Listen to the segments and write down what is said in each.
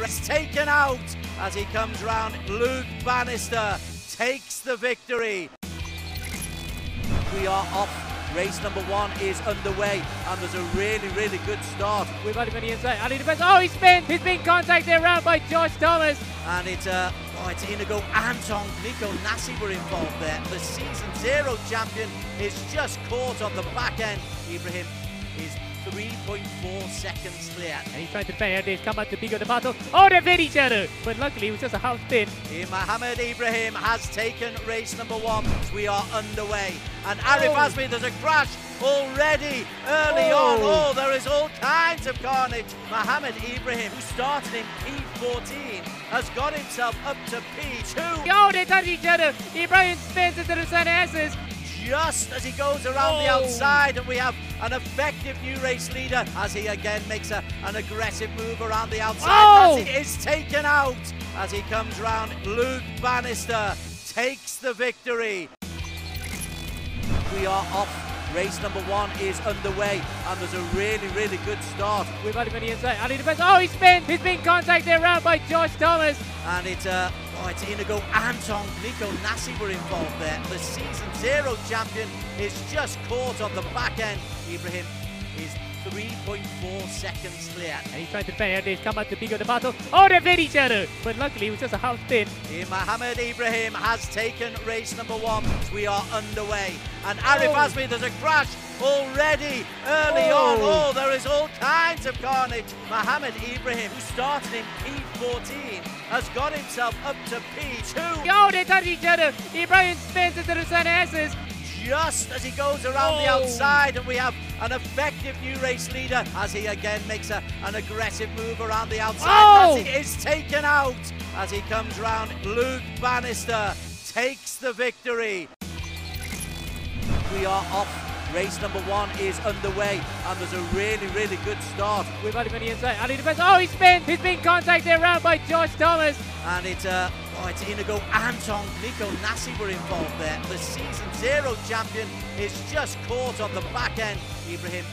race taken out as he comes round. Luke Bannister takes the victory. We are off. Race number 1 is underway, and there's a really good start. With Ali on the inside, Ali defense. Oh, he's been contacted around by Josh Thomas. And it's Inigo Anton, Nico Nassi were involved there. The season 0 champion is just caught on the back end. Ibrahim is 3.4 seconds clear. And he's trying to defend. They've come out to bigger the battle. Oh, they've hit each other, but luckily it was just a half spin. Mohammed Ibrahim has taken race number 1. We are underway. And Arif Azmi, there's a crash already early on. Oh, there is all kinds of carnage. Mohammed Ibrahim, who started in P14, has got himself up to P2. Oh, they touch each other. Ibrahim spins into the center S's. Just as he goes around the outside, and we have an effective new race leader as he again makes an aggressive move around the outside. As he is taken out as he comes round. Luke Bannister takes the victory. We are off. Race number 1 is underway, and there's a really good start. With Ali on the inside, Ali defense. Oh, he's been contacted around by Josh Thomas. And it's Inigo Anton, Nico Nassi were involved there. The season 0 champion is just caught on the back end. Ibrahim is 3.4 seconds clear. And he's trying to defend. They've come out to bigger the battle. Oh, they've hit each other, but luckily it was just a half spin. Mohammed Ibrahim has taken race number 1. We are underway. And Arif Azmi, there's a crash already early on. Oh, there is all kinds of carnage. Mohammed Ibrahim, who started in P14, has got himself up to P2. Oh, they touch each other. Ibrahim spins into the center S's. Just as he goes around the outside, and we have an effective new race leader as he again makes an aggressive move around the outside. As he is taken out as he comes round. Luke Bannister takes the victory. We are off. Race number 1 is underway, and there's a really good start. With Ali on the inside, Ali defense. Oh, he's been contacted around by Josh Thomas. And it's Inigo Anton, Nico Nassi were involved there. The season 0 champion is just caught on the back end. Ibrahim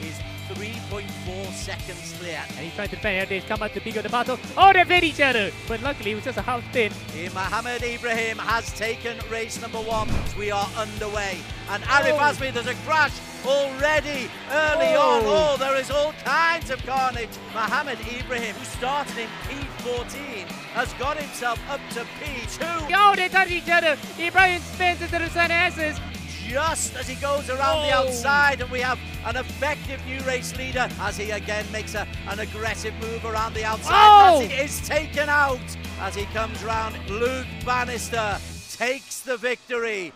is 3.4 seconds clear. And he's trying to defend. They've come out to bigger the battle. Oh, they've hit each other, but luckily it was just a half spin. Mohammed Ibrahim has taken race number 1. We are underway. And Arif Azmi, there's a crash already early on. Oh, there is all kinds of carnage. Mohammed Ibrahim, who started in P14, has got himself up to P2. Oh, they touch each other. Ibrahim spins into the center S's. Just as he goes around the outside, and we have an effective new race leader as he again makes an aggressive move around the outside. As he is taken out as he comes round. Luke Bannister takes the victory.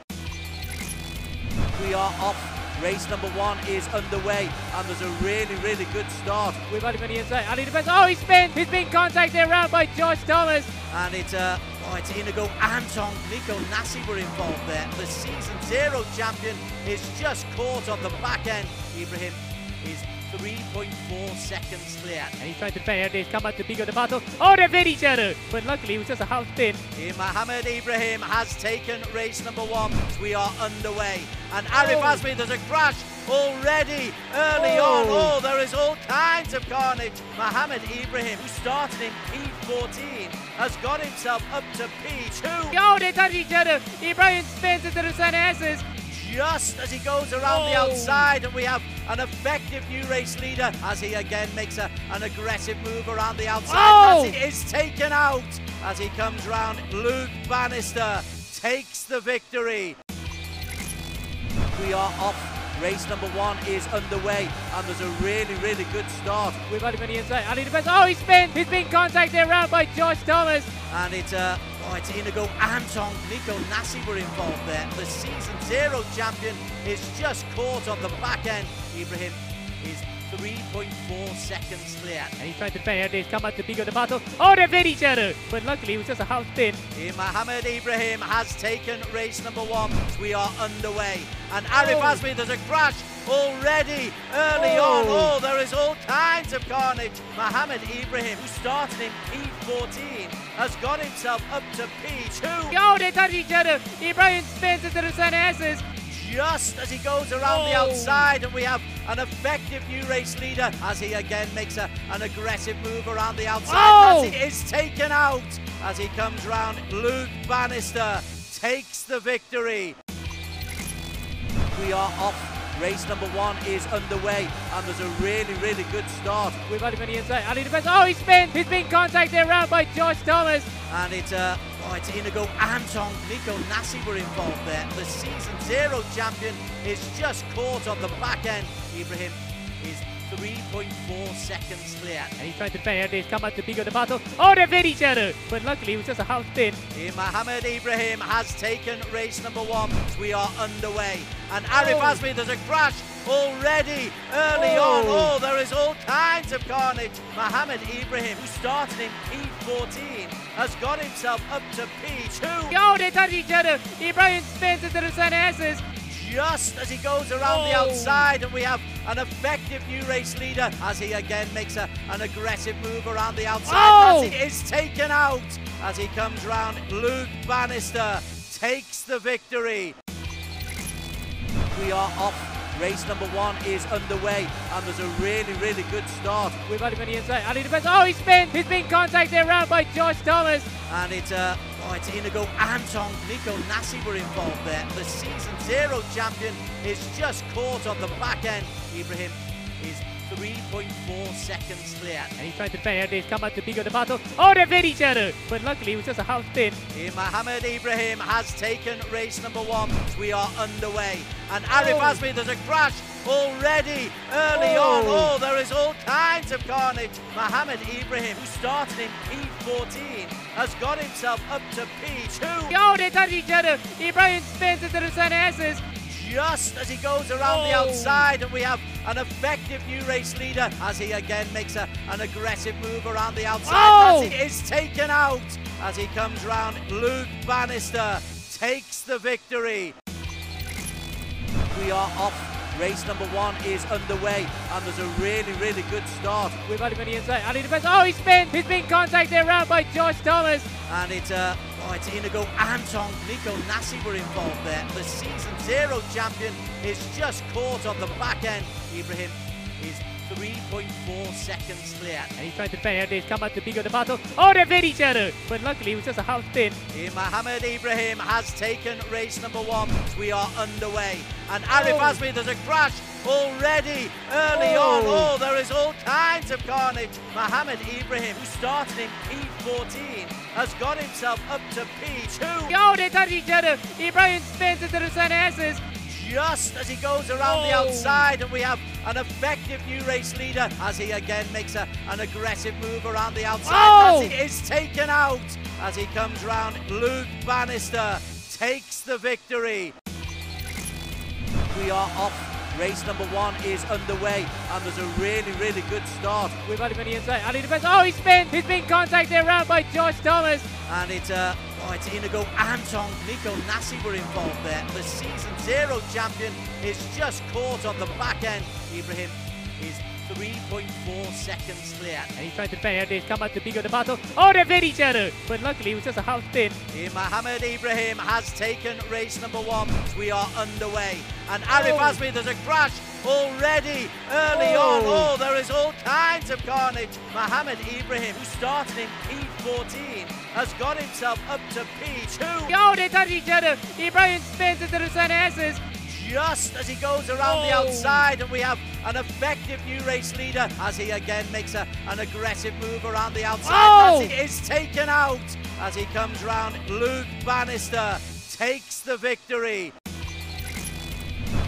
We are off. Race number 1 is underway, and there's a really good start. With Ali on the inside, Ali defense. Oh, he's been contacted around by Josh Thomas. And it's Inigo Anton, Nico Nassi were involved there. The season 0 champion is just caught on the back end. Ibrahim is 3.4 seconds clear. And he's trying to defend. They've come out to bigger the battle. Oh, they've hit each other, but luckily it was just a half spin. Mohammed Ibrahim has taken race number 1. We are underway. And Arif Azmi, there's a crash already early on. Oh, there is all kinds of carnage. Mohammed Ibrahim, who started in P14, has got himself up to P2. Oh, they touch each other. Ibrahim spins into the center S's. Just as he goes around the outside, and we have an effective new race leader as he again makes an aggressive move around the outside. As he is taken out as he comes round. Luke Bannister takes the victory. We are off. Race number 1 is underway, and there's a really good start. With Ali on the inside, Ali defense. Oh, he's been contacted around by Josh Thomas. And it's Inigo Anton, Nico Nassi were involved there. The season 0 champion is just caught on the back end. Ibrahim is 3.4 seconds clear. And he's trying to defend. They've come out to bigger the battle. Oh, they've hit each other, but luckily it was just a half spin. Mohammed Ibrahim has taken race number 1. We are underway. And Arif Azmi, there's a crash already early on. Oh, there is all kinds of carnage. Mohammed Ibrahim, who started in P14, has got himself up to P2. Oh, they touch each other. Ibrahim spins into the center S's. just as he goes around the outside, and we have an effective new race leader as he again makes an aggressive move around the outside. As he is taken out as he comes round. Luke Bannister takes the victory. We are off. Race number 1 is underway, and there's a really good start. We've had him on the inside. Ali defense. Oh, he's been contacted around by Josh Thomas. And it's Inigo and Nico Nassi were involved there. The season 0 champion is just caught on the back end. Ibrahim is 3.4 seconds clear. And he's trying to defend. He's come out to bigger the battle. Oh, they've hit each other, but luckily it was just a half spin. Mohammed Ibrahim has taken race number 1. We are underway. And Arif Azmi, there's a crash already early on. Oh, there is all kinds of carnage. Mohammed Ibrahim, who started in P14, has got himself up to P2. Oh, they touch each other. Ibrahim spins into the San S's. Just as he goes around the outside, and we have an effective new race leader as he again makes an aggressive move around the outside. As he is taken out as he comes round. Luke Bannister takes the victory. We are off. Race number 1 is underway, and there's a really good start. We've had him on the inside. Ali defense. Oh, he's been contacted around by Josh Thomas. And it's Inigo and Nico Nassi were involved there. The season 0 champion is just caught on the back end. Ibrahim is 3.4 seconds clear. And he's trying to defend. He's come out to bigger the battle. Oh, they've hit each other, but luckily it was just a half spin. Mohammed Ibrahim has taken race number 1. We are underway. And Arif Azmi, there's a crash already early on. Oh, there is all kinds of carnage. Mohammed Ibrahim, who started in P14, has got himself up to P2. Oh, they touch each other. Ibrahim spins into the San S's. Just as he goes around the outside, and we have an effective new race leader as he again makes an aggressive move around the outside. As he is taken out as he comes round. Luke Bannister takes the victory. We are off. Race number 1 is underway, and there's a really good start. We've had him on the inside. Ali defense. Oh, he's been contacted around by Josh Thomas. And it's Inigo and Nico Nassi were involved there. The season 0 champion is just caught on the back end. Ibrahim is 3.4 seconds clear. And he's trying to defend. He's come out to bigger the battle. Oh, they've hit each other, but luckily it was just a half spin. Mohammed Ibrahim has taken race number 1. We are underway. And Arif Azmi, there's a crash already early on. Oh, there is all kinds of carnage. Mohammed Ibrahim, who started in P14, has got himself up to P2. Oh, they touch each other. Ibrahim spins into the San S's. Just as he goes around the outside, and we have an effective new race leader as he again makes an aggressive move around the outside. As he is taken out as he comes round. Luke Bannister takes the victory. We are off. Race number 1 is underway, and there's a really good start. We've had him on the inside. Ali defense. Oh, he's been contacted around by Josh Thomas. And it's Inigo and Nico Nassi were involved there. The season 0 champion is just caught on the back end. Ibrahim is 3.4 seconds clear. And he's trying to defend. He's come out to bigger the battle. Oh, they've hit each other, but luckily it was just a half spin. Mohammed Ibrahim has taken race number 1. We are underway. And Arif Azmi, there's a crash already early on. Oh, there is all kinds of carnage. Mohammed Ibrahim, who started in P14, has got himself up to P2. Oh, they touch each other. Ibrahim spins into the San S's. Just as he goes around the outside, and we have an effective new race leader as he again makes an aggressive move around the outside. As he is taken out as he comes round. Luke Bannister takes the victory.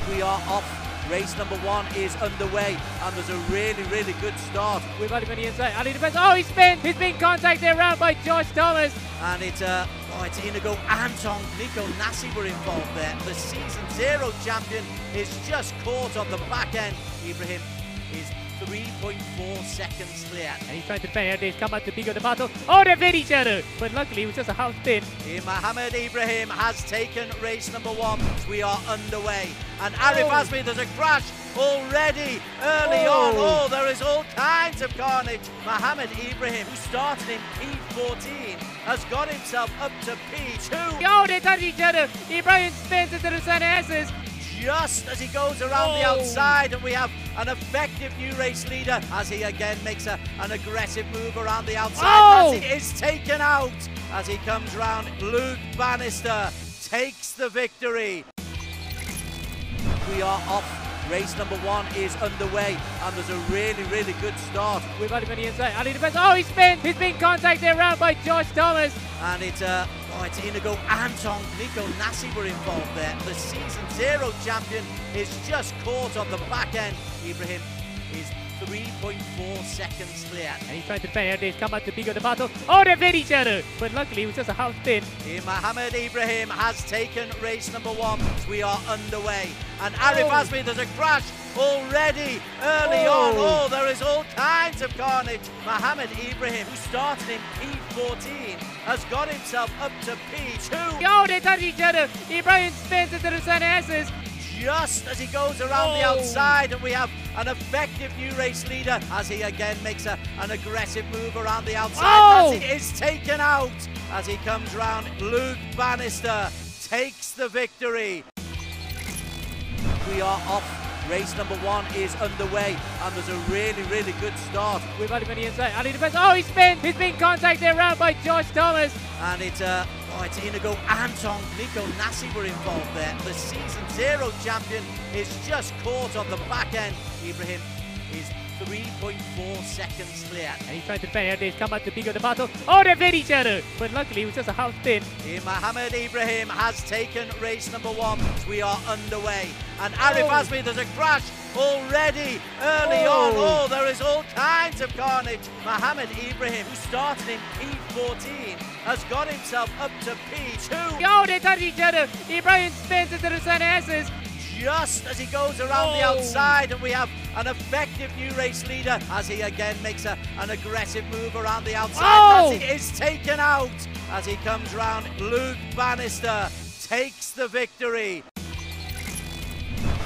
We are off. Race number 1 is underway, and there's a really good start. We've had him on the inside. Ali defense. Oh, he's been contacted around by Josh Thomas. And it's Inigo and Nico Nassi were involved there. The season 0 champion is just caught on the back end. Ibrahim is 3.4 seconds clear. And he's trying to defend. He's come out to bigger the battle. Oh, they've hit each other, but luckily it was just a half spin. Mohammed Ibrahim has taken race number 1. We are underway. And Arif Azmi, there's a crash already early on. Oh, there is all kinds of carnage. Mohammed Ibrahim, who started in P14, has got himself up to P2. Oh, they touch each other. Ibrahim spins into the San S's. just as he goes around the outside, and we have an effective new race leader as he again makes an aggressive move around the outside. As he is taken out as he comes round. Luke Bannister takes the victory. We are off. Race number 1 is underway, and there's a really good start. We've had him on the inside, and he defends. Oh, he's been contacted around by Josh Thomas. And it's Inigo Anton, Nico Nassi were involved there. The season 0 champion is just caught on the back end. Ibrahim is 3.4 seconds clear. And he's trying to defend. He's come out to bigger the battle. Oh, they've hit each other, but luckily it was just a half spin. Mohammed Ibrahim has taken race number 1. We are underway. And Arif Azmi, there's a crash already early on. Oh, there is all kinds of carnage. Mohammed Ibrahim, who started in P14, has got himself up to P2. Oh, they touch each other. Ibrahim spins into the Sun S's. Just as he goes around the outside, and we have an effective new race leader as he again makes an aggressive move around the outside. As he is taken out as he comes round. Luke Bannister takes the victory. We are off. Race number 1 is underway, and there's a really good start. We've had him on the inside, and he defends. Oh, he spins. He's been contacted around by Josh Thomas. And it's Inigo Anton, Nico Nassi were involved there. The season 0 champion is just caught on the back end. Ibrahim is 3.4 seconds clear. And he's trying to defend. He's come out to bigger the battle. Oh, they've hit each other, but luckily it was just a half spin. Mohammed Ibrahim has taken race number 1. We are underway. And Arif Azmi, there's a crash already early on. Oh, there is all kinds of carnage. Mohammed Ibrahim, who started in P14, has got himself up to P2. Oh, they touch each other. Ibrahim spins into the Sun S's. Just as he goes around the outside, and we have an effective new race leader as he again makes an aggressive move around the outside. As he is taken out as he comes round. Luke Bannister takes the victory.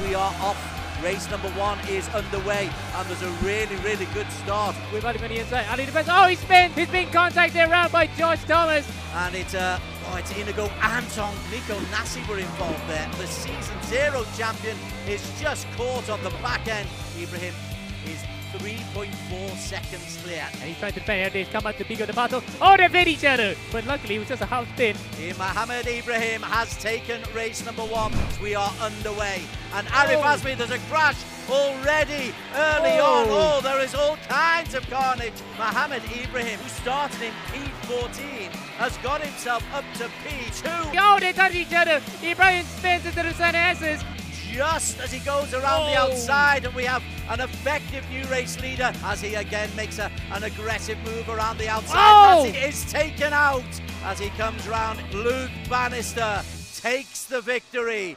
We are off. Race number 1 is underway, and there's a really good start. We've had him on the inside, and he defends. Oh, he spins. He's been contacted around by Josh Thomas. And it's Inigo Anton, Nico Nassi were involved there. The season 0 champion is just caught on the back end. Ibrahim is 3.4 seconds clear. And he's trying to defend. He's come out to bigger the battle. Oh, they've hit each other, but luckily it was just a half spin. Mohammed Ibrahim has taken race number 1. We are underway. And Arif Azmi, there's a crash already early on. Oh, there is all kinds of carnage. Mohammed Ibrahim, who started in P14, has got himself up to P2. Oh, they touch each other. Ibrahim spins into the Sun S's. Just as he goes around the outside, and we have an effective new race leader as he again makes an aggressive move around the outside. As he is taken out as he comes round. Luke Bannister takes the victory.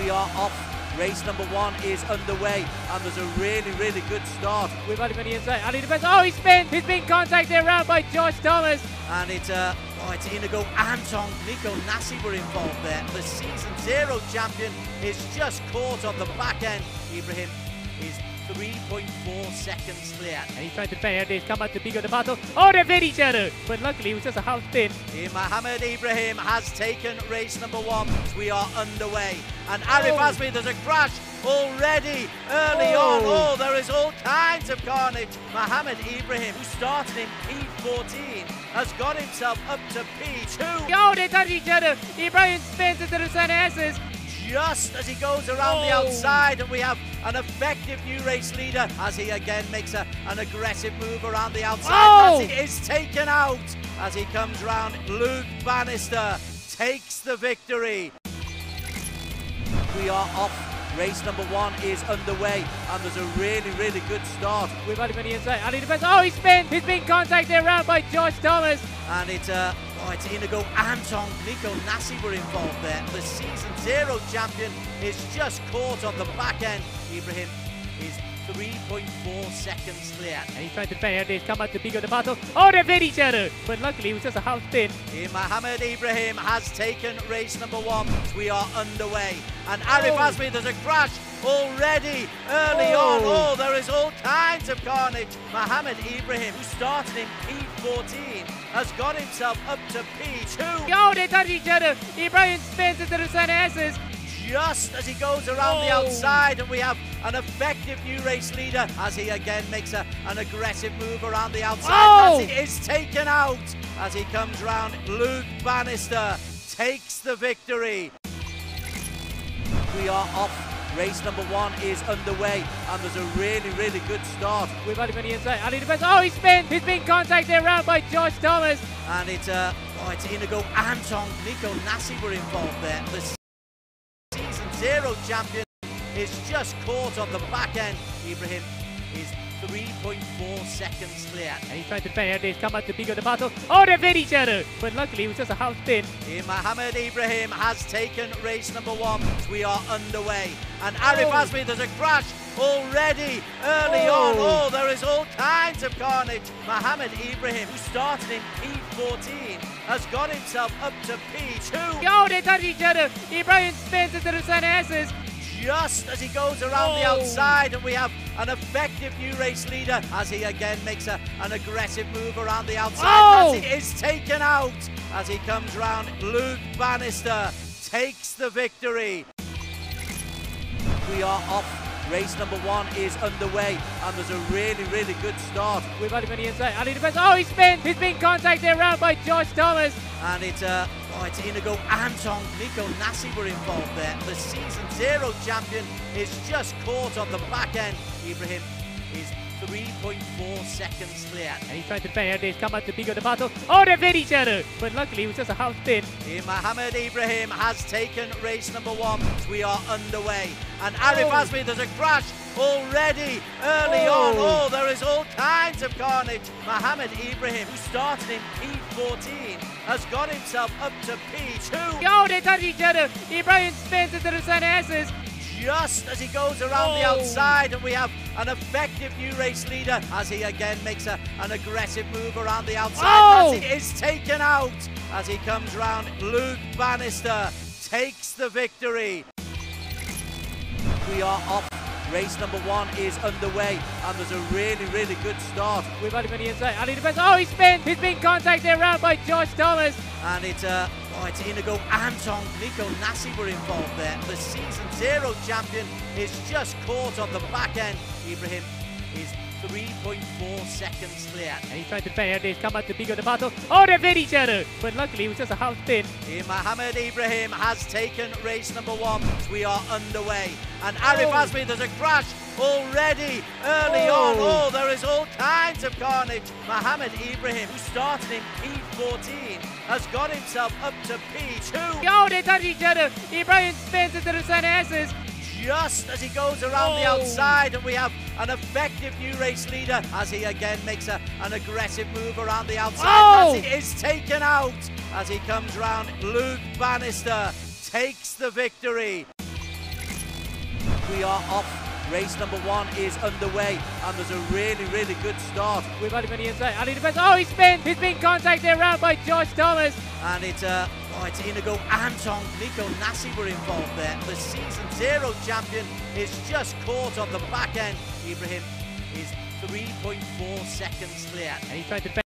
We are off. Race number 1 is underway, and there's a really good start. We've had him on the inside, and he defends. Oh, he spins. He's been contacted around by Josh Thomas. And it's Inigo Anton, Nico Nassi were involved there. The season 0 champion is just caught on the back end. Ibrahim is 3.4 seconds clear. And he's trying to defend. He's come out to bigger the battle. Oh, they've hit each other, but luckily it was just a half spin. Mohammed Ibrahim has taken race number 1. We are underway. And Arif Azmi, there's a crash already early on. Oh, there is all kinds of carnage. Mohammed Ibrahim, who started in P14, has got himself up to P2. Oh, they touch each other. Ibrahim spins into the Sun S's. Just as he goes around the outside, and we have an effective new race leader as he again makes an aggressive move around the outside. As he is taken out as he comes round. Luke Bannister takes the victory. We are off. Race number 1 is underway, and there's a really good start. We've had him on the inside, and he defends. Oh, he spins. He's been contacted around by Josh Thomas. And it's Inigo Anton, Nico Nassi were involved there. The season 0 champion is just caught on the back end. Ibrahim is 3.4 seconds clear. And he's trying to defend. He's come out to bigger the battle. Oh, they've hit each other, but luckily it was just a half spin. Mohammed Ibrahim has taken race number 1. We are underway. And Arif Azmi, there's a crash already early on. Oh, there is all kinds of carnage. Mohammed Ibrahim, who started in P14, has got himself up to P2. Oh, they touch each other. Ibrahim spins into the Sun S's. just as he goes around the outside, and we have an effective new race leader as he again makes an aggressive move around the outside. As he is taken out as he comes round. Luke Bannister takes the victory. We are off. Race number 1 is underway, and there's a really good start. With Ali Mini inside, Ali defense. Oh, he's been contacted around by Josh Thomas. And it's Inigo Anton, Nico Nassi were involved there. The season 0 champion is just caught on the back end. Ibrahim is 3.4 seconds clear. And he's trying to defend here. They've come out to bigger the battle. Oh, they've hit each other. But luckily, it was just a half spin. Mohammed Ibrahim has taken race number 1. We are underway. And Arif Azmi, there's a crash already early on. Oh, there is all kinds of carnage. Mohammed Ibrahim, who started in P14, has got himself up to P2. Oh, they touch each other. Ibrahim spins into the Sun S's. Just as he goes around the outside, and we have an effective new race leader as he again makes an aggressive move around the outside. As he is taken out as he comes round. Luke Bannister takes the victory. We are off. Race number 1 is underway, and there's a really good start. With Ali Mini inside, Ali defense. Oh, he's been contacted around by Josh Thomas. And it's Inigo Anton, Nico Nassi were involved there. The season 0 champion is just caught on the back end. Ibrahim is 3.4 seconds clear. And he's trying to defend here. They've come out to bigger the battle. Oh, they've hit each other. But luckily, it was just a half spin. Mohammed Ibrahim has taken race number 1. We are underway. And Arif Azmi, there's a crash already early on. Oh, there is all kinds of carnage. Mohammed Ibrahim, who started in P14, has got himself up to P2. Oh, they touch each other. Ibrahim spins into the Sun S's. Just as he goes around the outside, and we have an effective new race leader as he again makes an aggressive move around the outside. As he is taken out as he comes round. Luke Bannister takes the victory. We are off. Race number 1 is underway, and there's a really good start. With Ali Mini inside, Ali defense. Oh, he's been contacted around by Josh Thomas. And it's Inigo Anton, Nico Nassi were involved there. The season 0 champion is just caught on the back end. Ibrahim is 3.4 seconds clear. And he's trying to defend here. They've come out to bigger the battle. Oh, they've hit each other. But luckily, it was just a half spin. Mohammed Ibrahim has taken race number 1. We are underway. And Arif Azmi, there's a crash already early on. Oh, there is all kinds of carnage. Mohammed Ibrahim, who started in P14, has got himself up to P2. Oh, they touch each other. Ibrahim spins into the Sun S's. Just as he goes around the outside, and we have an effective new race leader as he again makes an aggressive move around the outside. As he is taken out as he comes round. Luke Bannister takes the victory. We are off. Race number 1 is underway, and there's a really good start. With Ali Mini inside, Ali defense. Oh, he's been contacted around by Josh Thomas. And it's Inigo Anton, Nico Nassi were involved there. The season 0 champion is just caught on the back end. Ibrahim is 3.4 seconds clear. And he's trying to defend.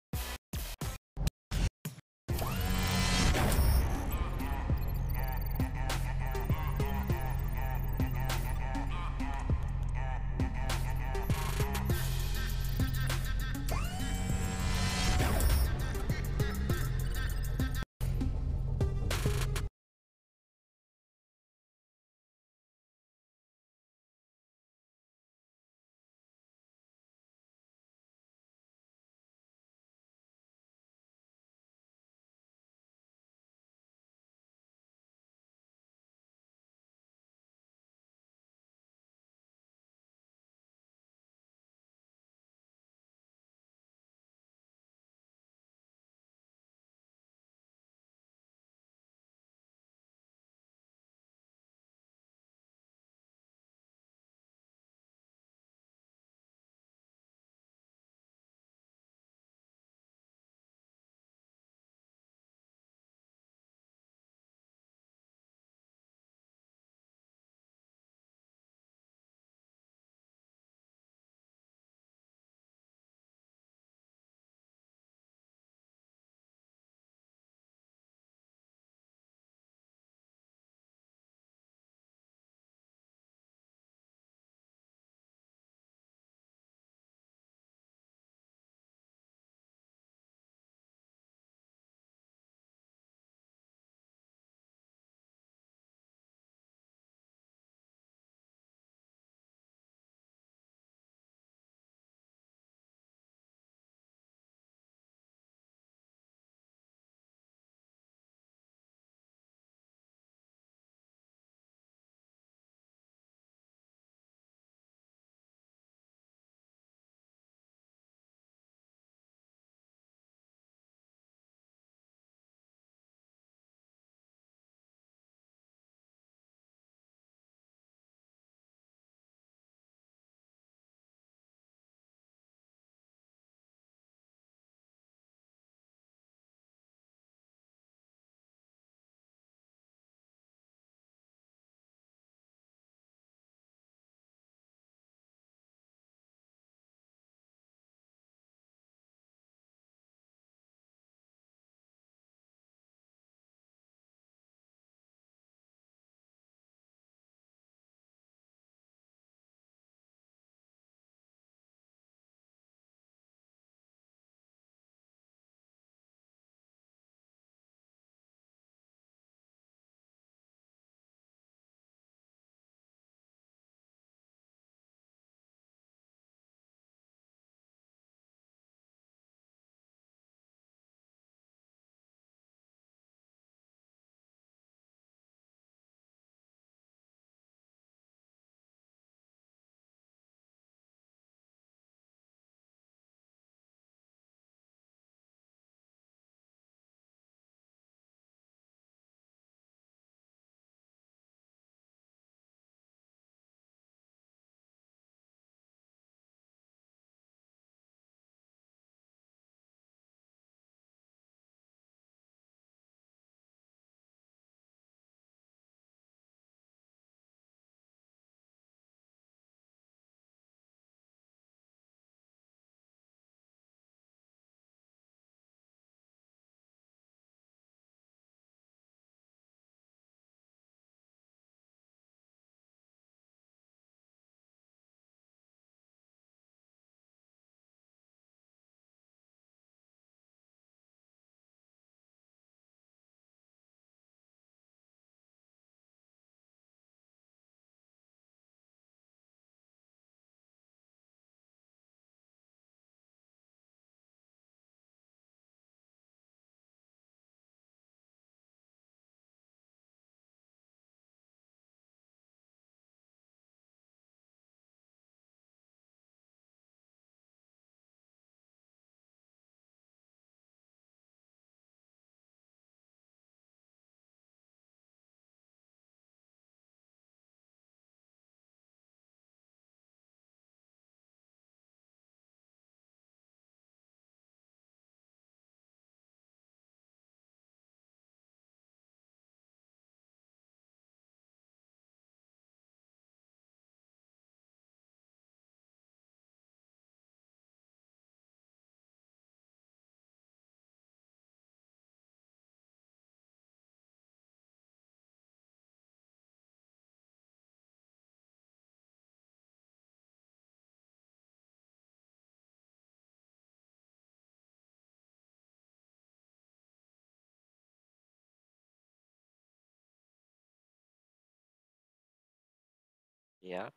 Yeah.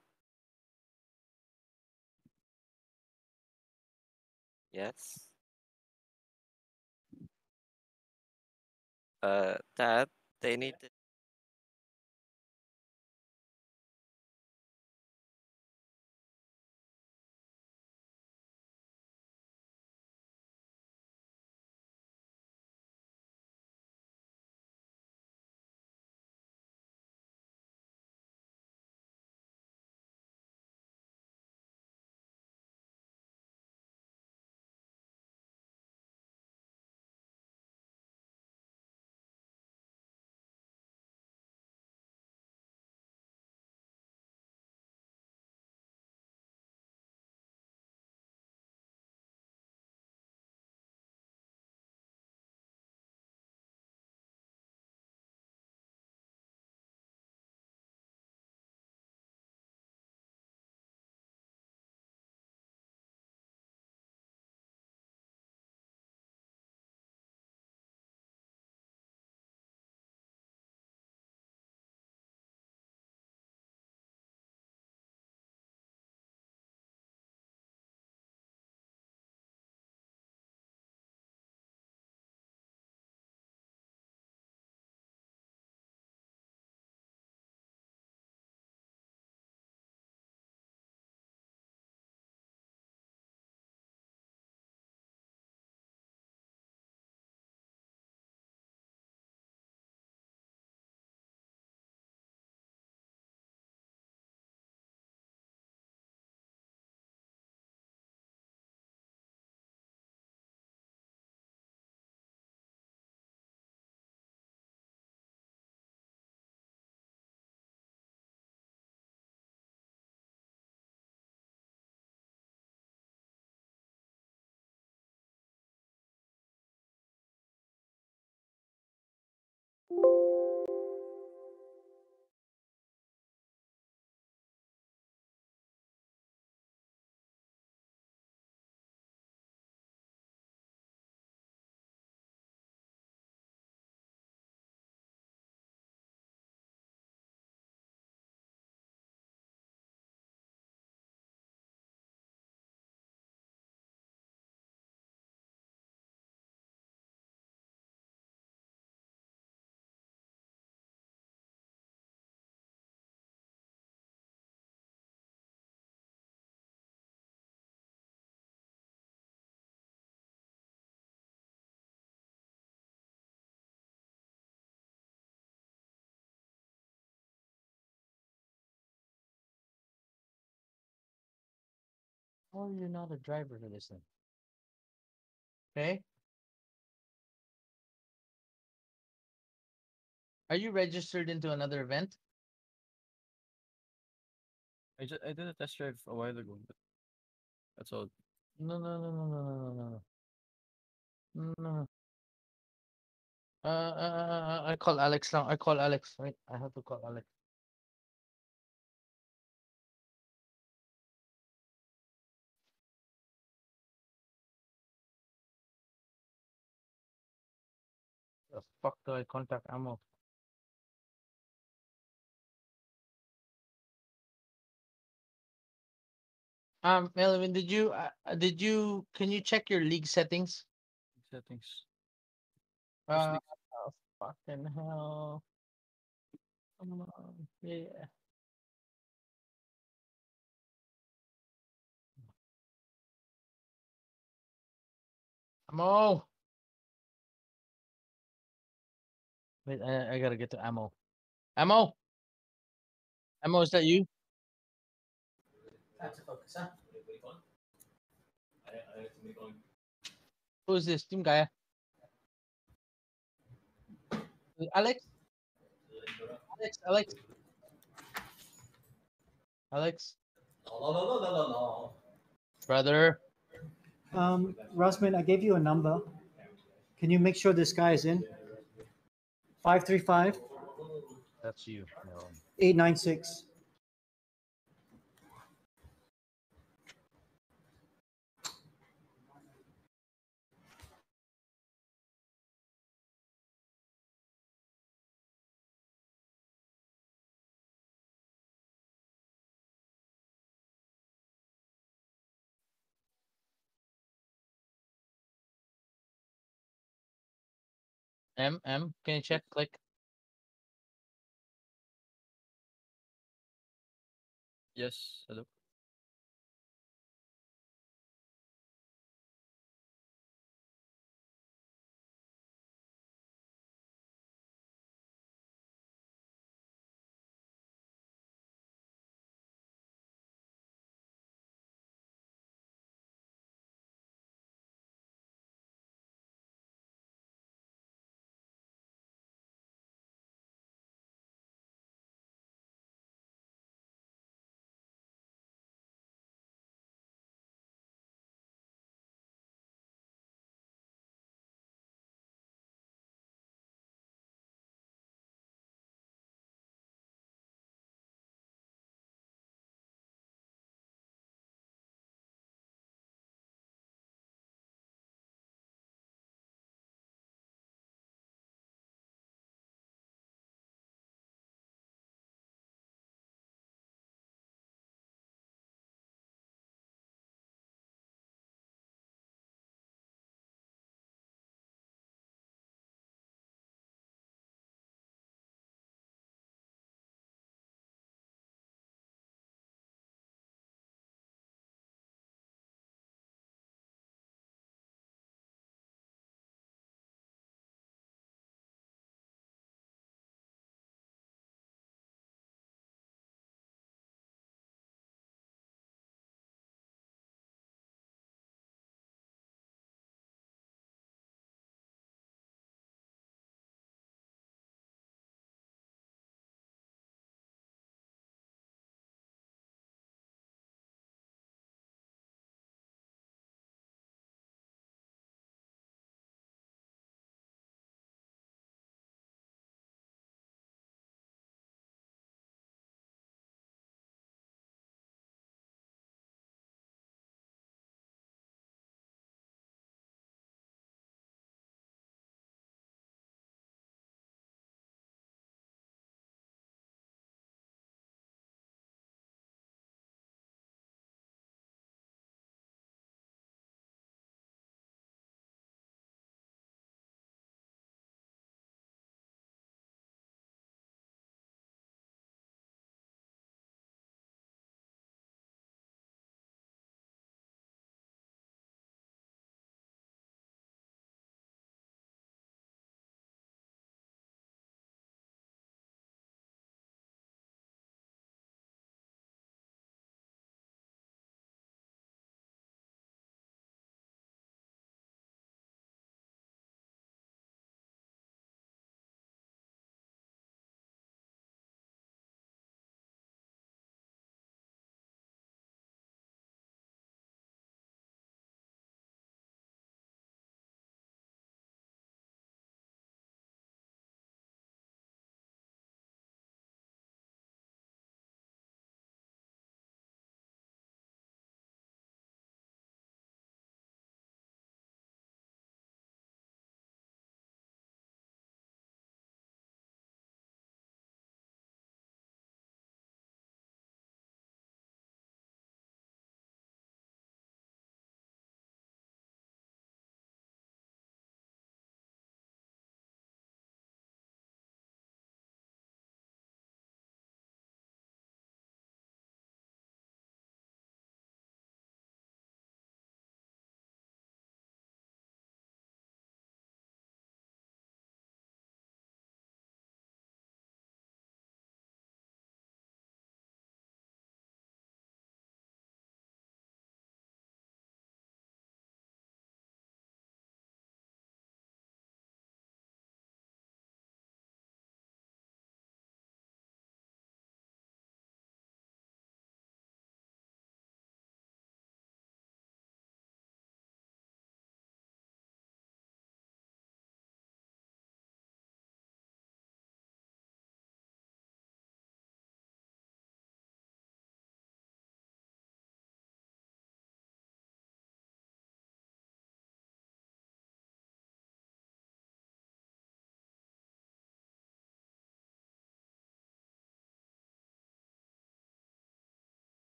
Yes. That they need to. Oh, you're not a driver for this thing. Okay. Are you registered into another event? I did a test drive a while ago, but that's all. No, no, no, no, no, no, no, no, no, no. I call Alex now. I call Alex. Wait, I have to call Alex. The fuck do I contact Ammo? Melvin, can you check your league settings? Settings. Uh, fucking hell. Come on. Yeah. Ammo. Wait, I gotta get to Ammo. Ammo. Ammo, is that you? Who is this? Team guy. Alex? Alex? Alex? Brother. Rosman, I gave you a number. Can you make sure this guy is in? 535 That's you. No. 896. M, can you check? Click. Yes, hello.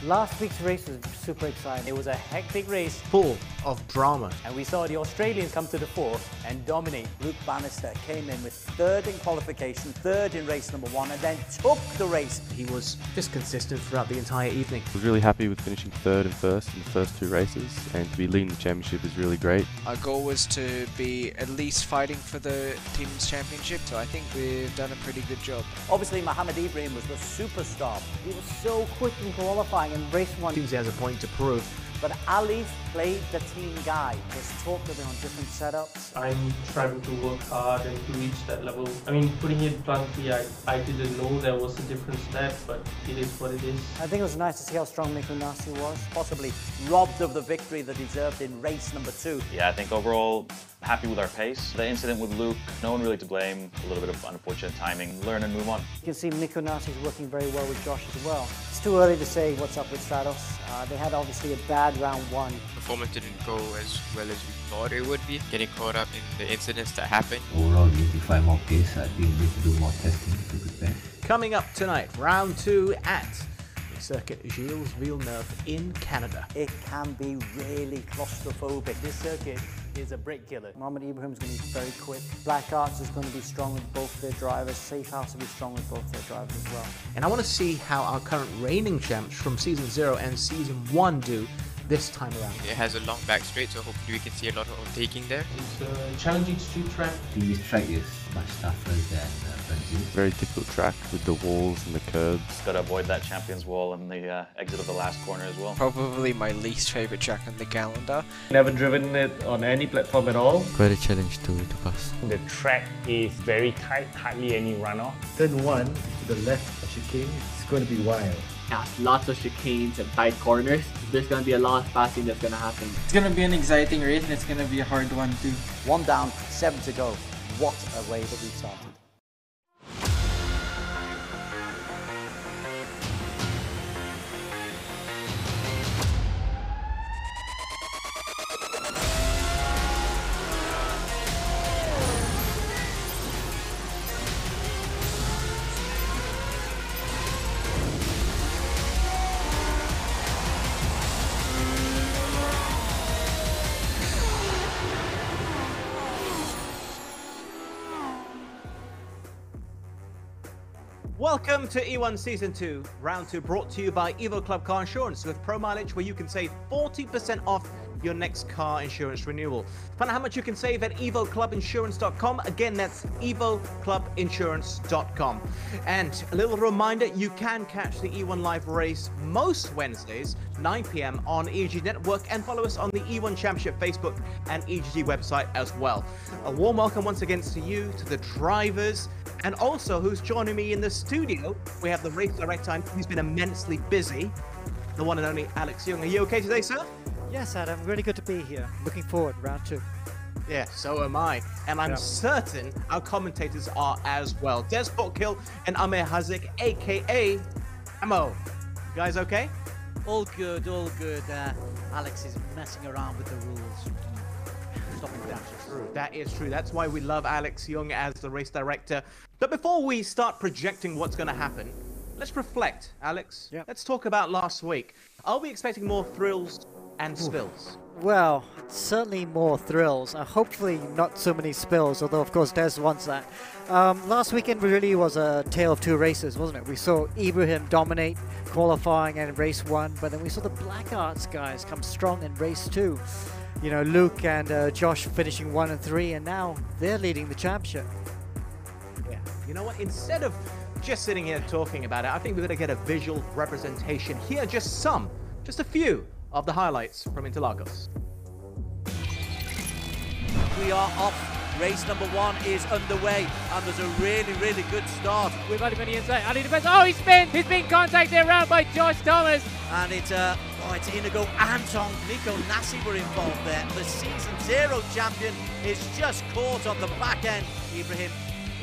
Last week's race was super exciting. It was a hectic race, Full of drama. and we saw the Australians come to the fore and dominate. Luke Bannister came in with third in qualification, third in race number 1, and then took the race. He was just consistent throughout the entire evening. I was really happy with finishing third and first in the first 2 races, and to be leading the championship is really great. Our goal was to be at least fighting for the team's championship, so I think we've done a pretty good job. Obviously, Mohammed Ibrahim was the superstar. He was so quick in qualifying in race 1. Seems he has a point to prove. But Ali played the team guy. Just talked to them on different setups. I'm trying to work hard and to reach that level. I mean, putting it bluntly, I didn't know there was a difference there, but it is what it is. I think it was nice to see how strong Nico Nasi was. Possibly robbed of the victory that deserved in race number 2. Yeah, I think overall, happy with our pace. The incident with Luke, no one really to blame. A little bit of unfortunate timing. Learn and move on. You can see Nico Nasi is working very well with Josh as well. It's too early to say what's up with Stratos. They had obviously a bad round 1. Performance didn't go as well as we thought it would be. Getting caught up in the incidents that happened. Overall, we need to find more pace. I think we need to do more testing to prepare. Coming up tonight, round 2 at Circuit Gilles-Villenueve in Canada. It can be really claustrophobic. This circuit is a brick killer. Mohammed Ibrahim is going to be very quick. Black Arts is going to be strong with both their drivers. Safe House will be strong with both their drivers as well. And I want to see how our current reigning champs from Season 0 and Season 1 do this time around. It has a long back straight, so hopefully we can see a lot of overtaking there. It's a challenging street track. I think this track is much tougher than Brazil. Very difficult track with the walls and the curbs. Got to avoid that champion's wall and the exit of the last corner as well. Probably my least favourite track on the calendar. Never driven it on any platform at all. Quite a challenge to pass. The track is very tight, hardly any runoff. Turn 1 to the left of chicane, it's going to be wild. Lots of chicanes and tight corners. There's going to be a lot of passing that's going to happen. It's going to be an exciting race and it's going to be a hard one too. 1 down, 7 to go. What a way that we started. Welcome to E1 Season 2, Round 2, brought to you by Evo Club Car Insurance with Pro Mileage, where you can save 40% off your next car insurance renewal. Find out how much you can save at evoclubinsurance.com. Again, that's evoclubinsurance.com. And a little reminder, you can catch the E1 Live race most Wednesdays, 9 p.m. on EGG Network, and follow us on the E1 Championship Facebook and EGG website as well. A warm welcome once again to you, to the drivers, and also who's joining me in the studio. We have the race director, who's been immensely busy, the one and only Alex Young. Are you okay today, sir? Yes, Adam, really good to be here. Looking forward, round 2. Yeah, so am I. And I'm certain our commentators are as well. Des Potkill and Amir Hazik, aka Ammo. You guys okay? All good, all good. Alex is messing around with the rules. Stopping dashes. True. That is true. That's why we love Alex Young as the race director. But before we start projecting what's going to happen, let's reflect, Alex. Yeah. Let's talk about last week. Are we expecting more thrills and spills? Well, certainly more thrills. Hopefully not so many spills, although of course Des wants that. Last weekend really was a tale of 2 races, wasn't it? We saw Ibrahim dominate qualifying and race 1, but then we saw the Black Arts guys come strong in race 2. You know, Luke and Josh finishing 1 and 3, and now they're leading the championship. Yeah. You know what? Instead of just sitting here talking about it, I think we're going to get a visual representation here. Just a few of the highlights from Interlagos. We are off. Race number 1 is underway, and there's a really, really good start. With Ali on the inside, Ali defense. Oh, he's been contacted around by Josh Thomas. And it's Inigo and Nico Nasi were involved there. The Season 0 champion is just caught on the back end. Ibrahim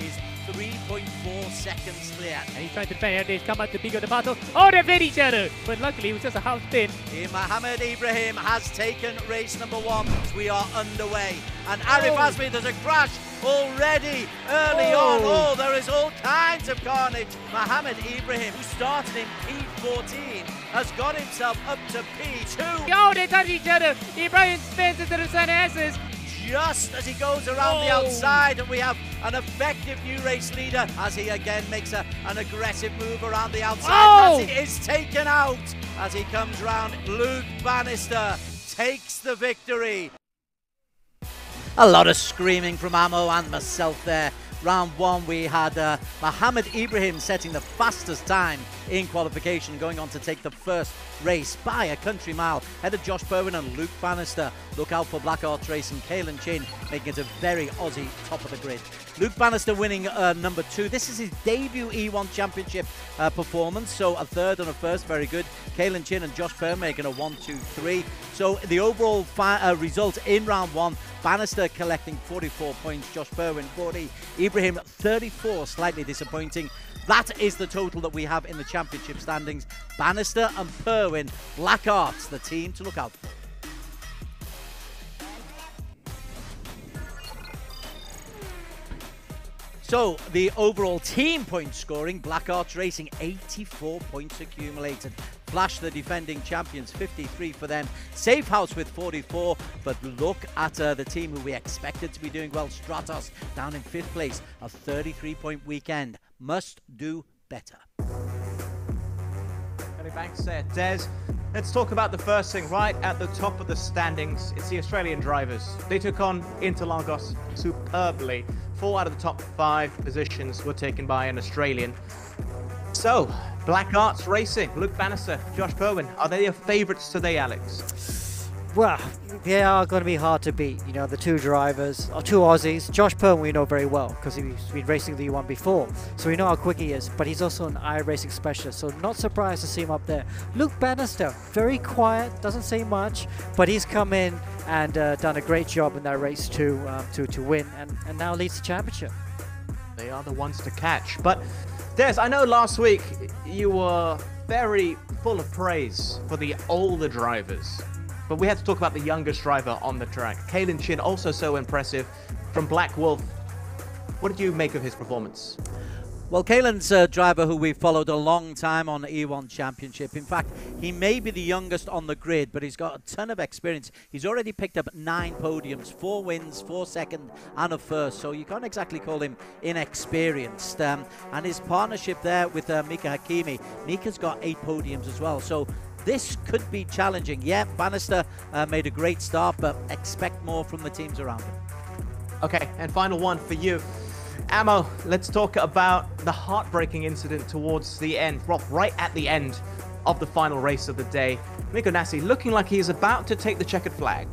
is 3.4 seconds clear. And he's trying to defend. They've come out to bigger the battle. Oh, they've hit each other. But luckily, it was just a half spin. Mohammed Ibrahim has taken race number 1. We are underway. And Arif Azmi, there's a crash already early on. Oh, there is all kinds of carnage. Mohammed Ibrahim, who started in P14, has got himself up to P2. Oh, they touch each other. Ibrahim spins into the center S's. Just as he goes around the outside, and we have an effective new race leader as he again makes an aggressive move around the outside. As he is taken out as he comes round. Luke Bannister takes the victory. A lot of screaming from Ammo and myself there. Round 1 we had Mohammed Ibrahim setting the fastest time in qualification, going on to take the first race by a country mile ahead of Josh Perwin and Luke Bannister. Look out for Black Arts Racing, Kaelan Chin making it a very Aussie top of the grid. Luke Bannister winning number 2. This is his debut E1 Championship performance, so a third and a first, very good. Kaelan Chin and Josh Perwin making a 1, 2, 3. So the overall result in round 1, Bannister collecting 44 points, Josh Perwin 40, Ibrahim 34, slightly disappointing. That is the total that we have in the championship standings. Bannister and Perwin, Black Arts, the team to look out for. So, the overall team point scoring, Black Arts Racing, 84 points accumulated. Flash, the defending champions, 53 for them. Safe House with 44, but look at the team who we expected to be doing well. Stratos down in 5th place, a 33-point weekend. Must do better. Many thanks there, Des. Let's talk about the first thing right at the top of the standings. It's the Australian drivers. They took on Interlagos superbly. 4 out of the top 5 positions were taken by an Australian. So, Black Arts Racing, Luke Bannister, Josh Perwin, are they your favourites today, Alex? Well, they are going to be hard to beat. You know, the 2 drivers, or 2 Aussies. Josh Perwin we know very well because he's been racing the U1 before, so we know how quick he is, but he's also an iRacing specialist, so not surprised to see him up there. Luke Bannister, very quiet, doesn't say much, but he's come in and done a great job in that race to win, and now leads the championship. They are the ones to catch. But Des, I know last week you were very full of praise for the older drivers, but we had to talk about the youngest driver on the track. Kaelan Chin, also so impressive, from Black Wolf. What did you make of his performance? Well, Kaelan's a driver who we've followed a long time on the E1 Championship. In fact, he may be the youngest on the grid, but he's got a ton of experience. He's already picked up 9 podiums, 4 wins, 4 second, and a first. So you can't exactly call him inexperienced. And his partnership there with Mika Hakimi, Mika's got 8 podiums as well. So this could be challenging. Yeah, Bannister made a great start, but expect more from the teams around him. Okay, and final one for you. Ammo, let's talk about the heartbreaking incident towards the end, well, right at the end of the final race of the day. Mikko Nassi looking like he's about to take the checkered flag.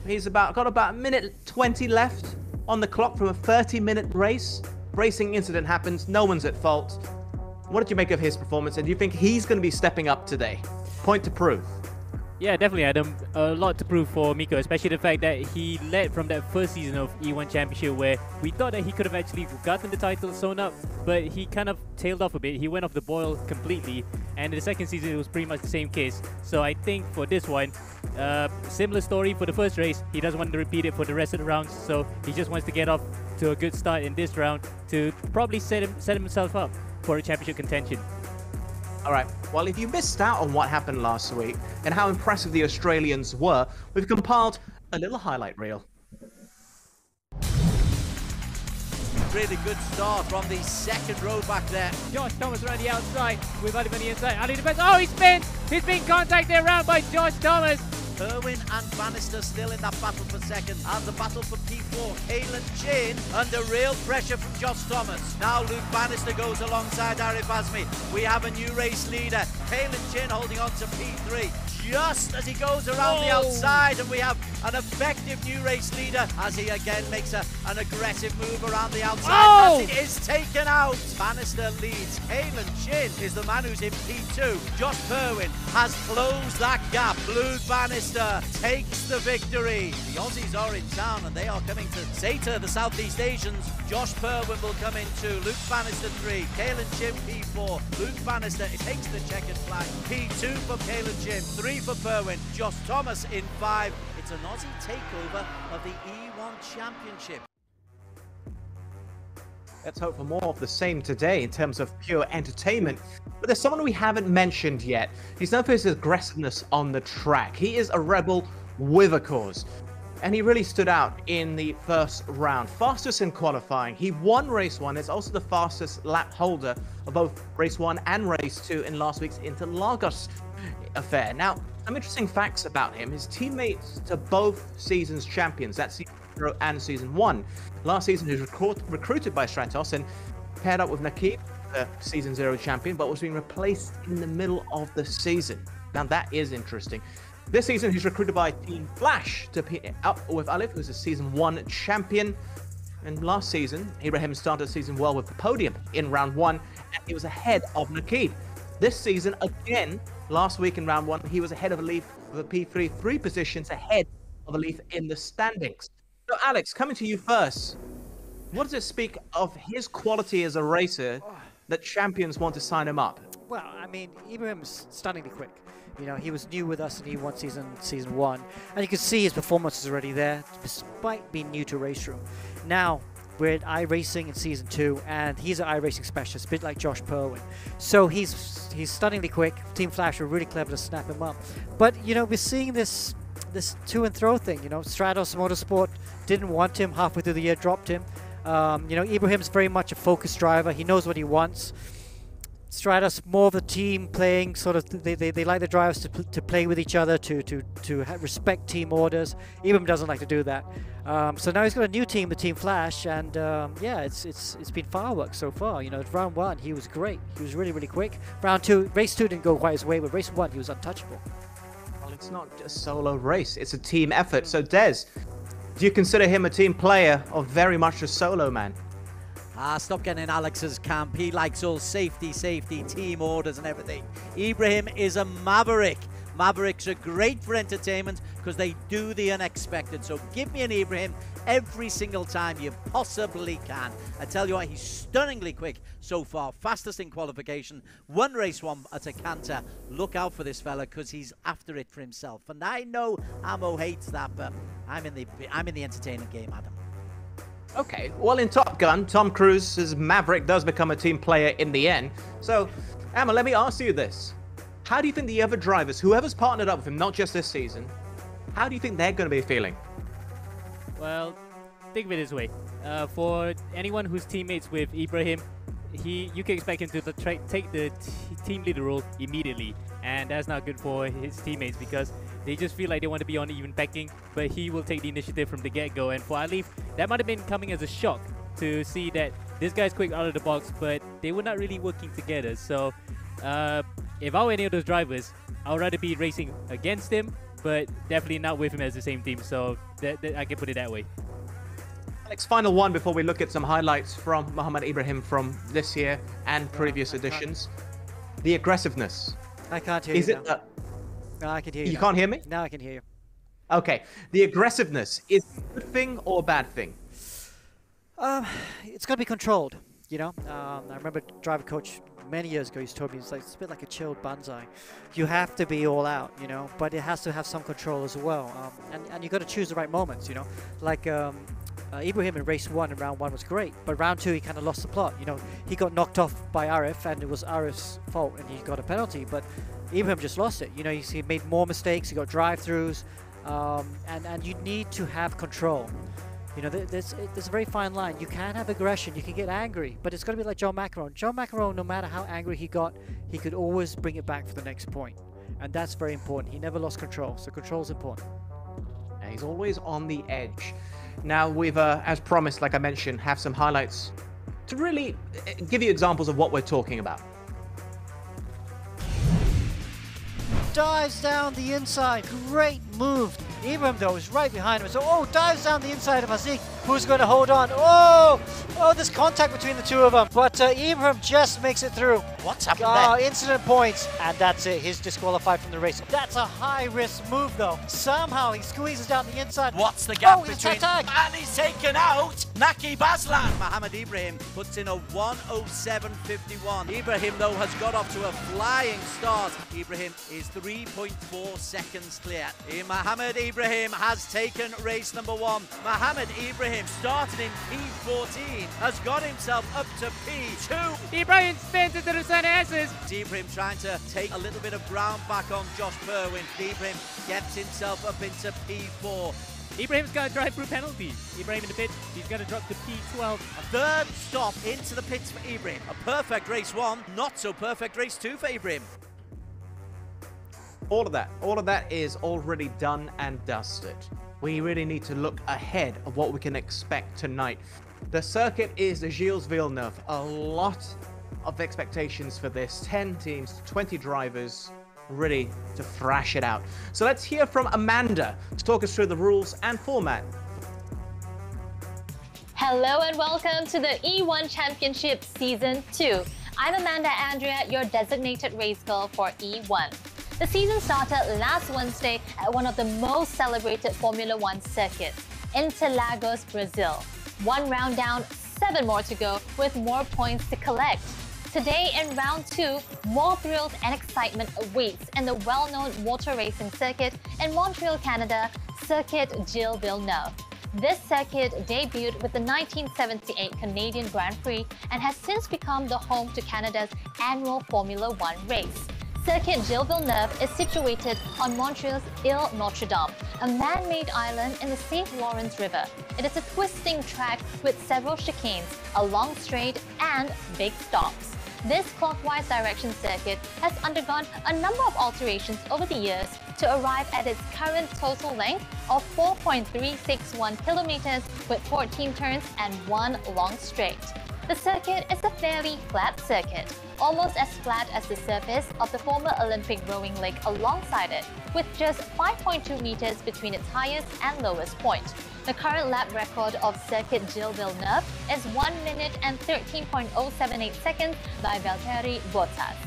He's got about a minute 20 left on the clock from a 30-minute race. Racing incident happens, no one's at fault. What did you make of his performance, and do you think he's going to be stepping up today? Point to prove. Yeah, definitely, Adam. A lot to prove for Mikko, especially the fact that he led from that first season of E1 Championship where we thought that he could have actually gotten the title sewn up, but he kind of tailed off a bit. He went off the boil completely, and in the second season it was pretty much the same case. So I think for this one, similar story for the first race. He doesn't want to repeat it for the rest of the rounds, so he just wants to get off to a good start in this round to probably set himself up for a championship contention. All right, well, if you missed out on what happened last week and how impressive the Australians were, we've compiled a little highlight reel. Really good start from the second row back there. Josh Thomas around the outside with Ali on the inside. Ali defense. Oh, he spins! He's being contacted around by Josh Thomas. Perwin and Bannister still in that battle for second, and the battle for P4. Kaelan Chin under real pressure from Josh Thomas. Now Luke Bannister goes alongside Arif Azmi. We have a new race leader. Kaelan Chin holding on to P3 just as he goes around the outside, and we have an effective new race leader as he again makes an aggressive move around the outside. As he is taken out. Bannister leads. Kalen Chin is the man who's in P2. Josh Perwin has closed that gap. Blue Bannister takes the victory. The Aussies are in town and they are coming to Zeta, the Southeast Asians. Josh Perwin will come in 2. Luke Bannister 3. Kalen Chin P4. Luke Bannister takes the checkered flag. P2 for Kalen Chin. 3 for Perwin. Josh Thomas in 5. It's an Aussie takeover of the E1 Championship. Let's hope for more of the same today in terms of pure entertainment. But there's someone we haven't mentioned yet. He's known for his aggressiveness on the track. He is a rebel with a cause. And he really stood out in the first round. Fastest in qualifying. He won race 1. It's also the fastest lap holder of both race 1 and race 2 in last week's Interlagos affair. Now, some interesting facts about him. His teammates to both seasons champions. That's season 0 and season 1. Last season, he was recruited by Stratos and paired up with Nakib, the season 0 champion, but was being replaced in the middle of the season. Now, that is interesting. This season, he's recruited by Team Flash to pair up with Alif, who's a season 1 champion. And last season, Ibrahim started the season well with the podium in round 1, and he was ahead of Nakib. This season, again, last week in round 1, he was ahead of Alif with a P3, 3 positions ahead of Alif in the standings. So, Alex, coming to you first, what does it speak of his quality as a racer that champions want to sign him up? Well, I mean, Ibrahim's stunningly quick. You know, he was new with us in E1 season 1, and you can see his performance is already there, despite being new to race room. Now, we're at iRacing in season 2, and he's an iRacing specialist, a bit like Josh Perwin. So he's stunningly quick. Team Flash were really clever to snap him up. But, you know, we're seeing this to and throw thing. You know, Stratos Motorsport didn't want him halfway through the year, dropped him. You know, Ibrahim's very much a focused driver. He knows what he wants. Stratos, more of the team playing, sort of, they like the drivers to play with each other, to respect team orders. Ibrahim doesn't like to do that. So now he's got a new team, the Team Flash, and yeah, it's been fireworks so far. You know, round 1 he was great. He was really, really quick. Round 2, race 2 didn't go quite his way, but race 1 he was untouchable. Well, it's not a solo race, it's a team effort. So Des, do you consider him a team player or very much a solo man? Stop getting in Alex's camp. He likes all safety, team orders and everything. Ibrahim is a maverick. Mavericks are great for entertainment because they do the unexpected. So give me an Ibrahim every single time you possibly can. I tell you what, he's stunningly quick so far. Fastest in qualification. Won race 1 at a canter. Look out for this fella because he's after it for himself. And I know Amo hates that, but I'm in the entertainment game, Adam. Okay, well, in Top Gun, Tom Cruise's Maverick does become a team player in the end. So, Emma, let me ask you this. How do you think the other drivers, whoever's partnered up with him, not just this season, how do you think they're going to be feeling? Well, think of it this way. For anyone who's teammates with Ibrahim, you can expect him to take the team leader role immediately. And that's not good for his teammates because they just feel like they want to be on even pecking, but he will take the initiative from the get-go. And for Alif, that might have been coming as a shock to see that this guy's quick out of the box, but they were not really working together. So if I were any of those drivers, I would rather be racing against him, but definitely not with him as the same team. So I can put it that way. Alex, final one before we look at some highlights from Muhammad Ibrahim from this year and previous editions. The aggressiveness. I can't hear you. Is it? No, I can hear you. You can't hear me? Now I can hear you. Okay. The aggressiveness is a good thing or a bad thing? It's got to be controlled, you know. I remember a driver coach many years ago, he's told me, it's a bit like a chilled banzai. You have to be all out, you know, but it has to have some control as well. And you got to choose the right moments, you know. Like Ibrahim in race 1 and round 1 was great, but round 2 he kind of lost the plot. You know, he got knocked off by Arif, and it was Arif's fault, and he got a penalty. But Ibrahim just lost it. You know, he made more mistakes. He got drive-throughs, and you need to have control. You know, there's a very fine line. You can have aggression, you can get angry, but it's got to be like John McEnroe. John McEnroe, no matter how angry he got, he could always bring it back for the next point, and that's very important. He never lost control, so control's important. Yeah, he's always on the edge. Now we've, as promised, like I mentioned, have some highlights to really give you examples of what we're talking about. Dives down the inside, great move. Ibrahim, though, is right behind him. So, oh, dives down the inside of Hazik. Who's going to hold on? Oh, there's contact between the two of them. But Ibrahim just makes it through. What's happened there? Incident points. And that's it. He's disqualified from the race. That's a high-risk move, though. Somehow he squeezes down the inside. What's the gap it's between... tag. And he's taken out Naki Baslan. Mohamed Ibrahim puts in a 1:07.51. Ibrahim, though, has got off to a flying start. Ibrahim is 3.4 seconds clear. Mohamed Ibrahim has taken race number 1. Mohamed Ibrahim started in P14, has got himself up to P2. Ibrahim spins into the center S's. Ibrahim trying to take a little bit of ground back on Josh Perwin. Ibrahim gets himself up into P4. Ibrahim's got to drive through penalty. Ibrahim in the pit, he's going to drop to P12. A third stop into the pits for Ibrahim. A perfect race 1, not so perfect race 2 for Ibrahim. All of that is already done and dusted. We really need to look ahead of what we can expect tonight. The circuit is Gilles-Villenueve. A lot of expectations for this. 10 teams, 20 drivers, ready to thrash it out. So let's hear from Amanda to talk us through the rules and format. Hello and welcome to the E1 Championship Season 2. I'm Amanda Andrea, your designated race girl for E1. The season started last Wednesday at one of the most celebrated Formula One circuits, Interlagos, Brazil. 1 round down, 7 more to go with more points to collect. Today in round 2, more thrills and excitement awaits in the well-known motor racing circuit in Montreal, Canada, Circuit Gilles-Villenueve. This circuit debuted with the 1978 Canadian Grand Prix and has since become the home to Canada's annual Formula One race. Circuit Gilles-Villeneuve is situated on Montreal's Ile Notre Dame, a man-made island in the St. Lawrence River. It is a twisting track with several chicanes, a long straight, and big stops. This clockwise direction circuit has undergone a number of alterations over the years to arrive at its current total length of 4.361 kilometers with 14 turns and 1 long straight. The circuit is a fairly flat circuit, almost as flat as the surface of the former Olympic rowing lake alongside it, with just 5.2 meters between its highest and lowest point. The current lap record of Circuit Gilles-Villeneuve is 1 minute and 13.078 seconds by Valtteri Bottas.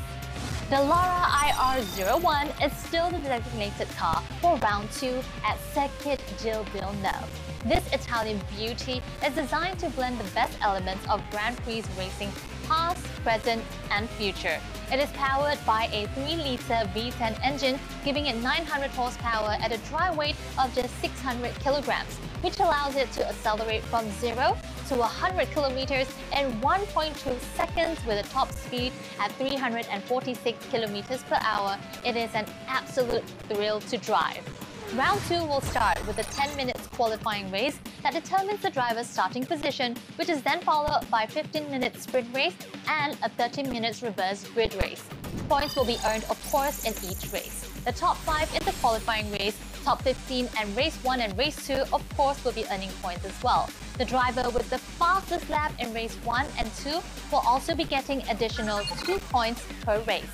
The Lara IR01 is still the designated car for round 2 at Circuit Gilles-Villeneuve. This Italian beauty is designed to blend the best elements of Grand Prix racing past, present, and future. It is powered by a 3-liter V10 engine, giving it 900 horsepower at a dry weight of just 600 kilograms, which allows it to accelerate from 0 to 100 kilometers in 1.2 seconds with a top speed at 346 kilometers per hour. It is an absolute thrill to drive. Round 2 will start with a 10 minutes qualifying race that determines the driver's starting position, which is then followed by a 15-minute sprint race and a 30 minutes reverse grid race. Points will be earned, of course, in each race. The top 5 in the qualifying race, top 15 and race 1 and race 2, of course, will be earning points as well. The driver with the fastest lap in race 1 and 2 will also be getting additional 2 points per race.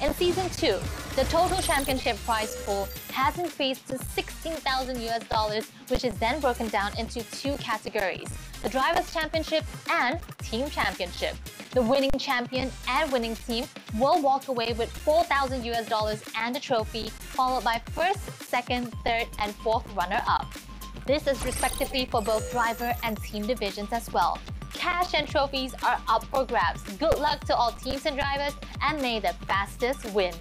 In Season 2, the total championship prize pool has increased to $16,000, which is then broken down into 2 categories: the Drivers' Championship and Team Championship. The winning champion and winning team will walk away with $4,000 and a trophy, followed by first, second, third, and fourth runner-up. This is respectively for both driver and team divisions as well. Cash and trophies are up for grabs. Good luck to all teams and drivers, and may the fastest win.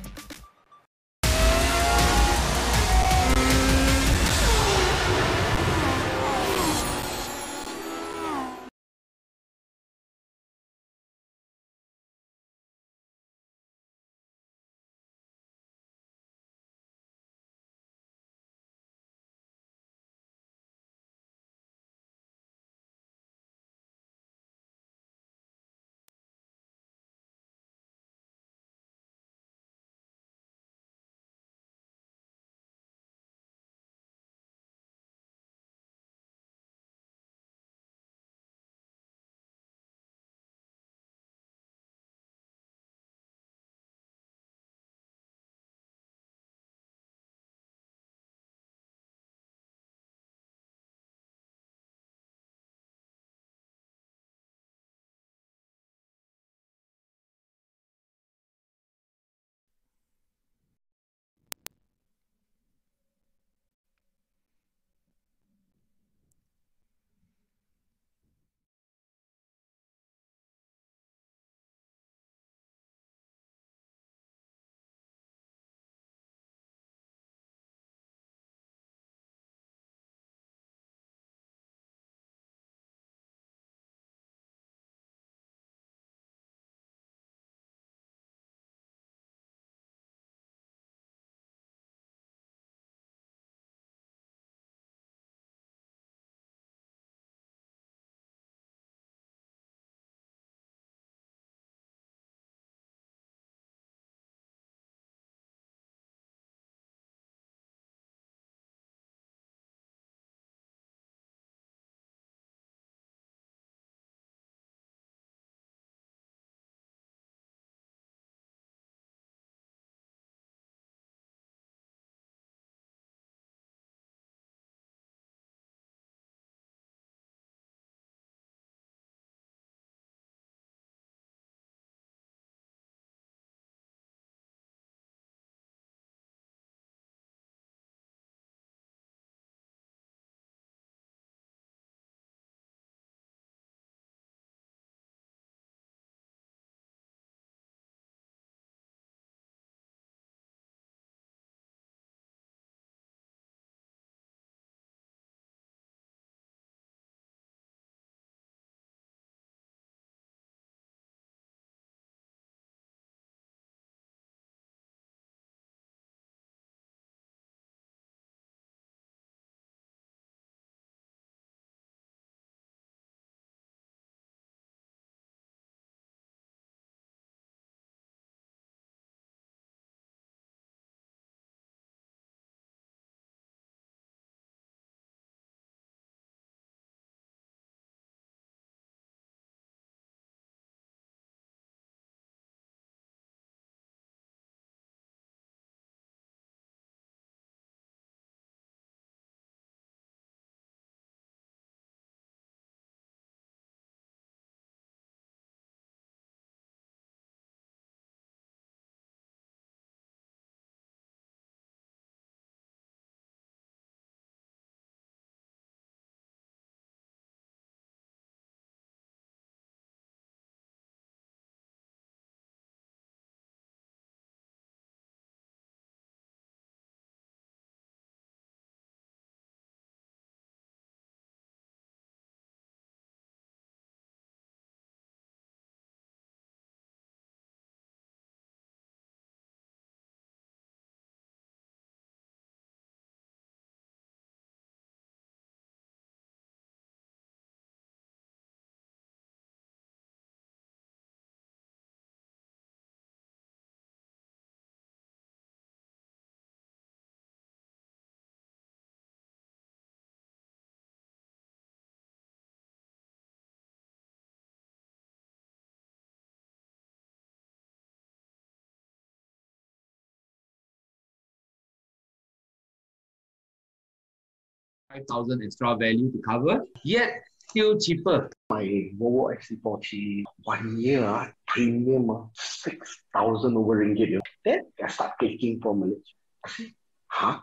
5,000 extra value to cover, yet still cheaper. My Volvo XC40 1 year premium 6,000 over ringgit. Then I start taking from Malaysia. I say, huh?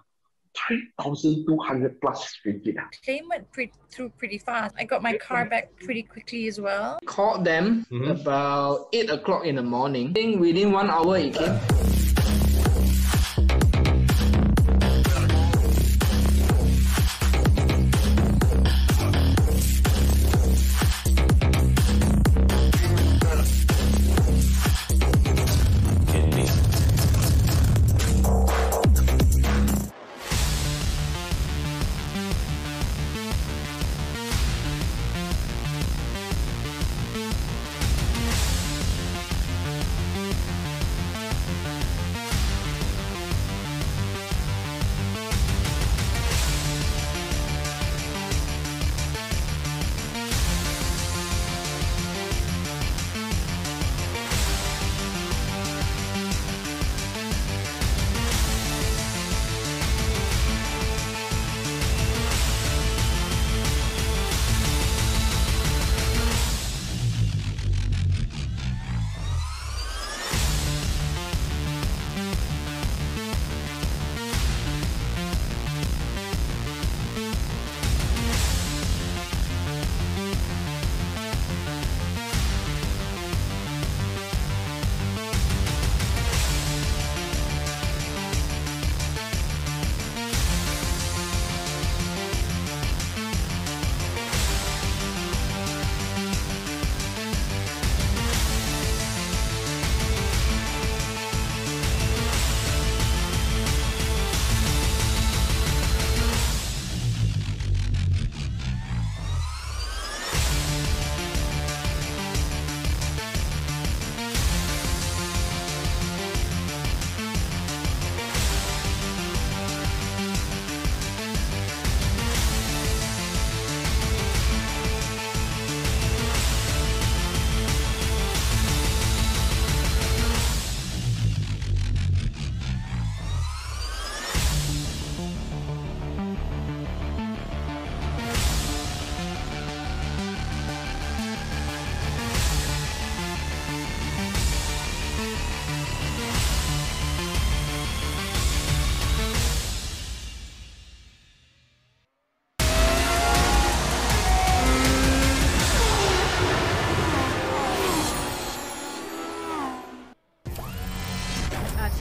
3,200 plus ringgit. Claim went through pretty fast. I got my car back pretty quickly as well. Called them about 8 o'clock in the morning. I think within 1 hour it came.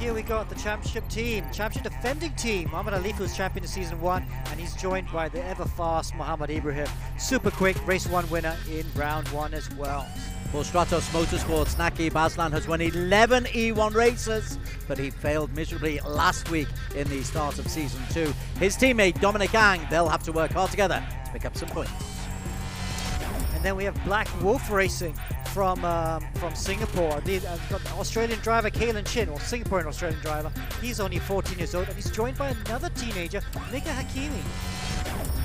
Here we got the championship team, championship defending team. Muhammad Ali, who's champion of season 1, and he's joined by the ever-fast Muhammad Ibrahim. Super quick, race 1 winner in round 1 as well. For Stratos Motorsports, Naki Baslan has won 11 E1 races, but he failed miserably last week in the start of season 2. His teammate Dominic Ang, they'll have to work hard together to pick up some points. And then we have Black Wolf Racing from Singapore. They've got the Australian driver Kalen Chin, or Singaporean Australian driver. He's only 14 years old, and he's joined by another teenager, Nika Hakimi.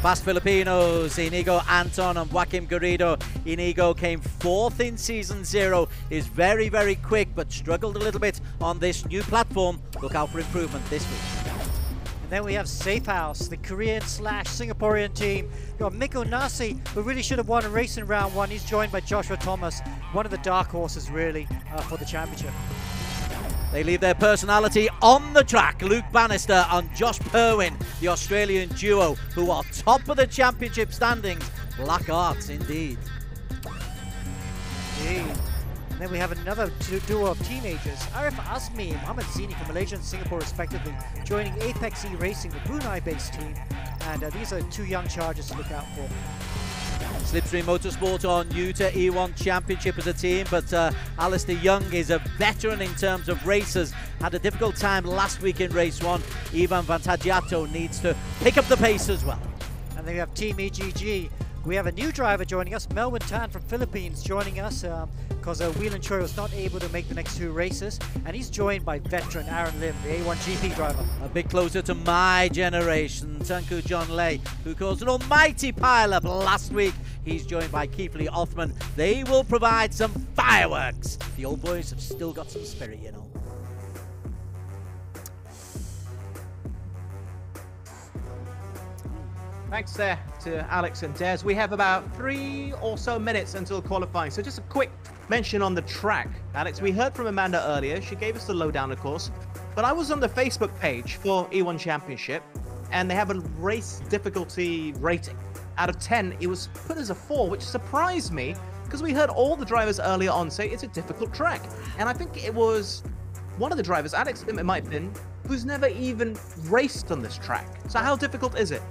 Fast Filipinos, Inigo Anton and Joaquim Garrido. Inigo came 4th in season 0, is very, very quick, but struggled a little bit on this new platform. Look out for improvement this week. And then we have Safe House, the Korean/Singaporean team. We've got Miko Nasi, who really should have won a race in round 1. He's joined by Joshua Thomas, one of the dark horses really for the championship. They leave their personality on the track. Luke Bannister and Josh Perwin, the Australian duo, who are top of the championship standings. Black Arts indeed. Indeed. And then we have another duo of teenagers, Arif Azmi and Muhammad Zini from Malaysia and Singapore respectively, joining Apex E Racing, the Brunei-based team. And these are 2 young chargers to look out for. Slipstream Motorsport are new to E1 Championship as a team, but Alistair Young is a veteran in terms of races. Had a difficult time last week in race 1. Ivan Vantagiato needs to pick up the pace as well. And then we have Team EGG. We have a new driver joining us, Melvin Tan from Philippines, joining us because Whelan Choi was not able to make the next 2 races, and he's joined by veteran Aaron Lim, the A1 GP driver. A bit closer to my generation, Tunku John Lay, who caused an almighty pile-up last week. He's joined by Keefley Othman. They will provide some fireworks. The old boys have still got some spirit, you know. Thanks there to Alex and Des. We have about 3 or so minutes until qualifying. So just a quick mention on the track. Alex, we heard from Amanda earlier. She gave us the lowdown, of course. But I was on the Facebook page for E1 Championship, and they have a race difficulty rating. Out of 10, it was put as a 4, which surprised me, because we heard all the drivers earlier on say it's a difficult track. And I think it was one of the drivers, Alex, it might have been, who's never even raced on this track. So how difficult is it?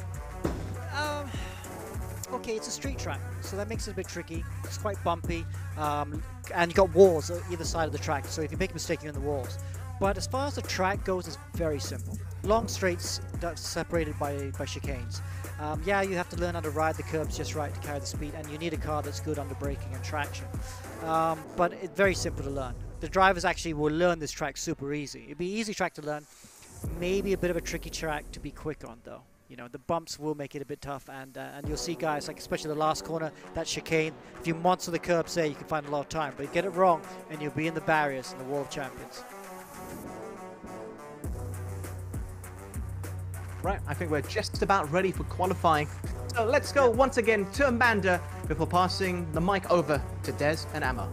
Okay, it's a street track, so that makes it a bit tricky. It's quite bumpy, and you've got walls on either side of the track, so if you make a mistake, you're in the walls. But as far as the track goes, it's very simple. Long straights separated by chicanes. Yeah, you have to learn how to ride the curbs just right to carry the speed, and you need a car that's good under braking and traction. But it's very simple to learn. The drivers actually will learn this track super easy. It'd be an easy track to learn, maybe a bit of a tricky track to be quick on, though. You know, the bumps will make it a bit tough, and you'll see guys, like especially the last corner, that chicane, if you monster the curbs there, you can find a lot of time, but you get it wrong, and you'll be in the barriers in the Wall of Champions. Right, I think we're just about ready for qualifying. So let's go once again to Amanda before passing the mic over to Des and Ammo.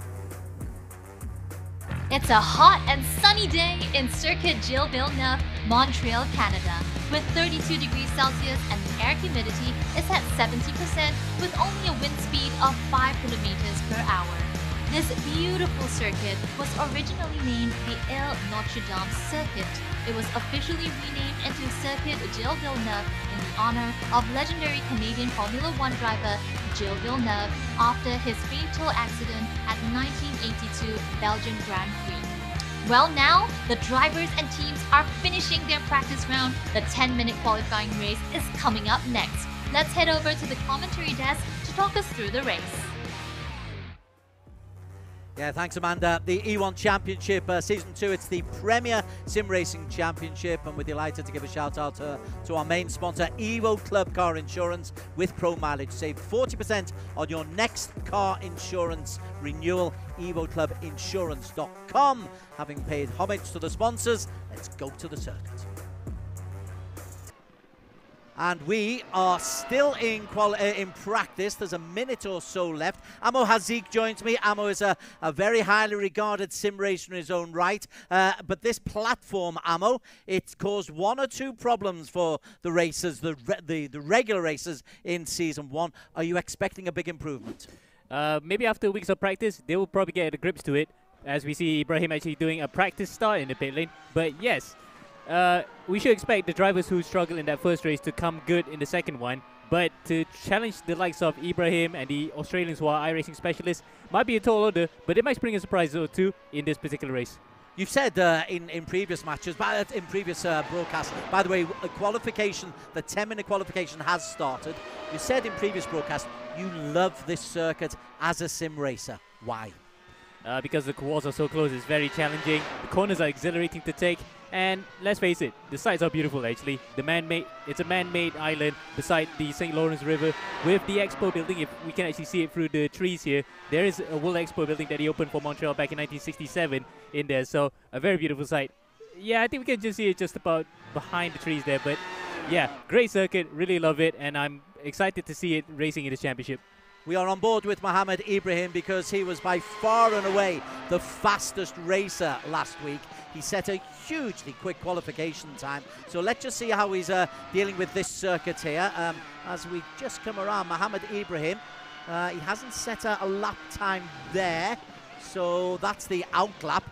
It's a hot and sunny day in Circuit Gilles-Villenueve, Montreal, Canada, with 32 degrees Celsius and the air humidity is at 70% with only a wind speed of 5 kilometers per hour. This beautiful circuit was originally named the Ile Notre-Dame Circuit. It was officially renamed into Circuit Gilles-Villenueve in the honor of legendary Canadian Formula 1 driver Gilles Villeneuve after his fatal accident at the 1982 Belgian Grand Prix. Well, now the drivers and teams are finishing their practice round. The 10-minute qualifying race is coming up next. Let's head over to the commentary desk to talk us through the race. Yeah, thanks, Amanda. The E1 Championship Season 2, it's the Premier Sim Racing Championship, and we're delighted to give a shout out to our main sponsor, Evo Club Car Insurance with Pro Mileage. Save 40% on your next car insurance renewal. EvoClubInsurance.com. Having paid homage to the sponsors, let's go to the circuit. And we are still in practice. There's a minute or so left. Amo Hazik joins me. Amo is a very highly regarded sim racer in his own right. But this platform, Amo, it's caused 1 or 2 problems for the racers, the regular racers in Season 1. Are you expecting a big improvement? Maybe after weeks of practice, they will probably get the grips to it. As we see Ibrahim actually doing a practice start in the pit lane. But yes, we should expect the drivers who struggled in that first race to come good in the second one, but to challenge the likes of Ibrahim and the Australians who are iRacing specialists might be a tall order, but it might spring a surprise or two in this particular race. You've said in previous matches, in previous broadcasts, by the way, qualification, the 10-minute qualification has started. You said in previous broadcasts you love this circuit as a sim racer. Why? Because the walls are so close, it's very challenging. The corners are exhilarating to take. And let's face it, the sights are beautiful actually. It's a man-made island beside the St. Lawrence River with the Expo building. If we can actually see it through the trees here, there is a World Expo building that he opened for Montreal back in 1967 in there. So a very beautiful sight. Yeah, I think we can just see it just about behind the trees there. But yeah, great circuit, really love it, and I'm excited to see it racing in the championship. We are on board with Mohammed Ibrahim because he was by far and away the fastest racer last week. He set a hugely quick qualification time. So let's just see how he's dealing with this circuit here. As we just come around, Mohammed Ibrahim, he hasn't set a lap time there. So that's the out lap.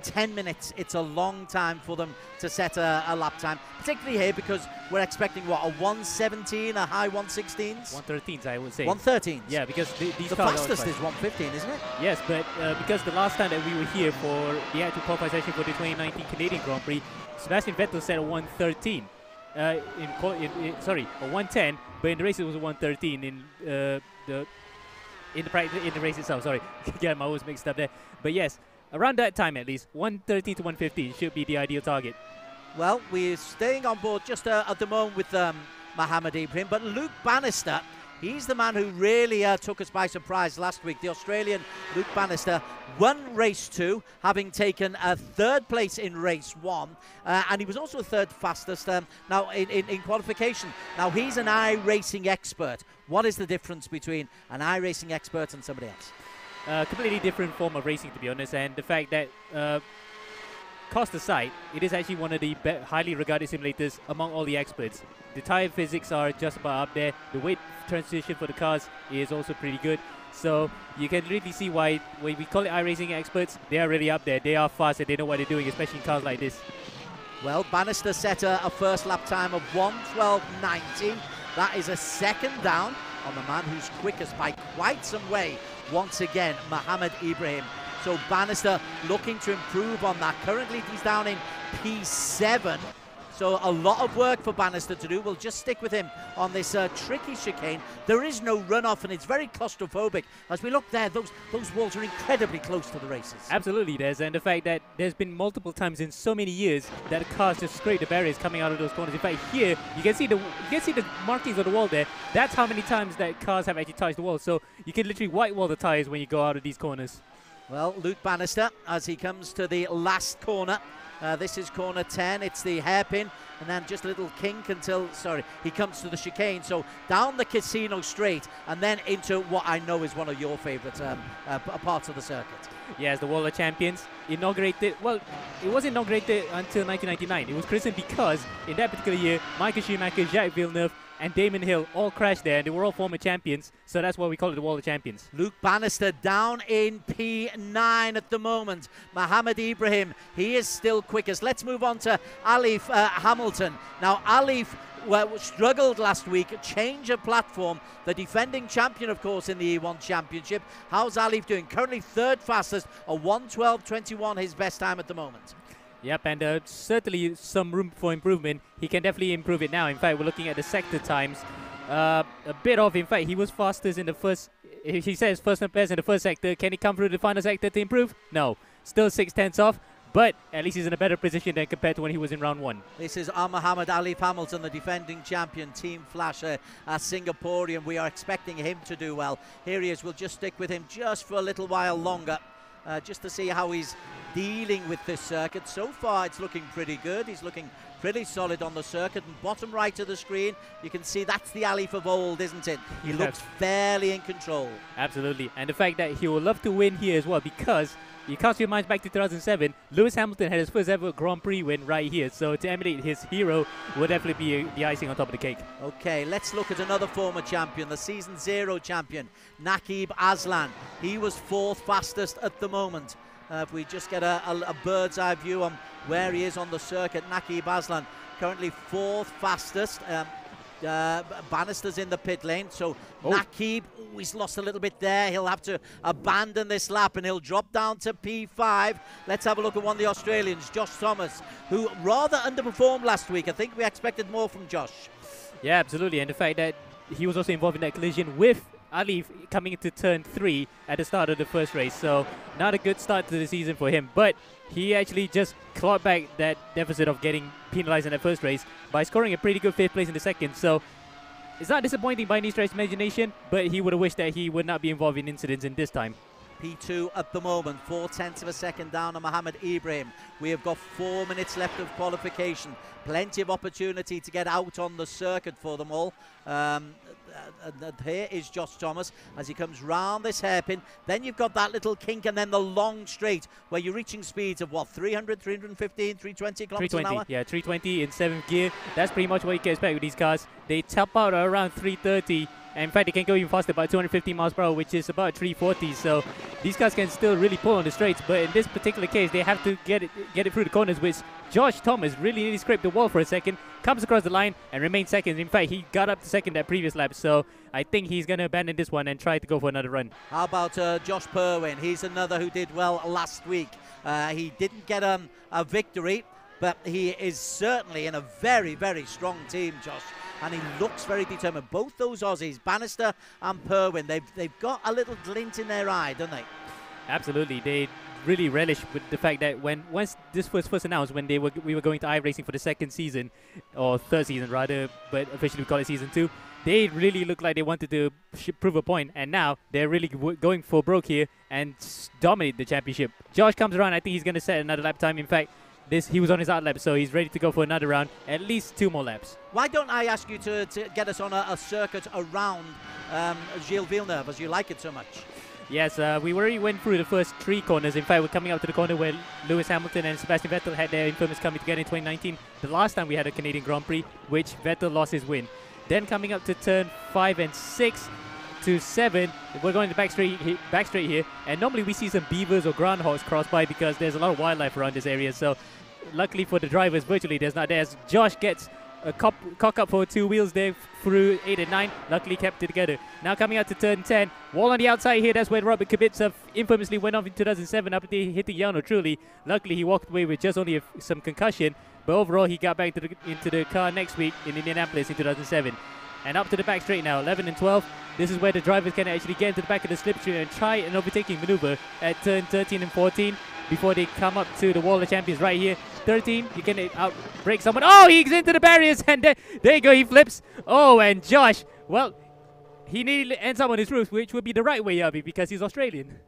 10 minutes, it's a long time for them to set a lap time, particularly here because we're expecting, what, a 117, a high 116s? 113s, I would say. 113s? Yeah, because these the cars fastest is 115, isn't it? Yes, but because the last time that we were here for the actual qualifying session for the 2019 Canadian Grand Prix, Sebastian Vettel set a 113. Sorry, a 110, but in the race it was a 113 in the race itself. Sorry, get my words mixed up there. But yes, around that time at least, 113 to 115 should be the ideal target. Well, we're staying on board just at the moment with Mohammed Ibrahim, but Luke Bannister, He's the man who really took us by surprise last week. The Australian Luke Bannister won race 2, having taken a 3rd place in race 1, and he was also 3rd fastest now in qualification. Now he's an iRacing expert. What is the difference between an iRacing expert and somebody else? Completely different form of racing, to be honest, and the fact that cost aside, it is actually one of the highly regarded simulators among all the experts. The tire physics are just about up there. The weight transition for the cars is also pretty good. So you can really see why when we call it iRacing experts, they are really up there. They are fast and they know what they're doing, especially in cars like this. Well, Bannister set a first lap time of 1:12.90. That is a 2nd down on the man who's quickest by quite some way. Once again, Mohammed Ibrahim. So Bannister looking to improve on that. Currently he's down in P7. So a lot of work for Bannister to do. We'll just stick with him on this tricky chicane. There is no runoff and it's very claustrophobic. As we look there, those walls are incredibly close to the races. Absolutely, Des, and the fact that there's been multiple times in so many years that the cars just scrape the barriers coming out of those corners. In fact, here you can see the markings on the wall there. That's how many times that cars have actually touched the wall. So you can literally white wall the tires when you go out of these corners. Well, Luke Bannister, as he comes to the last corner. This is corner 10. It's the hairpin, and then just a little kink until, sorry, he comes to the chicane. So down the Casino Straight, and then into what I know is one of your favourite parts of the circuit. Yes, the Wall of Champions inaugurated. Well, it was inaugurated until 1999. It was christened because in that particular year, Michael Schumacher, Circuit Gilles-Villenueve, and Damon Hill all crashed there, and they were all former champions, so that's why we call it the Wall of Champions. Luke Bannister down in P9 at the moment. Mohammed Ibrahim, he is still quickest. Let's move on to Alif Hamilton. Now, Alif struggled last week, change of platform, the defending champion, of course, in the E1 Championship. How's Alif doing? Currently 3rd fastest, a 1:12.21, his best time at the moment. Yep, and certainly some room for improvement. He can definitely improve it now. In fact, we're looking at the sector times. A bit off. In fact, he was fastest in the first. He says first and best in the first sector. Can he come through the final sector to improve? No. Still 6/10 off, but at least he's in a better position than compared to when he was in round 1. This is Mohammed Alif Hamilton, the defending champion, Team Flash, a Singaporean. We are expecting him to do well. Here he is. We'll just stick with him just for a little while longer, just to see how he's dealing with this circuit. So far it's looking pretty good. He's looking pretty solid on the circuit, and bottom right of the screen you can see that's the Alif of old, isn't it? He looks fairly in control. Absolutely, and the fact that he will love to win here as well, because you cast your minds back to 2007, Lewis Hamilton had his first ever Grand Prix win right here, so to emulate his hero will definitely be the icing on top of the cake. Okay, let's look at another former champion, the Season 0 champion, Naqib Aslan. He was 4th fastest at the moment. If we just get a bird's eye view on where he is on the circuit, Naqib Aslan currently 4th fastest. Bannister's in the pit lane, so Naqib, he's lost a little bit there. He'll have to abandon this lap and he'll drop down to P5. Let's have a look at one of the Australians, Josh Thomas, who rather underperformed last week. I think we expected more from Josh. Yeah, absolutely, and the fact that he was also involved in that collision with Alif coming into turn 3 at the start of the first race, so not a good start to the season for him, but he actually just clawed back that deficit of getting penalized in that first race by scoring a pretty good 5th place in the second. So it's not disappointing by any stretch of imagination, but he would have wished that he would not be involved in incidents in this time. P2 at the moment, 0.4 of a second down on Mohammed Ibrahim. We have got 4 minutes left of qualification. Plenty of opportunity to get out on the circuit for them all. Here is Josh Thomas as he comes round this hairpin. Then you've got that little kink and then the long straight where you're reaching speeds of what, 300, 315, 320 kilometers an hour? Yeah, 320 in 7th gear. That's pretty much what you can expect with these cars. They top out around 330. And in fact, they can go even faster by 250 miles per hour, which is about 340. So these guys can still really pull on the straights. But in this particular case, they have to get it through the corners, which Josh Thomas really nearly scraped the wall for a second, comes across the line and remains second. In fact, he got up to second that previous lap. So I think he's going to abandon this one and try to go for another run. How about Josh Purwin? He's another who did well last week. He didn't get a victory, but he is certainly in a very, very strong team, Josh. And he looks very determined. Both those Aussies, Bannister and Purwin, they've got a little glint in their eye, don't they? Absolutely. They really relish with the fact that once this was first announced, when we were going to iRacing for the second season, or third season rather, but officially we call it season 2, they really looked like they wanted to prove a point, and now they're really going for broke here and dominate the championship. Josh comes around. I think he's going to set another lap time. In fact, he was on his out lap, so he's ready to go for another round, at least 2 more laps. Why don't I ask you to get us on a circuit around Gilles-Villenueve, as you like it so much? Yes, we already went through the first 3 corners. In fact, we're coming up to the corner where Lewis Hamilton and Sebastian Vettel had their infamous coming together in 2019, the last time we had a Canadian Grand Prix, which Vettel lost his win. Then coming up to turn 5 and 6 to 7, we're going to back straight here, and normally we see some beavers or groundhogs cross by because there's a lot of wildlife around this area, so luckily for the drivers, virtually there's not there. As Josh gets a cock up for 2 wheels there through 8 and 9, luckily kept it together. Now coming out to turn 10, wall on the outside here, that's where Robert Kubica infamously went off in 2007 after hitting Yano Truly. Luckily he walked away with just only some concussion, but overall he got back into the car next week in Indianapolis in 2007. And up to the back straight now, 11 and 12. This is where the drivers can actually get into the back of the slipstream and try an overtaking maneuver at turn 13 and 14 before they come up to the wall of champions right here. 13, you can outbrake someone. Oh, he's into the barriers, and there you go, he flips. Oh, and Josh, well, he nearly ends up on his roof, which would be the right way, Yabi, because he's Australian.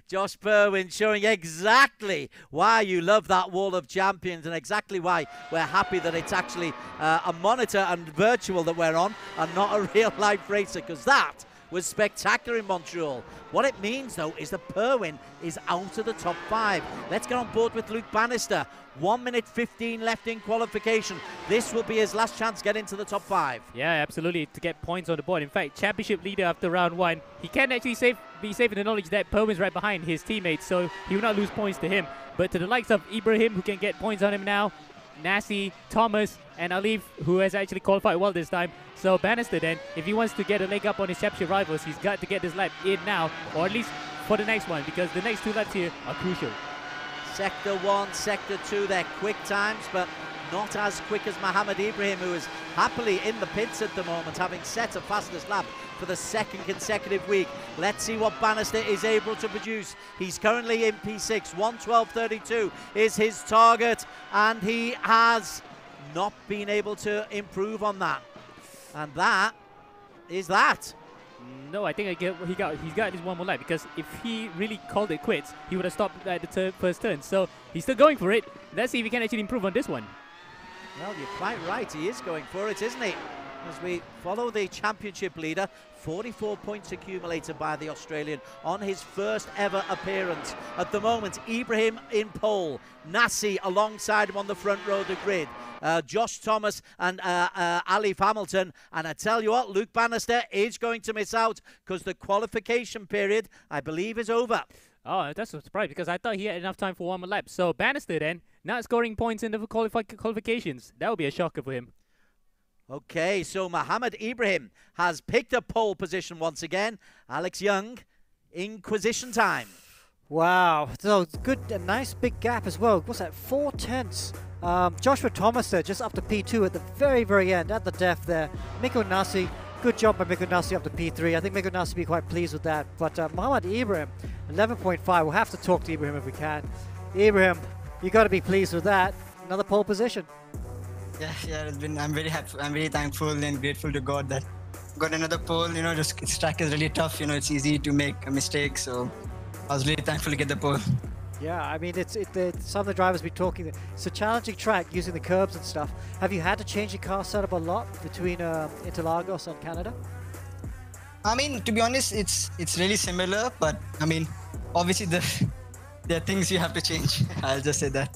Josh Berwin showing exactly why you love that wall of champions and exactly why we're happy that it's actually a monitor and virtual that we're on and not a real life racer, because that was spectacular in Montreal. What it means, though, is that Berwin is out of the top 5. Let's get on board with Luke Bannister. 1 minute 15 left in qualification. This will be his last chance to get into the top 5. Yeah, absolutely, to get points on the board. In fact, championship leader after round 1. He can actually be safe in the knowledge that Berwin's right behind his teammates, so he will not lose points to him. But to the likes of Ibrahim, who can get points on him now, Nassi, Thomas, and Alif, who has actually qualified well this time. So Bannister then, if he wants to get a leg up on his championship rivals, he's got to get this lap in now, or at least for the next one, because the next 2 laps here are crucial. Sector 1, Sector 2, they're quick times, but not as quick as Mohammed Ibrahim, who is happily in the pits at the moment, having set a fastest lap for the 2nd consecutive week. Let's see what Bannister is able to produce. He's currently in P6, 1:12.32 is his target, and he has not been able to improve on that. And that is that. No, I think he's got his 1 more lap, because if he really called it quits, he would have stopped at the first turn. So he's still going for it. Let's see if he can actually improve on this one. Well, you're quite right. He is going for it, isn't he? As we follow the championship leader, 44 points accumulated by the Australian on his first ever appearance. At the moment, Ibrahim in pole, Nassi alongside him on the front row of the grid, Josh Thomas and Alif Hamilton. And I tell you what, Luke Bannister is going to miss out because the qualification period, I believe, is over. Oh, that's a surprise, because I thought he had enough time for 1 more lap. So Bannister then, not scoring points in the qualifications. That would be a shocker for him. Okay, so Mohammed Ibrahim has picked up pole position once again. Alex Young, Inquisition time. Wow, so good, a nice big gap as well. What's that, 4 tenths? Joshua Thomas there, just up to P2 at the very, very end, at the depth there. Miko Nassi, good job by Miko Nassi up to P3. I think Miko Nassi will be quite pleased with that. But Mohammed Ibrahim, 11.5. We'll have to talk to Ibrahim if we can. Ibrahim, you got to be pleased with that. Another pole position. Yeah, I'm very happy. I'm very thankful and grateful to God that got another pole. You know, this track is really tough. You know, it's easy to make a mistake. So I was really thankful to get the pole. Yeah, I mean, some of the drivers be talking. It's a challenging track using the curbs and stuff. Have you had to change your car setup a lot between Interlagos and Canada? I mean, to be honest, it's really similar. But I mean, obviously there are things you have to change. I'll just say that.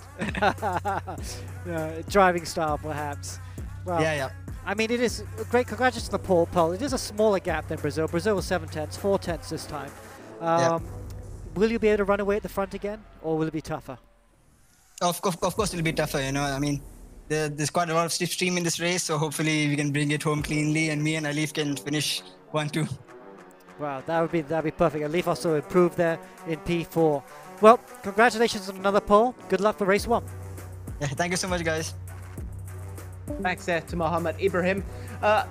Driving style, perhaps. Well, yeah. I mean, it is great. Congratulations on the pole. It is a smaller gap than Brazil. Brazil was 7 tenths, 4 tenths this time. Will you be able to run away at the front again, or will it be tougher? Of course, it'll be tougher. You know, I mean, there's quite a lot of slipstream in this race, so hopefully we can bring it home cleanly, and me and Alif can finish 1-2. Wow, that'd be perfect. Alif also improved there in P4. Well, congratulations on another pole. Good luck for race 1. Yeah, thank you so much, guys. Thanks there to Mohammed Ibrahim.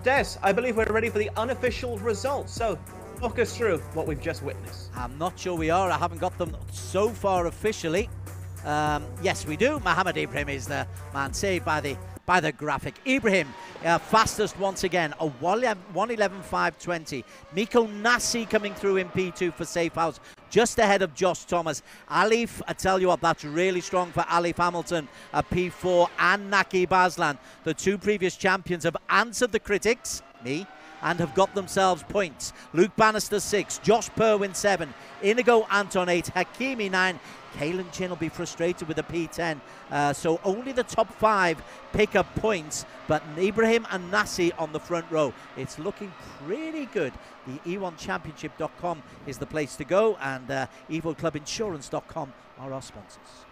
Des, I believe we're ready for the unofficial results. So, Walk us through what we've just witnessed. I'm not sure we are. I haven't got them so far officially. Yes, we do. Mohamed Ibrahim is the man saved by the graphic. Ibrahim, fastest once again, a 1:11.520. Miko Nassi coming through in P2 for Safe House, just ahead of Josh Thomas. Alif, I tell you what, that's really strong for Alif Hamilton at P4, and Naki Baslan. The two previous champions have answered the critics, me, and have got themselves points. Luke Bannister 6, Josh Perwin 7, Inigo Anton 8, Hakimi 9. Kalen Chin will be frustrated with a P10. So only the top 5 pick up points, but Ibrahim and Nassi on the front row. It's looking pretty good. The E1Championship.com is the place to go, and EvoClubInsurance.com are our sponsors.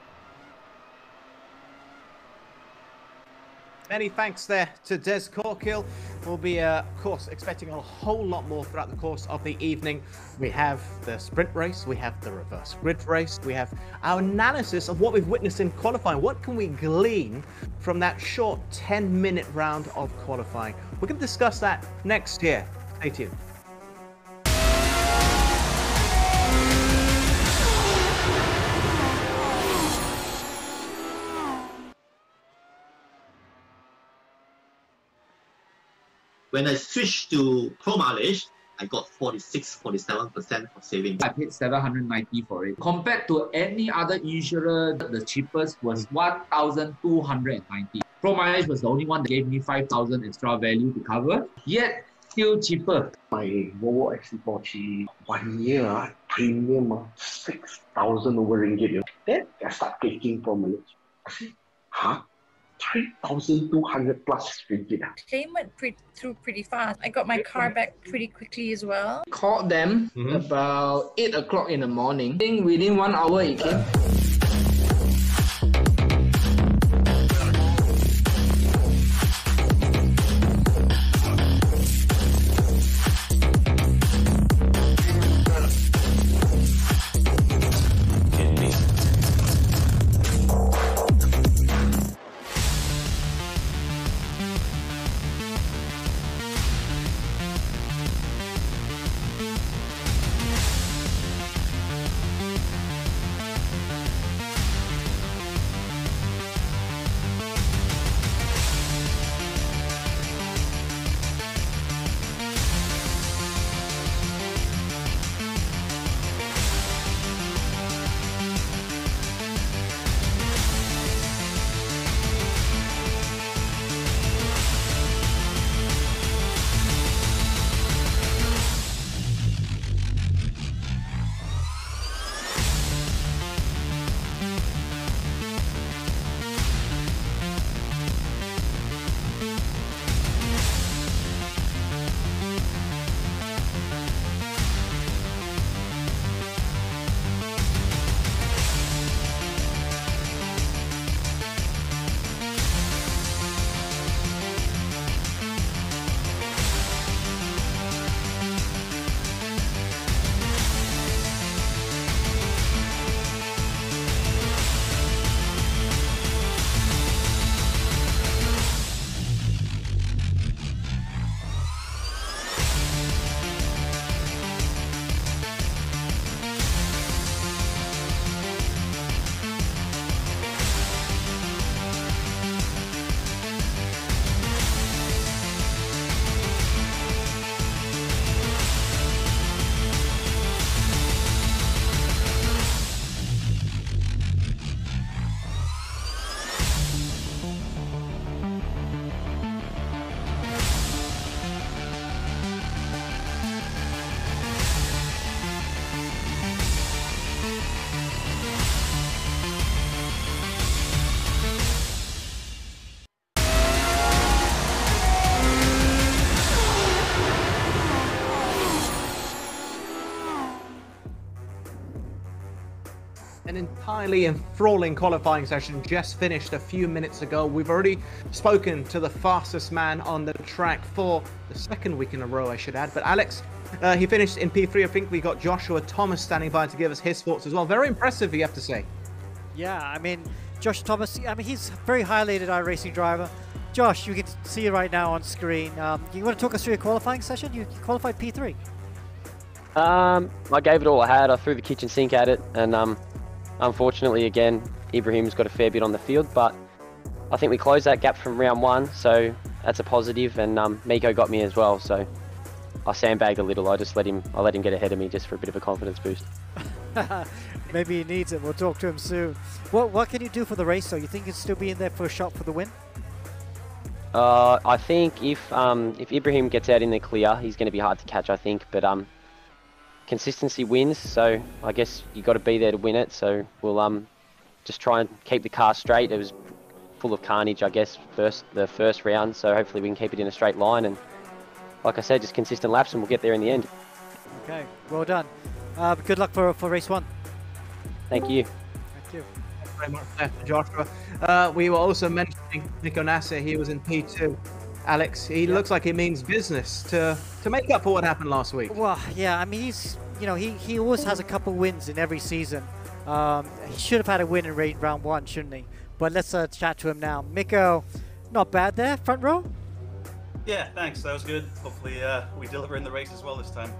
Many thanks there to Des Corkill. We'll be, of course, expecting a whole lot more throughout the course of the evening. We have the sprint race, we have the reverse grid race, we have our analysis of what we've witnessed in qualifying. What can we glean from that short 10-minute round of qualifying? We're going to discuss that next year. Stay tuned. When I switched to Pro Mileage, I got 46-47% of savings. I paid $790 for it. Compared to any other insurer, the cheapest was $1,290. Pro Mileage was the only one that gave me $5,000 extra value to cover, yet still cheaper. My Volvo XC40 1 year premium 6,000 over ringgit. Then I start taking Pro Mileage. I say, huh? 3,200 plus ringgit. Claim went through pretty fast. I got my car back pretty quickly as well. Called them about 8 o'clock in the morning. I think within 1 hour it came. An entirely enthralling qualifying session just finished a few minutes ago. We've already spoken to the fastest man on the track for the second week in a row, I should add. But Alex, he finished in P3. I think we got Joshua Thomas standing by to give us his thoughts as well. Very impressive, you have to say. Yeah, I mean, Josh Thomas, I mean, he's a very highly rated iRacing driver. Josh, you can see it right now on screen. You want to talk us through your qualifying session? You qualified P3. I gave it all I had. I threw the kitchen sink at it, and unfortunately, again, Ibrahim's got a fair bit on the field, but I think we closed that gap from round 1, so that's a positive, and Miko got me as well, so I sandbagged a little. I let him get ahead of me just for a bit of a confidence boost. Maybe he needs it. We'll talk to him soon. What can you do for the race, though? You think you'll still be in there for a shot for the win? I think if Ibrahim gets out in the clear, he's going to be hard to catch, I think, but consistency wins, so I guess you got to be there to win it, so we'll just try and keep the car straight. It was full of carnage, I guess, the first round, so hopefully we can keep it in a straight line, and like I said, just consistent laps and we'll get there in the end. Okay, well done. Good luck for race 1. Thank you. Thank you. Thank you very much there for Joshua. We were also mentioning Miko Nasser. He was in P2. Alex, he looks like he means business to make up for what happened last week. Well, yeah, I mean, he always has a couple wins in every season. He should have had a win in round 1, shouldn't he? But let's chat to him now. Miko, not bad there, front row. Yeah, thanks. That was good. Hopefully, we deliver in the race as well this time.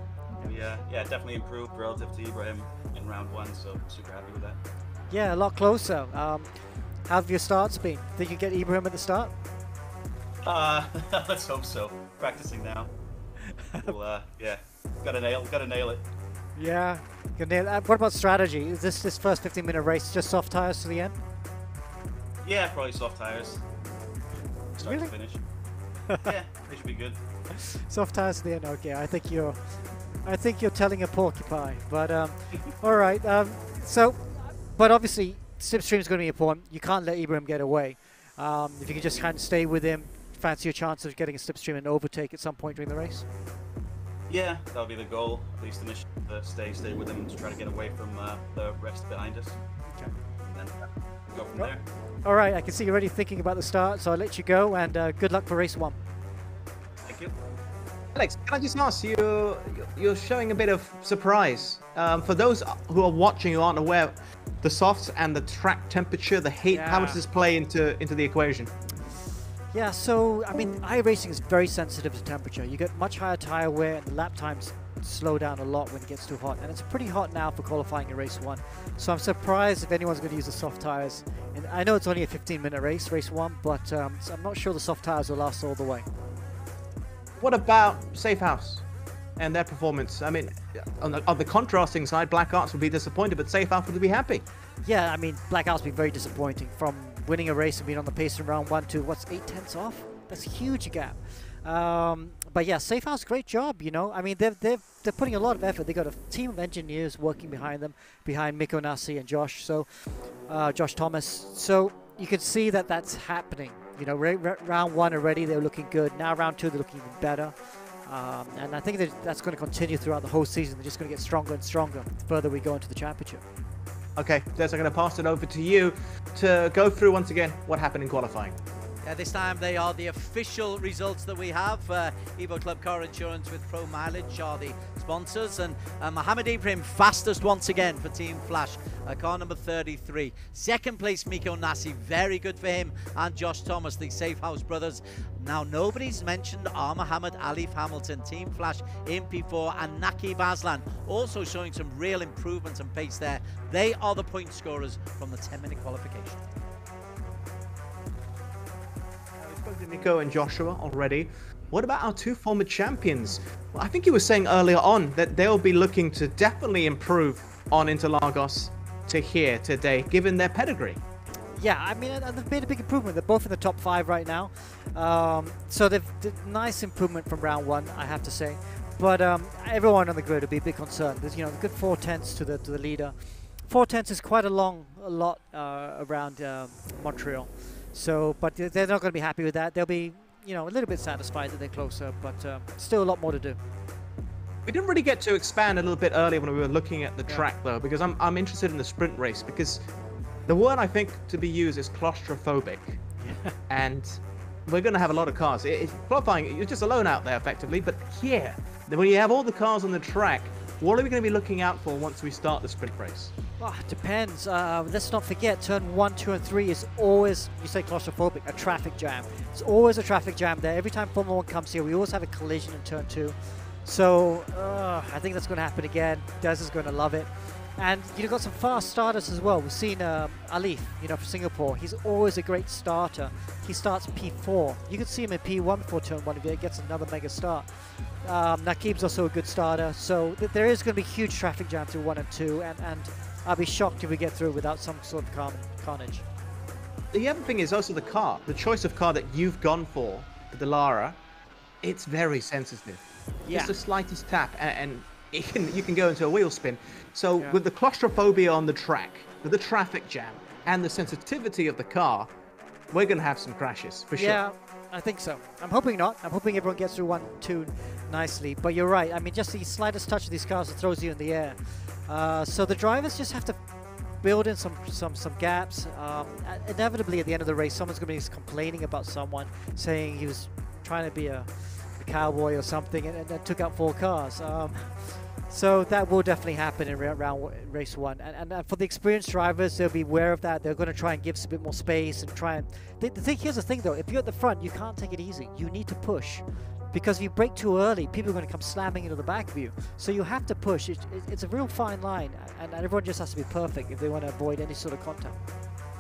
We, yeah, definitely improved relative to Ibrahim in round 1, so super happy with that. Yeah, a lot closer. How have your starts been? Think you get Ibrahim at the start? Let's hope so. Practicing now. We'll, yeah, gotta nail it. Yeah, good nail. What about strategy? Is this first 15-minute race just soft tires to the end? Yeah, probably soft tires. Start Really? to finish. Yeah, they should be good. Soft tires to the end. Okay, I think you're telling a porcupine. But all right. But obviously slipstream is going to be important. You can't let Ibrahim get away. If you can just kind of stay with him, fancy your chance of getting a slipstream and overtake at some point during the race. Yeah, that'll be the goal. At least initially, stay with him to try to get away from the rest behind us. Okay. And then go from there. All right, I can see you're already thinking about the start, so I'll let you go, and good luck for race 1. Thank you. Alex, can I just ask you, you're showing a bit of surprise. For those who are watching who aren't aware, the softs and the track temperature, the heat, how much does this play into the equation? Yeah, so, I mean, iRacing is very sensitive to temperature. You get much higher tire wear, and the lap times slow down a lot when it gets too hot. And it's pretty hot now for qualifying in race 1. So I'm surprised if anyone's going to use the soft tires. And I know it's only a 15-minute race 1, but so I'm not sure the soft tires will last all the way. What about Safe House and their performance? I mean, on the contrasting side, Black Arts would be disappointed, but Safe House would be happy. Yeah, I mean, Black Arts would be very disappointing. From winning a race and being on the pace in round 1 to, what's, 8/10 off? That's a huge gap. But yeah, Safe House, great job, you know. I mean, they're putting a lot of effort. They've got a team of engineers working behind them, behind Miko Nasser and Josh, so Josh Thomas. So you can see that that's happening. You know, round 1 already, they were looking good. Now round 2, they're looking even better. And I think that's going to continue throughout the whole season. They're just going to get stronger and stronger the further we go into the championship. Okay, Des, I'm going to pass it over to you to go through once again what happened in qualifying. This time they are the official results that we have. Evo Club Car Insurance with Pro Mileage are the sponsors, and Mohammed Ibrahim fastest once again for Team Flash, car number 33. Second place Miko Nasser, very good for him, and Josh Thomas, the Safe House brothers. Now nobody's mentioned Mohammed Alif Hamilton, Team Flash in P4, and Naqib Aslan also showing some real improvements and pace there. They are the point scorers from the 10-minute qualification. Miko and Joshua already. What about our 2 former champions? Well, I think you were saying earlier on that they'll be looking to definitely improve on Interlagos to here today, given their pedigree. Yeah, I mean, they've made a big improvement. They're both in the top 5 right now. So they've nice improvement from round 1, I have to say. But everyone on the grid will be a big concern. There's, you know, a good 4/10 to the leader. 4/10 is quite a lot around Montreal. So, but they're not going to be happy with that. They'll be, you know, a little bit satisfied that they're closer, but still a lot more to do. We didn't really get to expand a little bit earlier when we were looking at the track, though, because I'm interested in the sprint race, because the word I think to be used is claustrophobic. And we're going to have a lot of cars. It's qualifying, you're just alone out there, effectively, but here, when you have all the cars on the track, what are we going to be looking out for once we start the sprint race? Well, it depends. Let's not forget, turn 1, 2, and 3 is always, you say claustrophobic, a traffic jam. It's always a traffic jam there. Every time Formula 1 comes here, we always have a collision in turn 2. So I think that's going to happen again. Des is going to love it. And you've got some fast starters as well. We've seen Alif, from Singapore. He's always a great starter. He starts P4. You could see him in P1 before turn 1 if he gets another mega start. Nakib's also a good starter. So there is going to be huge traffic jam through 1 and 2. And I'll be shocked if we get through without some sort of carnage. The other thing is also the car. The choice of car that you've gone for the Lara, it's very sensitive. Yeah. Just the slightest tap and you can go into a wheel spin. So with the claustrophobia on the track, with the traffic jam, and the sensitivity of the car, we're going to have some crashes, for sure. Yeah, I think so. I'm hoping not. I'm hoping everyone gets through 1, 2 nicely. But you're right. I mean, just the slightest touch of these cars that throws you in the air. So the drivers just have to build in some gaps. Inevitably, at the end of the race, someone's going to be complaining about someone, saying he was trying to be a cowboy or something and took out 4 cars. So that will definitely happen in race 1. And for the experienced drivers, they'll be aware of that. They're going to try and give us a bit more space and try and... Here's the thing though, if you're at the front, you can't take it easy. You need to push. Because if you brake too early, people are going to come slamming into the back of you. So you have to push. It's a real fine line. And everyone just has to be perfect if they want to avoid any sort of contact.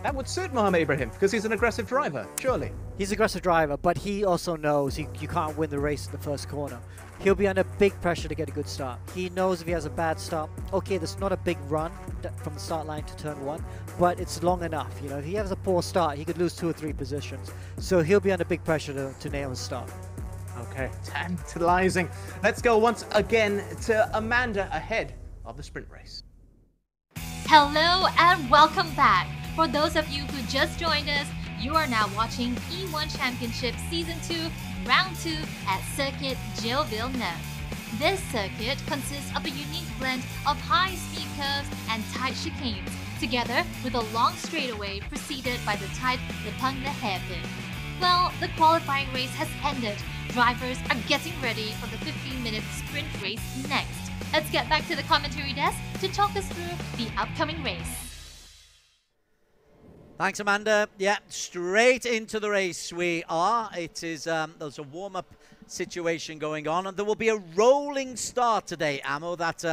That would suit Mohamed Ibrahim, because he's an aggressive driver, surely. He's an aggressive driver, but he also knows you can't win the race in the first corner. He'll be under big pressure to get a good start. He knows if he has a bad start, okay, there's not a big run from the start line to turn 1, but it's long enough. If he has a poor start, he could lose 2 or 3 positions. So he'll be under big pressure to nail his start. Okay, tantalizing. Let's go once again to Amanda ahead of the sprint race. Hello and welcome back. For those of you who just joined us, you are now watching E1 Championship Season 2, Round 2 at Circuit Gilles-Villenueve. This circuit consists of a unique blend of high-speed curves and tight chicanes, together with a long straightaway preceded by the tight Lepung the hairpin. Well, the qualifying race has ended. Drivers are getting ready for the 15-minute sprint race next. Let's get back to the commentary desk to talk us through the upcoming race. Thanks, Amanda. Yeah, straight into the race we are. It is there's a warm-up situation going on, and there will be a rolling start today, Amo. That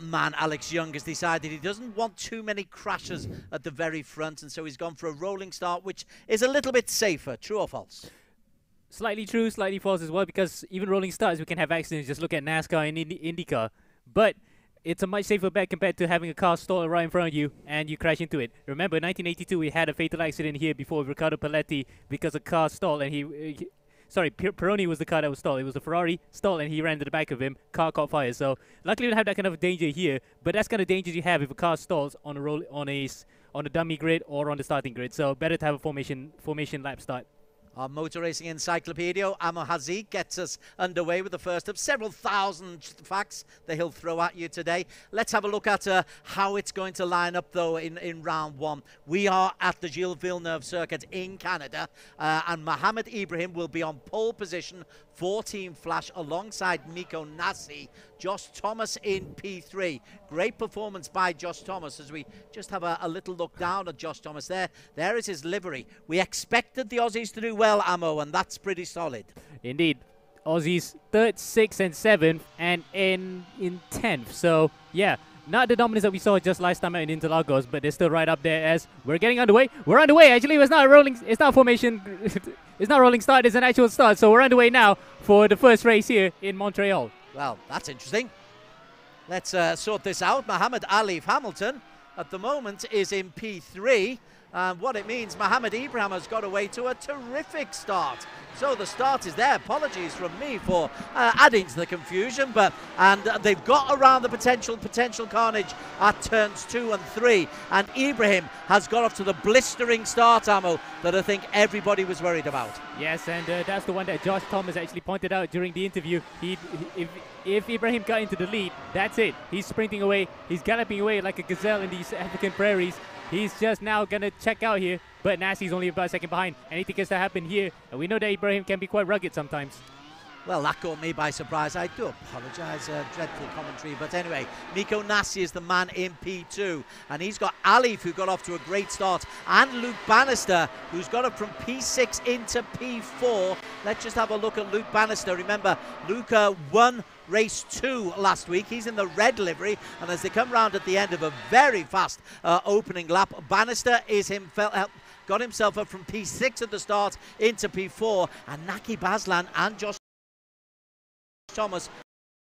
man, Alex Young, has decided he doesn't want too many crashes at the very front, and so he's gone for a rolling start, which is a little bit safer. True or false? Slightly true, slightly false as well, because even rolling starts, we can have accidents. Just look at NASCAR and IndyCar. But it's a much safer bet compared to having a car stall right in front of you and you crash into it. Remember, in 1982, we had a fatal accident here before Riccardo Paletti because a car stalled and Pironi was the car that was stalled. It was a Ferrari stalled and he ran to the back of him. Car caught fire. So luckily we don't have that kind of danger here. But that's kind of danger you have if a car stalls on a dummy grid or on the starting grid. So better to have a formation lap start. Our motor racing encyclopedia, Amo Haziq, gets us underway with the first of several thousand facts that he'll throw at you today. Let's have a look at how it's going to line up, though, in round 1. We are at the Gilles-Villeneuve circuit in Canada, and Mohamed Ibrahim will be on pole position for Team Flash alongside Miko Nassi. Josh Thomas in P3. Great performance by Josh Thomas as we just have a little look down at Josh Thomas there. There is his livery. We expected the Aussies to do well, Amo, and that's pretty solid. Indeed. Aussies 3rd, 6th, and 7th, and in 10th. So, yeah, not the dominance that we saw just last time out in Interlagos, but they're still right up there as we're getting underway. We're underway. Actually, it's not a formation. It's not a rolling start. It's an actual start. So we're underway now for the first race here in Montreal. Well, that's interesting. Let's sort this out. Mohamed Alif Hamilton at the moment is in P3. And what it means, Mohamed Ibrahim has got away to a terrific start. So the start is there. Apologies from me for adding to the confusion, and they've got around the potential carnage at turns 2 and 3. And Ibrahim has got off to the blistering start, Amo, that I think everybody was worried about. Yes, and that's the one that Josh Thomas actually pointed out during the interview. If Ibrahim got into the lead, that's it. He's sprinting away. He's galloping away like a gazelle in these African prairies. He's just now going to check out here, but Nassi's only about a second behind. Anything has to happen here, and we know that Ibrahim can be quite rugged sometimes. Well, that caught me by surprise. I do apologise, dreadful commentary. But anyway, Miko Nasi is the man in P2. And he's got Alif, who got off to a great start. And Luke Bannister, who's got up from P6 into P4. Let's just have a look at Luke Bannister. Remember, Luke won race 2 last week. He's in the red livery. And as they come round at the end of a very fast opening lap, Bannister is got himself up from P6 at the start into P4. And Naki Baslan and Josh Thomas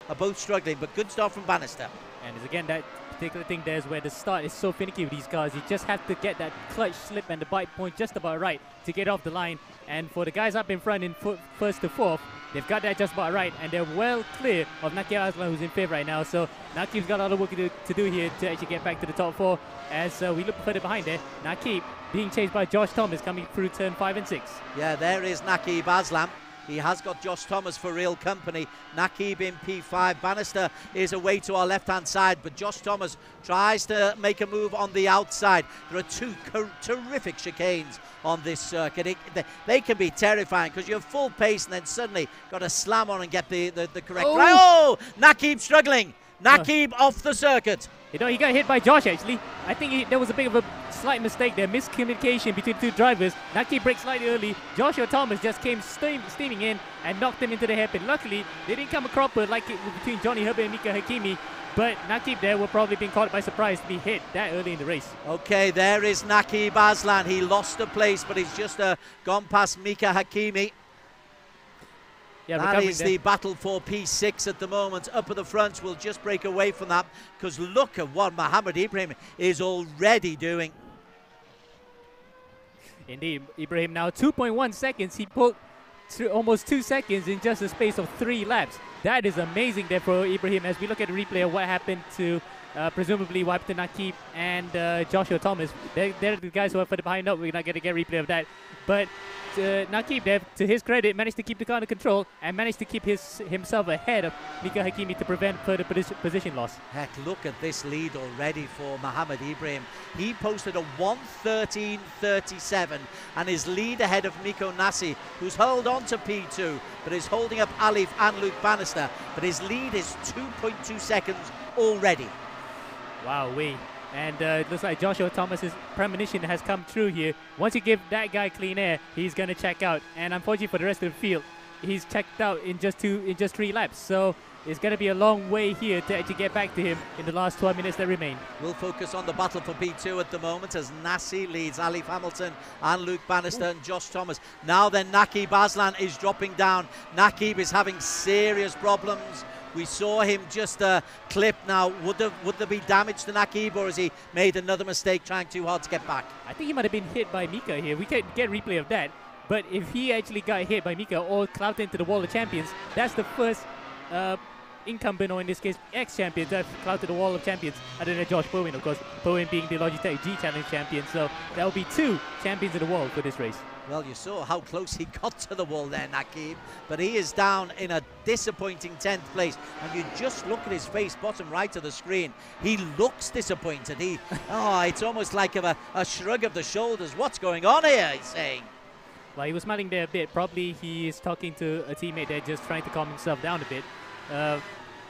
are both struggling, but good start from Bannister. And it's again that particular thing there is where the start is so finicky with these cars. You just have to get that clutch slip and the bite point just about right to get off the line. And for the guys up in front in first to fourth, they've got that just about right, and they're well clear of Naki Aslan, who's in fifth right now. So Naki's got a lot of work to do here to actually get back to the top 4. As we look further behind there, Naki being chased by Josh Thomas coming through turn 5 and 6. Yeah, there is Naki Baslam. He has got Josh Thomas for real company. Nakib in P5. Bannister is away to our left-hand side, but Josh Thomas tries to make a move on the outside. There are 2 terrific chicanes on this circuit. They can be terrifying because you have full pace and then suddenly got to slam on and get the correct... Oh, Nakib struggling. Nakib off the circuit. You know, he got hit by Josh, actually. I think there was a bit of a slight mistake there. Miscommunication between the 2 drivers. Naki braked slightly early. Joshua Thomas just came steaming in and knocked him into the hairpin. Luckily, they didn't come a cropper like it between Johnny Herbert and Mika Hakimi. But Nakib there were probably being caught by surprise to be hit that early in the race. Okay, there is Nakib Aslan. He lost a place, but he's just gone past Mika Hakimi. Yeah, that is the battle for P6 at the moment. Up at the front, we'll just break away from that because look at what Mohammed Ibrahim is already doing. Indeed, Ibrahim now 2.1 seconds. He pulled almost 2 seconds in just a space of 3 laps. That is amazing there for Ibrahim as we look at the replay of what happened to presumably what happened to Nakib and Joshua Thomas. They're the guys who are further behind up. We're not going to get replay of that. But Nakib there, to his credit, managed to keep the car under control and managed to keep himself ahead of Mika Hakimi to prevent further position loss. Heck, look at this lead already for Mohammed Ibrahim. He posted a 1:13.37 and is lead ahead of Miko Nasi, who's held on to P2, but is holding up Alif and Luke Bannister. But his lead is 2.2 seconds already. Wow, and it looks like Joshua Thomas's premonition has come true here. Once you give that guy clean air, he's going to check out. And unfortunately for the rest of the field, he's checked out in just 3 laps. So it's going to be a long way here to actually get back to him in the last 12 minutes that remain. We'll focus on the battle for P2 at the moment as Nasi leads Alif Hamilton and Luke Bannister and Josh Thomas. Now then, Nakib Aslan is dropping down. Nakib is having serious problems. We saw him just clip now. Would there be damage to Nakib, or has he made another mistake trying too hard to get back? I think he might have been hit by Mika here. We can't get replay of that. But if he actually got hit by Mika or clout into the wall of champions, that's the first incumbent, or in this case ex-champion, to have clouted the wall of champions, other than Josh Bowen, of course. Bowen being the Logitech G Challenge champion. So that will be 2 champions of the wall for this race. Well, you saw how close he got to the wall there, Nakib, but he is down in a disappointing 10th place. And you just look at his face, bottom right of the screen. He looks disappointed. It's almost like a shrug of the shoulders. What's going on here, he's saying. Well, he was smiling there a bit. Probably he is talking to a teammate there, just trying to calm himself down a bit.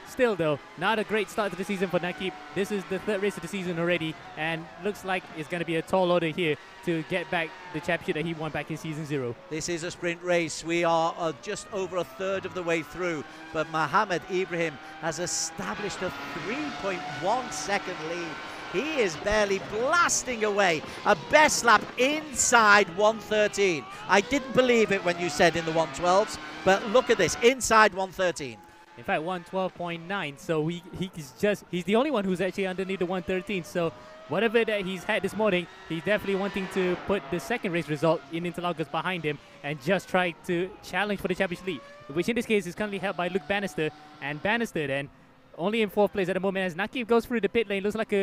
Still, though, not a great start to the season for Nakib. This is the 3rd race of the season already, and looks like it's going to be a tall order here to get back the championship that he won back in Season 0. This is a sprint race. We are just over a third of the way through, but Mohammed Ibrahim has established a 3.1 second lead. He is barely blasting away. A best lap inside 1:13. I didn't believe it when you said in the 1:12s, but look at this, inside 1:13. In fact, 1:12.9. So he's the only one who's actually underneath the 1:13. So whatever that he's had this morning, he's definitely wanting to put the second race result in Interlagos behind him and just try to challenge for the championship lead, which in this case is currently held by Luke Bannister. And Bannister then only in 4th place at the moment as Nakib goes through the pit lane. Looks like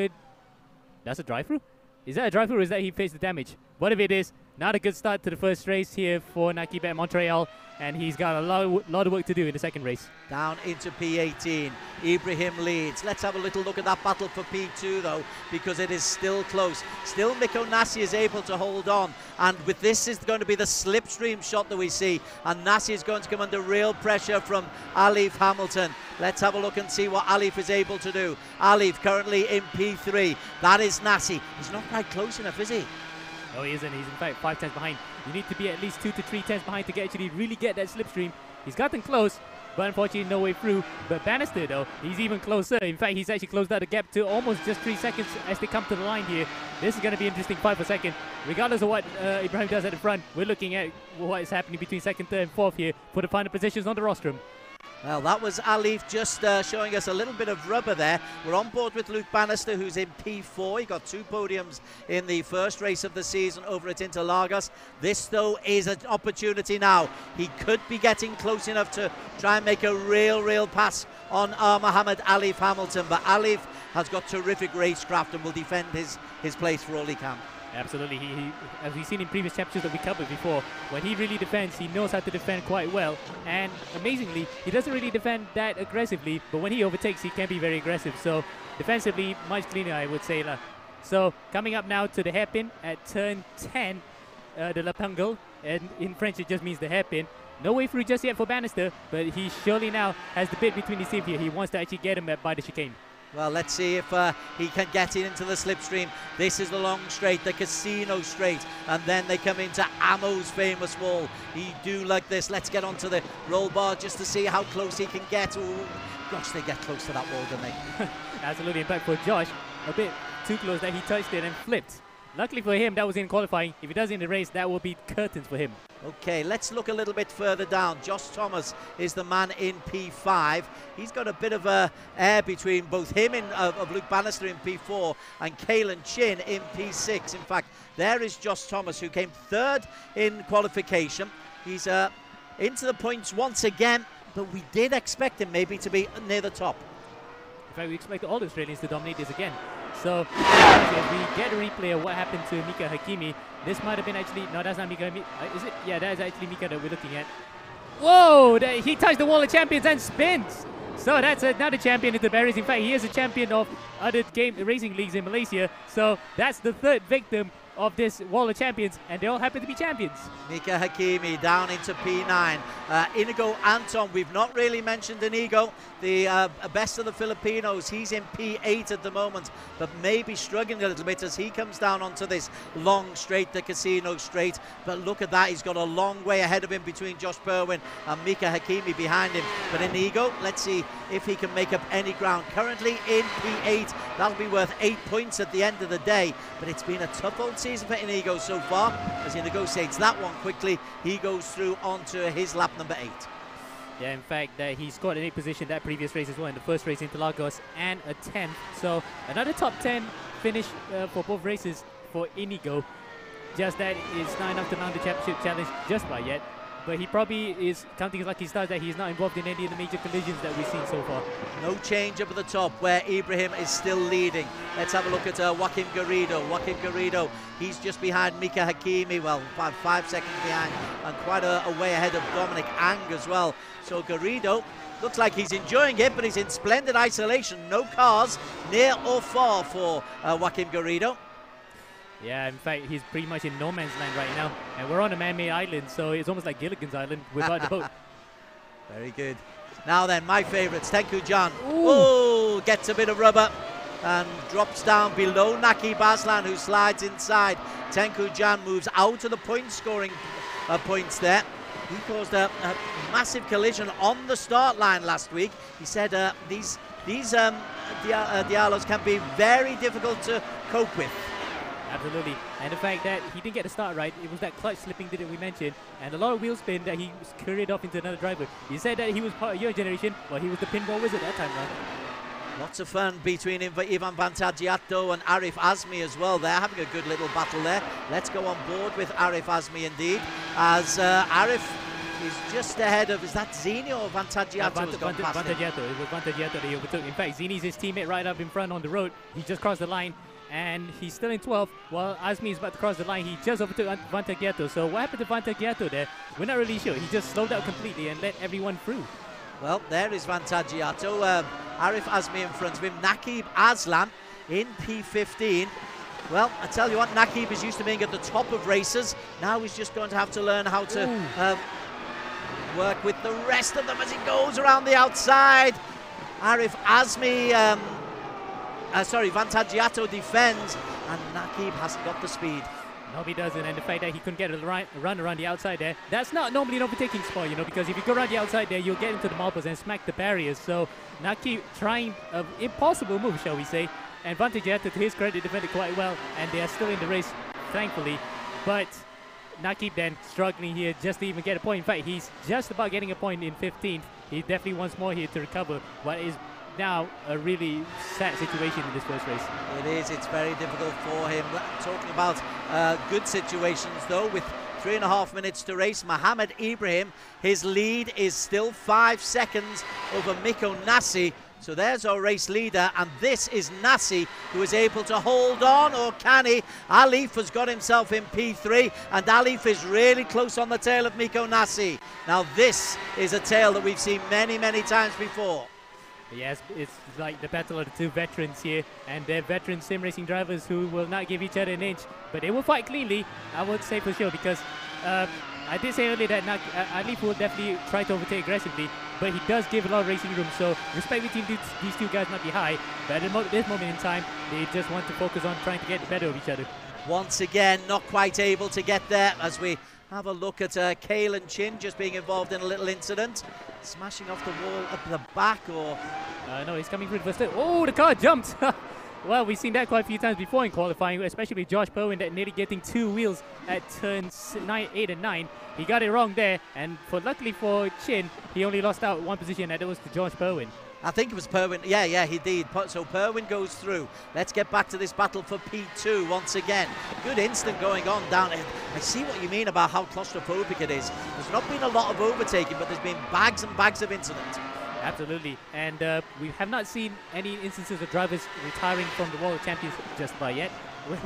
that's a drive-through? Is that a drive-through, or is that he faced the damage? Whatever it is, Not a good start to the first race here for Nakib at Montreal, and he's got a lot of work to do in the second race. Down into P18, Ibrahim leads. Let's have a little look at that battle for P2 though, because it is still close. Still Mikko Nassi is able to hold on, and with this is going to be the slipstream shot that we see, and Nassi is going to come under real pressure from Alif Hamilton. Let's have a look and see what Alif is able to do. Alif currently in P3. That is Nassi. He's not quite close enough, is he? No, he isn't. He's in fact 5 tenths behind. You need to be at least 2 to 3 tenths behind to actually really get that slipstream. He's gotten close, but unfortunately no way through. But Bannister though, he's even closer. In fact, he's actually closed out the gap to almost just 3 seconds as they come to the line here. This is going to be interesting fight for second. Regardless of what Ibrahim does at the front, we're looking at what is happening between second, third and fourth here for the final positions on the rostrum. Well, that was Alif just showing us a little bit of rubber there. We're on board with Luke Bannister, who's in P4. He got 2 podiums in the first race of the season over at Interlagos. This, though, is an opportunity now. He could be getting close enough to try and make a real pass on Mohammed Alif Hamilton. But Alif has got terrific racecraft and will defend his place for all he can. Absolutely. He, as we've seen in previous chapters that we covered before, when he really defends, he knows how to defend quite well. And amazingly, he doesn't really defend that aggressively, but when he overtakes, he can be very aggressive. So defensively, much cleaner, I would say. So coming up now to the hairpin at turn 10, the La Pungle, and in French it just means the hairpin. No way through just yet for Bannister, but he surely now has the bit between his teeth here. He wants to actually get him by the chicane. Well, let's see if he can get into the slipstream. This is the long straight, the casino straight, and then they come into Amo's famous wall. He do like this. Let's get onto the roll bar just to see how close he can get. Ooh, gosh, they get close to that wall, don't they? Absolutely. In fact, for Josh, a bit too close that he touched it and flipped. Luckily for him, that was in qualifying. If he does in the race, that will be curtains for him. Okay, let's look a little bit further down. Josh Thomas is the man in P5. He's got a bit of a air between both him of Luke Bannister in P4 and Kalen Chin in P6. In fact, there is Josh Thomas, who came 3rd in qualification. He's into the points once again, but we did expect him maybe to be near the top. In fact, we expect all the Australians to dominate this again. So, if we get a replay of what happened to Mika Hakimi, this might have been actually... No, that's not Mika. Is it? Yeah, that is actually Mika that we're looking at. Whoa! He touched the wall of champions and spins! So that's another champion into the barriers. In fact, he is a champion of other racing leagues in Malaysia. So that's the 3rd victim of this wall of champions, and they all happen to be champions. Mika Hakimi down into P9. Inigo Anton, we've not really mentioned Inigo, the best of the Filipinos. He's in P8 at the moment, but maybe struggling a little bit as he comes down onto this long straight, the casino straight. But look at that, he's got a long way ahead of him between Josh Perwin and Mika Hakimi behind him. But Inigo, let's see if he can make up any ground. Currently in P8, that'll be worth 8 points at the end of the day, but it's been a tough old season for Inigo so far. As he negotiates that one quickly, he goes through onto his lap number 8. Yeah, in fact, he scored an 8th position that previous race as well, in the first race in Interlagos, and a 10th. So another top 10 finish for both races for Inigo. Just that is not enough to mount the championship challenge just by yet. But he probably is counting his lucky stars that he's not involved in any of the major collisions that we've seen so far. No change up at the top where Ibrahim is still leading. Let's have a look at Joaquim Garrido. Joaquim Garrido, he's just behind Mika Hakimi, well, 5 seconds behind, and quite a way ahead of Dominic Ang as well. So Garrido looks like he's enjoying it, but he's in splendid isolation. No cars near or far for Joaquim Garrido. Yeah, in fact, he's pretty much in no man's land right now. And we're on a man-made island, so it's almost like Gilligan's Island without the boat. Very good. Now then, my favourites, Tengku Jan. Oh, gets a bit of rubber and drops down below Naki Baslan, who slides inside. Tengku Jan moves out of the point-scoring points there. He caused a massive collision on the start line last week. He said these Diallos can be very difficult to cope with. Absolutely, and the fact that he didn't get the start right, it was that clutch slipping that we mentioned, and a lot of wheel spin that he carried off into another driver. He said that he was part of your generation, well, he was the pinball wizard that time round. Lots of fun between Ivan Bantagiato and Arif Azmi as well. They're having a good little battle there. Let's go on board with Arif Azmi indeed, as Arif is just ahead of, is that Zini or Bantagiato? Bantagiato, it was Bantagiato that he overtook. In fact, Zini's his teammate right up in front on the road. He just crossed the line. and he's still in 12th, while Azmi is about to cross the line. He just overtook Vantagiato. So what happened to Vantagiato there? We're not really sure. He just slowed out completely and let everyone through. Well, there is Vantagiato. Arif Azmi in front of him. Nakib Aslan in P15. Well, I tell you what, Nakib is used to being at the top of races. Now he's just going to have to learn how to work with the rest of them as he goes around the outside. Arif Azmi, Vantagiato defends, and Nakib hasn't got the speed. No, he doesn't, and the fact that he couldn't get a run around the outside there, that's not normally an overtaking spot, you know, because if you go around the outside there, you'll get into the marbles and smack the barriers. So Nakib trying an impossible move, shall we say, and Vantagiato, to his credit, defended quite well, and they are still in the race, thankfully. But Nakib then struggling here just to even get a point. In fact, he's just about getting a point in 15th. He definitely wants more here to recover, but is now a really sad situation in this first race. It is. It's very difficult for him. Talking about good situations, though, with 3.5 minutes to race, Mohamed Ibrahim, his lead is still 5 seconds over Miko Nassi. So there's our race leader, and this is Nassi, who is able to hold on, or can he? Alif has got himself in P3, and Alif is really close on the tail of Miko Nassi. Now this is a tail that we've seen many, many times before. Yes, it's like the battle of the two veterans here, and they're veteran sim racing drivers who will not give each other an inch, but they will fight cleanly, I would say for sure, because I did say earlier that Alif will definitely try to overtake aggressively, but he does give a lot of racing room, so respect between these two guys might be high, but at this moment in time, they just want to focus on trying to get the better of each other. Once again, not quite able to get there as we have a look at Kale and Chin just being involved in a little incident. Smashing off the wall at the back, or... no, he's coming through the first. Oh, the car jumped! Well, we've seen that quite a few times before in qualifying, especially with Josh Bowen that nearly getting 2 wheels at turns 8 and 9. He got it wrong there, and luckily for Chin, he only lost out 1 position, and it was to Josh Bowen. I think it was Perwin. Yeah, he did. So Perwin goes through. Let's get back to this battle for P2 once again. Good instant going on down here. I see what you mean about how claustrophobic it is. There's not been a lot of overtaking, but there's been bags and bags of incidents. Absolutely. And we have not seen any instances of drivers retiring from the World Champions just by yet.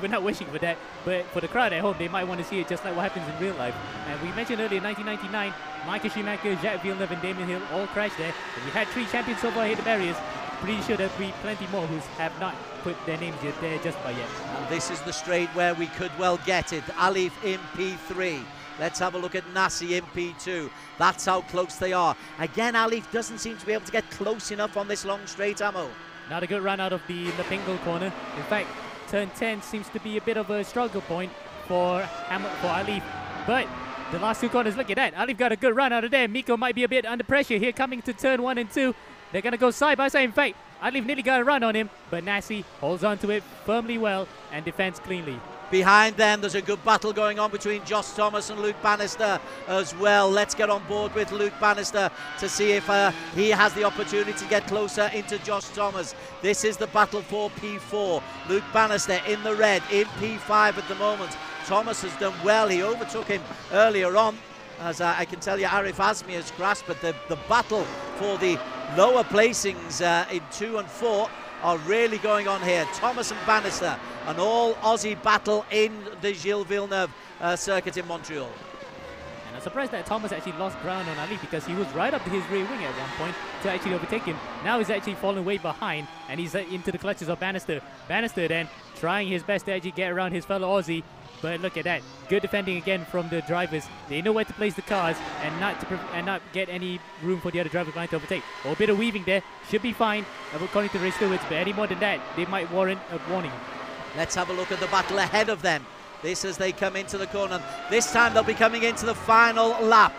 We're not wishing for that, but for the crowd at home, they might want to see it just like what happens in real life. And we mentioned earlier, 1999, Michael Schumacher, Jacques Villeneuve and Damon Hill all crashed there. And we had 3 champions so far hit the barriers. Pretty sure there'll be plenty more who have not put their names there just by yet. And this is the straight where we could well get it. Alif in P3. Let's have a look at Nassi in P2. That's how close they are. Again, Alif doesn't seem to be able to get close enough on this long straight, Ammo. Not a good run out of the Lapingle corner. In fact, turn 10 seems to be a bit of a struggle point for Alif. But the last 2 corners, look at that. Alif got a good run out of there. Miko might be a bit under pressure here coming to turn 1 and 2. They're going to go side by side. In fact, Alif nearly got a run on him, but Nassi holds on to it firmly well and defends cleanly. Behind them, there's a good battle going on between Josh Thomas and Luke Bannister as well. Let's get on board with Luke Bannister to see if he has the opportunity to get closer into Josh Thomas. This is the battle for P4. Luke Bannister in the red, in P5 at the moment. Thomas has done well. He overtook him earlier on. As I can tell you, Arif Azmi has grasped, but the battle for the lower placings in 2 and 4 are really going on here. Thomas and Bannister, an all-Aussie battle in the Gilles-Villeneuve circuit in Montreal. And I'm surprised that Thomas actually lost ground on Ali because he was right up to his rear wing at one point to actually overtake him. Now he's actually fallen way behind and he's into the clutches of Bannister. Bannister then trying his best to actually get around his fellow Aussie. But look at that, good defending again from the drivers. They know where to place the cars and not get any room for the other drivers behind to overtake. Oh, a bit of weaving there, should be fine according to race stewards, but any more than that, they might warrant a warning. Let's have a look at the battle ahead of them. This as they come into the corner. This time they'll be coming into the final lap.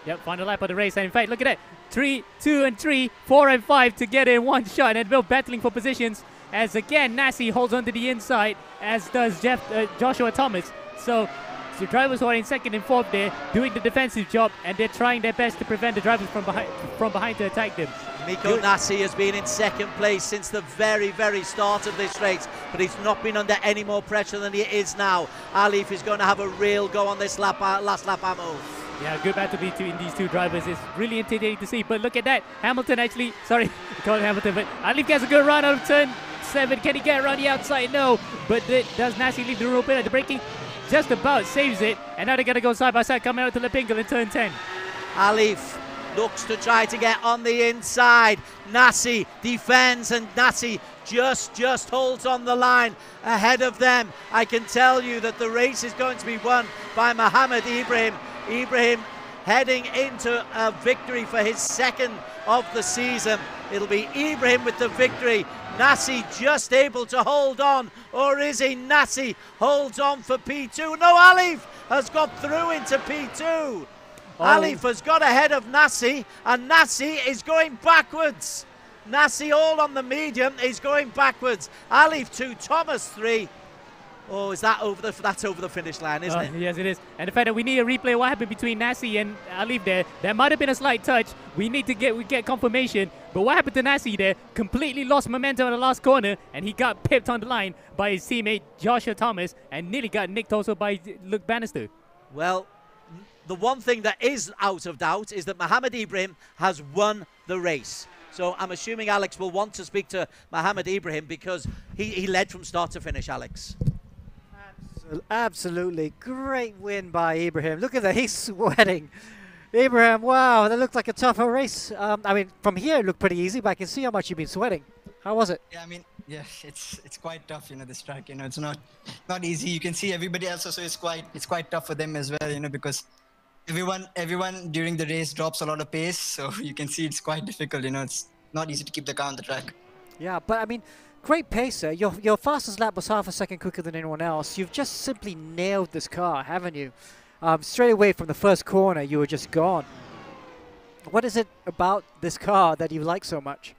Yep, final lap of the race. And in fact, look at that. 3, 2 and 3, 4 and 5 together in one shot, and they're battling for positions. As again, Nassi holds on to the inside, as does Joshua Thomas. So the drivers who are in 2nd and 4th there doing the defensive job, and they're trying their best to prevent the drivers from behind to attack them. Miko Nassi has been in 2nd place since the very, very start of this race, but he's not been under any more pressure than he is now. Alif is going to have a real go on this lap, last lap, Ammo. Yeah, good battle between these two drivers. It's really intimidating to see. But look at that. Hamilton actually, sorry, call it Hamilton, but Alif gets a good run out of turn 7. Can he get around the outside? No. But does Nasi leave the rope in at the braking? Just about saves it. And now they're going to go side by side, coming out to Lepingle in turn 10. Alif looks to try to get on the inside. Nasi defends, and Nasi just holds on the line ahead of them. I can tell you that the race is going to be won by Mohammed Ibrahim. Ibrahim heading into a victory for his second of the season. It'll be Ibrahim with the victory. Nasi just able to hold on, or is he? Nasi holds on for P2. No, Alif has got through into P2. Alif has got ahead of Nasi, and Nasi is going backwards. Nasi all on the medium is going backwards. Alif 2, Thomas 3. Oh, is that over that's over the finish line, isn't it? Yes, it is. And the fact that we need a replay of what happened between Nasi and Alif there. There might have been a slight touch. We need to get confirmation. But what happened to Nasi there? Completely lost momentum in the last corner, and he got pipped on the line by his teammate Joshua Thomas, and nearly got nicked also by Luke Bannister. Well, the one thing that is out of doubt is that Mohammed Ibrahim has won the race. So I'm assuming Alex will want to speak to Mohammed Ibrahim because he led from start to finish, Alex. Absolutely. Great win by Ibrahim. Look at that. He's sweating. Ibrahim, wow, that looked like a tougher race. I mean, from here it looked pretty easy, but I can see how much you've been sweating. How was it? Yeah, I mean, yeah, it's quite tough, you know, this track. You know, it's not easy. You can see everybody else also it's quite tough for them as well, you know, because everyone during the race drops a lot of pace, so you can see it's quite difficult, you know. It's not easy to keep the car on the track. Yeah, but I mean, great pacer. Your fastest lap was half a second quicker than anyone else. You've just simply nailed this car, haven't you? Straight away from the first corner, you were just gone. What is it about this car that you like so much?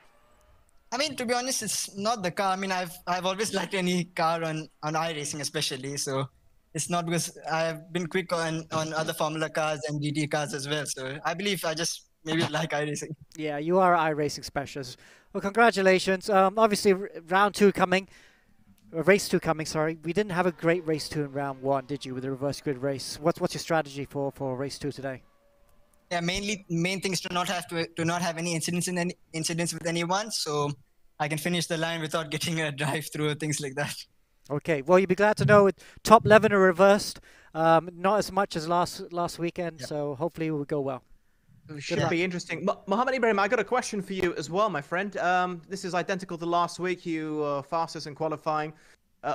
I mean, to be honest, it's not the car. I mean, I've always liked any car on iRacing especially, so it's not because I've been quick on other Formula cars and GT cars as well. So I believe I just maybe like iRacing. Yeah, you are an iRacing specialist. Well, congratulations. Obviously, round 2 coming. Race 2 coming, sorry. We didn't have a great race 2 in round 1, did you, with the reverse grid race? What's your strategy for race 2 today? Yeah, main thing is to not have any incidents with anyone, so I can finish the line without getting a drive through or things like that. Okay, well, you'll be glad to know top 11 are reversed. Not as much as last weekend, so hopefully it will go well. It should be interesting. Mohammed Ibrahim, I got a question for you as well, my friend. This is identical to last week. You fastest in qualifying,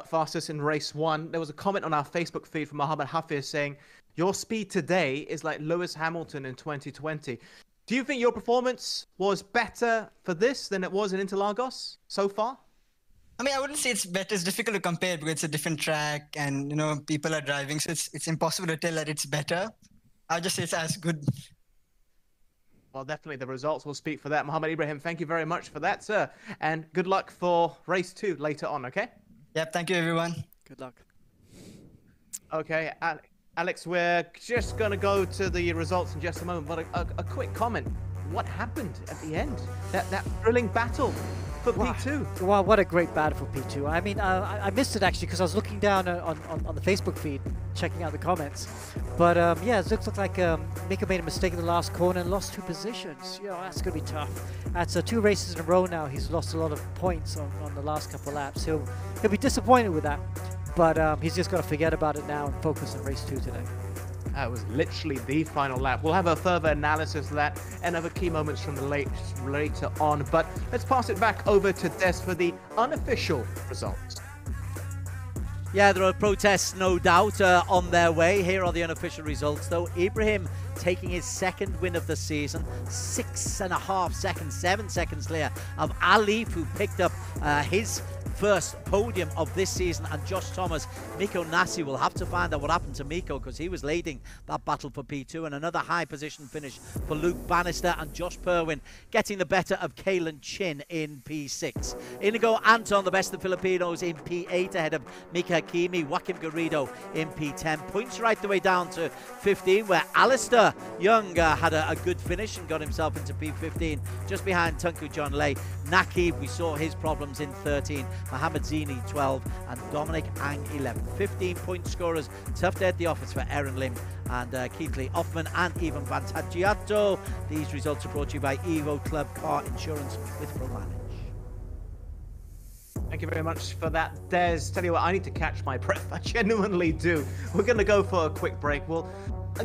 fastest in race 1. There was a comment on our Facebook feed from Mohammed Hafiz saying, your speed today is like Lewis Hamilton in 2020. Do you think your performance was better for this than it was in Interlagos so far? I mean, I wouldn't say it's better. It's difficult to compare because it's a different track and, you know, people are driving. So it's impossible to tell that it's better. I'll just say it's as good. Well, definitely the results will speak for that. Mohammed Ibrahim, thank you very much for that, sir. And good luck for race 2 later on, okay? Yep, thank you, everyone. Good luck. Okay, Alex, we're just going to go to the results in just a moment, but a quick comment. What happened at the end? That thrilling battle for P2. Wow, what a great battle for P2. I mean, I missed it actually because I was looking down on the Facebook feed, checking out the comments. But yeah, it looks like Mika made a mistake in the last corner and lost 2 positions. You know, that's going to be tough. That's 2 races in a row now. He's lost a lot of points on the last couple of laps. He'll be disappointed with that. But he's just got to forget about it now and focus on race 2 today. That was literally the final lap. We'll have a further analysis of that and other key moments from the later on. But let's pass it back over to Des for the unofficial results. Yeah, there are protests, no doubt, on their way. Here are the unofficial results, though. Ibrahim taking his second win of the season, 6.5 seconds, 7 seconds clear of Alif, who picked up his first podium of this season, and Josh Thomas. Miko Nasi will have to find out what happened to Miko because he was leading that battle for P2, and another high position finish for Luke Bannister, and Josh Perwin getting the better of Kalen Chin in P6. Inigo Anton, the best of the Filipinos, in P8 ahead of Mika Hakimi. Joaquim Garrido in P10. Points right the way down to 15, where Alistair Young had a good finish and got himself into P15 just behind Tunku John Lay. Nakib, we saw his problems in 13. Mohamed Zini 12 and Dominic Ang 11. 15-point scorers. Tough day at the office for Aaron Lim and Keithley Offman and Ivan Vantagiato. These results are brought to you by Evo Club Car Insurance with ProManage. Thank you very much for that, Des. Tell you what, I need to catch my breath. I genuinely do. We're going to go for a quick break. We'll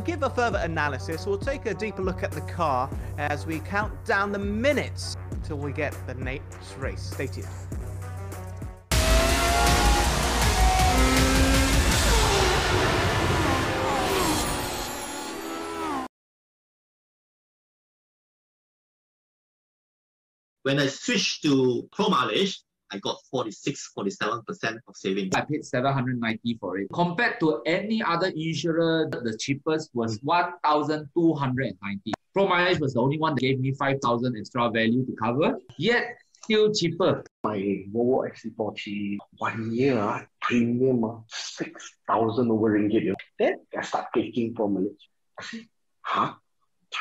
give a further analysis. We'll take a deeper look at the car as we count down the minutes till we get the next race. Stay tuned. When I switched to pro mileage, I got 46-47% of savings. I paid 790 for it. Compared to any other insurer, the cheapest was 1,290. Pro mileage was the only one that gave me 5,000 extra value to cover, yet still cheaper. My Volvo XC40 1 year premium 6,000 over ringgit. Then I start taking pro mileage. I say, huh?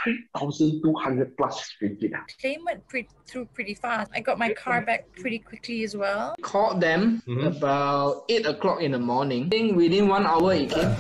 3,200 plus ringgit. Claim went through pretty fast. I got my car back pretty quickly as well. Called them about 8 o'clock in the morning. I think within 1 hour it came.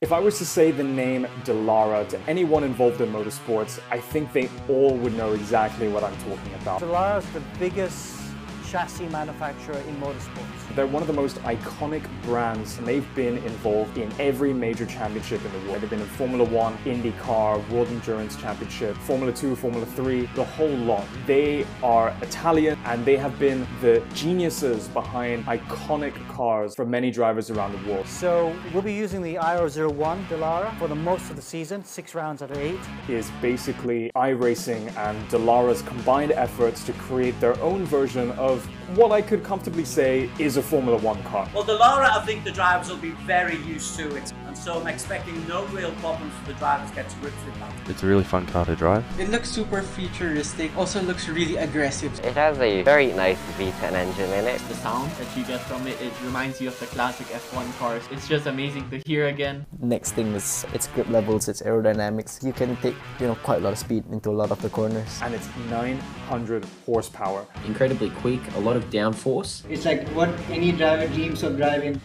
If I was to say the name Dallara to anyone involved in motorsports, I think they all would know exactly what I'm talking about. Dallara is the biggest chassis manufacturer in motorsports. They're one of the most iconic brands, and they've been involved in every major championship in the world. They've been in Formula 1, IndyCar, World Endurance Championship, Formula 2, Formula 3, the whole lot. They are Italian, and they have been the geniuses behind iconic cars for many drivers around the world. So we'll be using the IR01 Dallara for the most of the season, 6 rounds out of 8. Is basically iRacing and Dallara's combined efforts to create their own version of what I could comfortably say is a Formula 1 car. Well, Dallara, I think the drivers will be very used to it, and so I'm expecting no real problems for the drivers to get to grips with that. It's a really fun car to drive. It looks super futuristic, also looks really aggressive. It has a very nice V10 engine in it. The sound that you get from it, it reminds you of the classic F1 cars. It's just amazing to hear again. Next thing is its grip levels, its aerodynamics. You can take, quite a lot of speed into a lot of the corners. And it's 900 horsepower. Incredibly quick, a lot of downforce. It's like what any driver dreams of driving.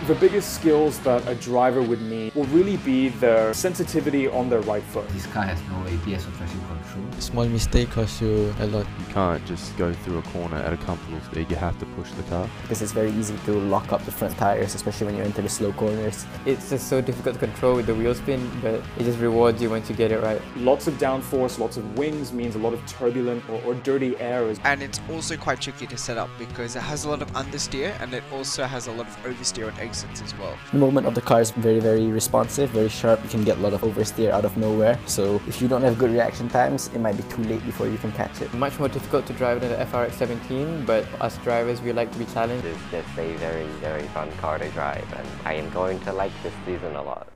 The biggest skills that a driver would need will really be their sensitivity on their right foot. This car has no ABS or traction control. caution. Small mistake costs you a lot. You can't just go through a corner at a comfortable speed, you have to push the car. Because it's very easy to lock up the front tires, especially when you enter the slow corners. It's just so difficult to control with the wheel spin, but it just rewards you once you get it right. Lots of downforce, lots of wings means a lot of turbulent or dirty air. And it's also quite tricky to set up because it has a lot of understeer and it also has a lot of oversteer on exits as well. The movement of the car is very, very responsive, very sharp. You can get a lot of oversteer out of nowhere. So if you don't have good reaction times, it might be too late before you can catch it. Much more difficult to drive than the FRX 17, but us drivers, we like to be challenged. It's just a very, very fun car to drive, and I am going to like this season a lot.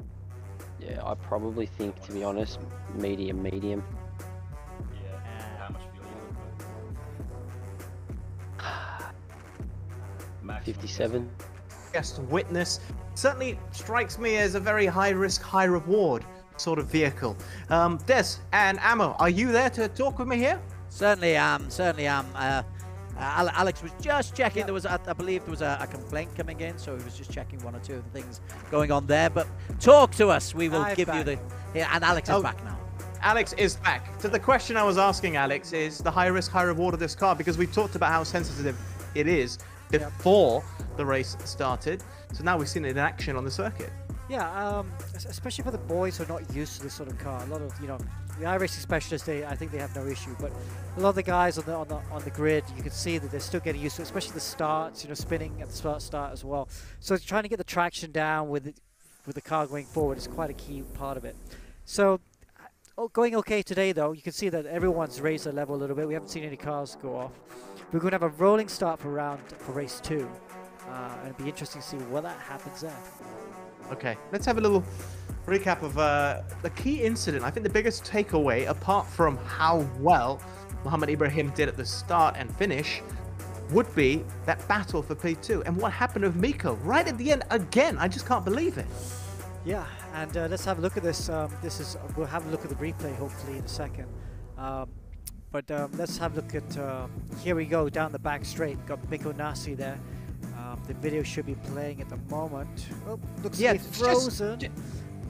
Yeah, I probably think, to be honest, medium. 57. Guest witness certainly strikes me as a very high risk, high reward sort of vehicle. Des and Ammo, are you there to talk with me here? Certainly am. Alex was just checking. There was, I believe, there was a complaint coming in, so he was just checking one or two of the things going on there. But talk to us. We will give you the. Yeah, and Alex is back now. Alex is back. So the question I was asking Alex is the high risk, high reward of this car, because we've talked about how sensitive it is before the race started. So now we've seen it in action on the circuit. Yeah, especially for the boys who are not used to this sort of car. A lot of, the iRacing specialists, I think they have no issue. But a lot of the guys on the grid, you can see that they're still getting used to it, especially the starts, spinning at the start as well. So trying to get the traction down with the car going forward is quite a key part of it. So going okay today, though. You can see that everyone's raised their level a little bit. We haven't seen any cars go off. We're going to have a rolling start for race 2. And it'll be interesting to see what that happens there. Okay, let's have a little recap of the key incident. I think the biggest takeaway, apart from how well Mohammed Ibrahim did at the start and finish, would be that battle for P2 and what happened with Miko right at the end again. I just can't believe it. Yeah, and let's have a look at this. We'll have a look at the replay hopefully in a second. But let's have a look at, here we go, down the back straight. Got Miko Nasi there. The video should be playing at the moment. Oh, looks to be frozen.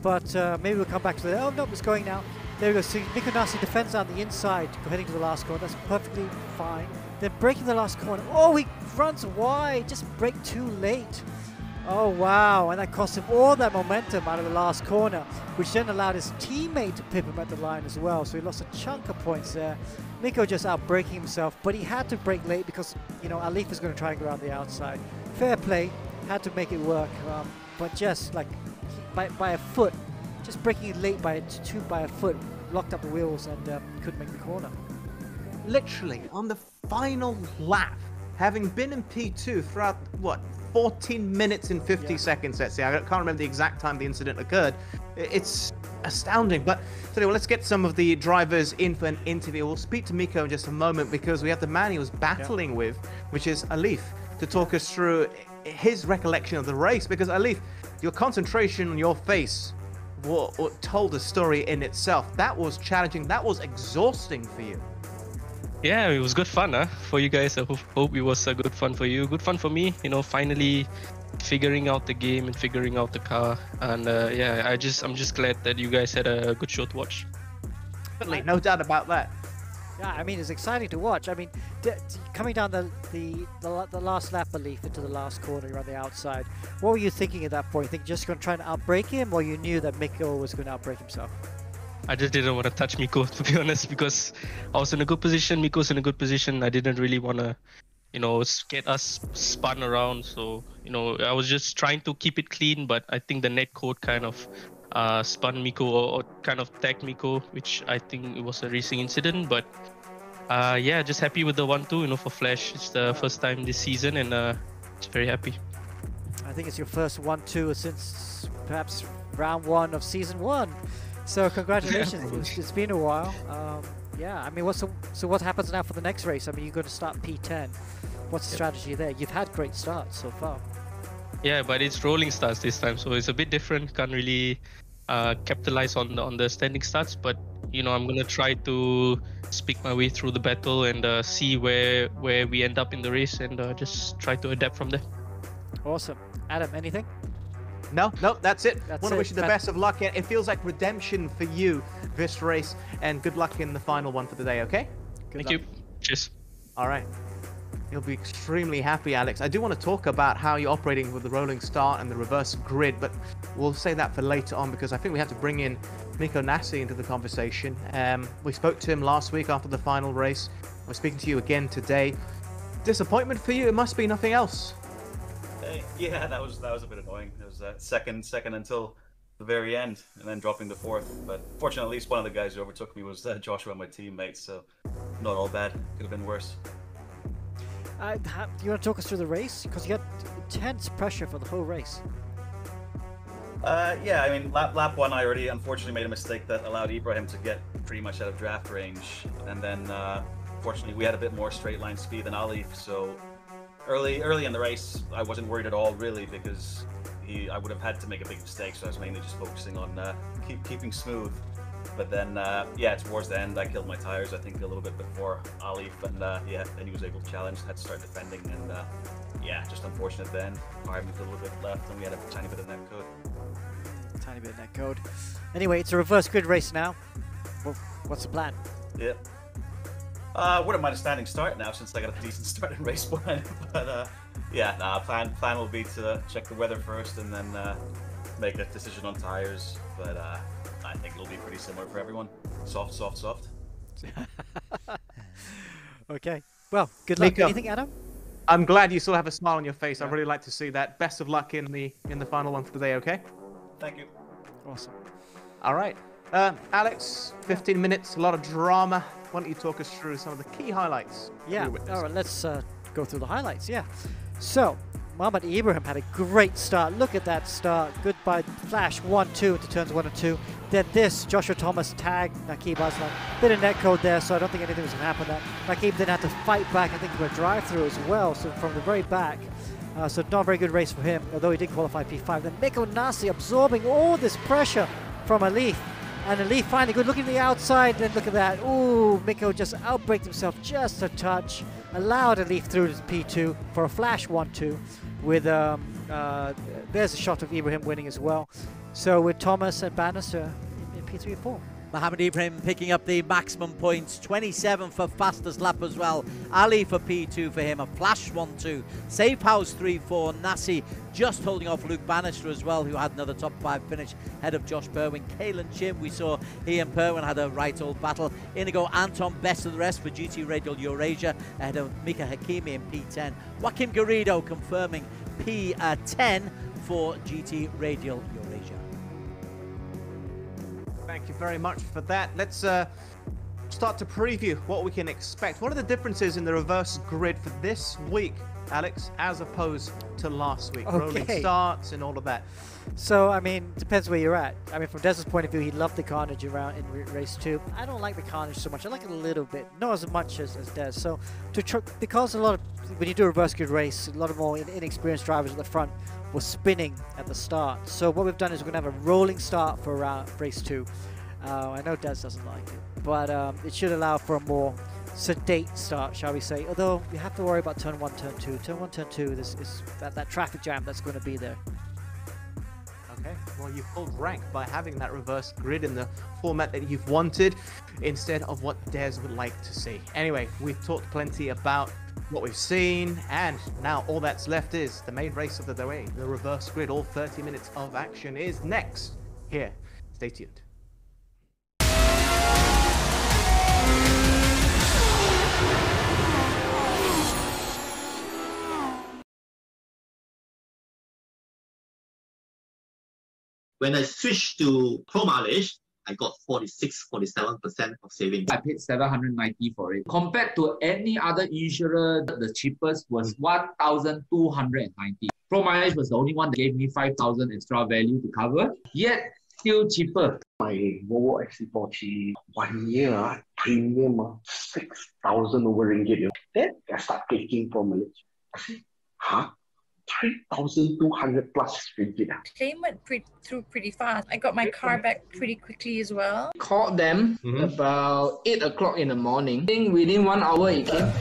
But maybe we'll come back to that. Oh, no, it's going now. There we go. See, Miko Nasi defends on the inside, heading to the last corner. That's perfectly fine. Then breaking the last corner. Oh, he runs wide. Just break too late. Oh, wow. And that cost him all that momentum out of the last corner, which then allowed his teammate to pip him at the line as well. So he lost a chunk of points there. Miko just out-braking himself, but he had to brake late because, Alif is going to try and go around the outside. Fair play, had to make it work, but just like by a foot, just braking it late by a foot, locked up the wheels and couldn't make the corner. Literally, on the final lap, having been in P2 throughout, 14 minutes and 50 seconds, let's say. I can't remember the exact time the incident occurred. It's astounding. But anyway, let's get some of the drivers in for an interview. We'll speak to Miko in just a moment because we have the man he was battling with, which is Alif, to talk us through his recollection of the race. Because Alif, your concentration on your face told a story in itself. That was challenging. That was exhausting for you. Yeah, it was good fun, for you guys. I hope it was good fun for you. Good fun for me, finally figuring out the game and figuring out the car. And yeah, I'm just glad that you guys had a good show to watch. Certainly, no doubt about that. Yeah, I mean, it's exciting to watch. I mean, coming down the last lap, Alif, into the last corner, you're on the outside. What were you thinking at that point? You think you're just going to try and outbrake him, or you knew that Miko was going to outbrake himself? I just didn't want to touch Miko, to be honest, because I was in a good position. Miko's in a good position. I didn't really want to, get us spun around. So, I was just trying to keep it clean, but I think the net code kind of spun Miko or kind of tagged Miko, which I think it was a racing incident. But yeah, just happy with the 1-2, for Flash. It's the first time this season and just very happy. I think it's your first 1-2 since perhaps round 1 of season 1. So congratulations, it's been a while. Yeah, I mean, so what happens now for the next race? I mean, you're going to start P10. What's the strategy there? You've had great starts so far. Yeah, but it's rolling starts this time, so it's a bit different. Can't really capitalize on the standing starts, but I'm going to try to speak my way through the battle and see where we end up in the race and just try to adapt from there. Awesome. Adam, anything? No, that's it. That's Want to it. wish you the best of luck. It feels like redemption for you this race, and good luck in the final one for the day, okay? Thank you. Cheers. All right. You'll be extremely happy, Alex. I do want to talk about how you're operating with the rolling start and the reverse grid, but we'll say that for later on because I think we have to bring in Mikko Nassi into the conversation. We spoke to him last week after the final race. We're speaking to you again today. Disappointment for you? It must be nothing else. Yeah, that was a bit annoying. It was second until the very end, and then dropping to fourth. But fortunately, at least one of the guys who overtook me was Joshua, my teammate. So not all bad. Could have been worse. You want to talk us through the race? Because you got intense pressure for the whole race. Yeah, I mean, lap one, I already unfortunately made a mistake that allowed Ibrahim to get pretty much out of draft range, and then fortunately we had a bit more straight line speed than Alif. So early in the race, I wasn't worried at all really because I would have had to make a big mistake. So I was mainly just focusing on keeping smooth. But then, yeah, towards the end, I killed my tires, I think, a little bit before Alif, and yeah, then he was able to challenge, had to start defending, and yeah, just unfortunate then. Tire moved a little bit left, and we had a tiny bit of net code. Tiny bit of net code. Anyway, it's a reverse grid race now. What's the plan? Yeah. Wouldn't mind a standing start now since I got a decent start in race one. But yeah, plan will be to check the weather first and then make a decision on tires. But I think it'll be pretty similar for everyone. Soft. Okay. Well, good luck. Mikko, anything, Adam? I'm glad you still have a smile on your face. Yeah. I'd really like to see that. Best of luck in the final one for today, okay? Thank you. Awesome. All right. Alex, 15 minutes, a lot of drama. Why don't you talk us through some of the key highlights? Yeah. All right, let's go through the highlights. Yeah. So, Mohamed Ibrahim had a great start. Look at that start. Goodbye flash 1-2 into turns 1 and 2. Then this, Joshua Thomas tagged Nakib Aslan. Bit of netcode there, so I don't think anything was going to happen there. Nakib then had to fight back, I think, for a drive-through as well, so from the very back. So not a very good race for him, although he did qualify P5. Then Mikko Nassi absorbing all this pressure from Alif. And Alif finally good, looking to the outside, then look at that. Ooh, Mikko just outbraked himself just a touch. Allowed Alif through to P2 for a flash 1-2. With there's a shot of Ibrahim winning as well. So with Thomas and Bannister in P3 and 4. Mohamed Ibrahim picking up the maximum points, 27 for fastest lap as well. Ali for P2 for him, a flash 1-2. Safe house 3-4. Nassi just holding off Luke Bannister as well, who had another top 5 finish ahead of Josh Berwin. Kalen Chim, we saw he and Berwin had a right old battle. Inigo Anton, best of the rest for GT Radial Eurasia ahead of Mika Hakimi in P10. Joaquim Garrido confirming P10 for GT Radial Eurasia. Thank you very much for that. Let's start to preview what we can expect. What are the differences in the reverse grid for this week, Alex, as opposed to last week? Okay. Rolling starts and all of that. So, I mean, depends where you're at. I mean, from Des's point of view, he loved the carnage around in race 2. I don't like the carnage so much. I like it a little bit, not as much as Des. So, because a lot of, when you do a reverse grid race, a lot of more inexperienced drivers at the front were spinning at the start. So what we've done is we're going to have a rolling start for race 2. I know Des doesn't like it, but it should allow for a more sedate start, shall we say. Although you have to worry about turn 1, turn 2. Turn 1, turn 2, this is that traffic jam that's going to be there. Okay, well, you pulled rank by having that reverse grid in the format that you've wanted instead of what Des would like to see. Anyway, we've talked plenty about what we've seen, and now all that's left is the main race of the day. The reverse grid, all 30 minutes of action is next here. Stay tuned. When I switched to pro mileage, I got 47% of savings. I paid 790 for it. Compared to any other insurer, the cheapest was 1,290. Pro mileage was the only one that gave me 5,000 extra value to cover, yet still cheaper. My Volvo XC40 1 year premium 6,000 over ringgit. Then I start taking for mileage. I said, huh? 3,200 plus ringgit. Claim went through pretty fast. I got my car back pretty quickly as well. Called them about 8 o'clock in the morning. I think within 1 hour it came.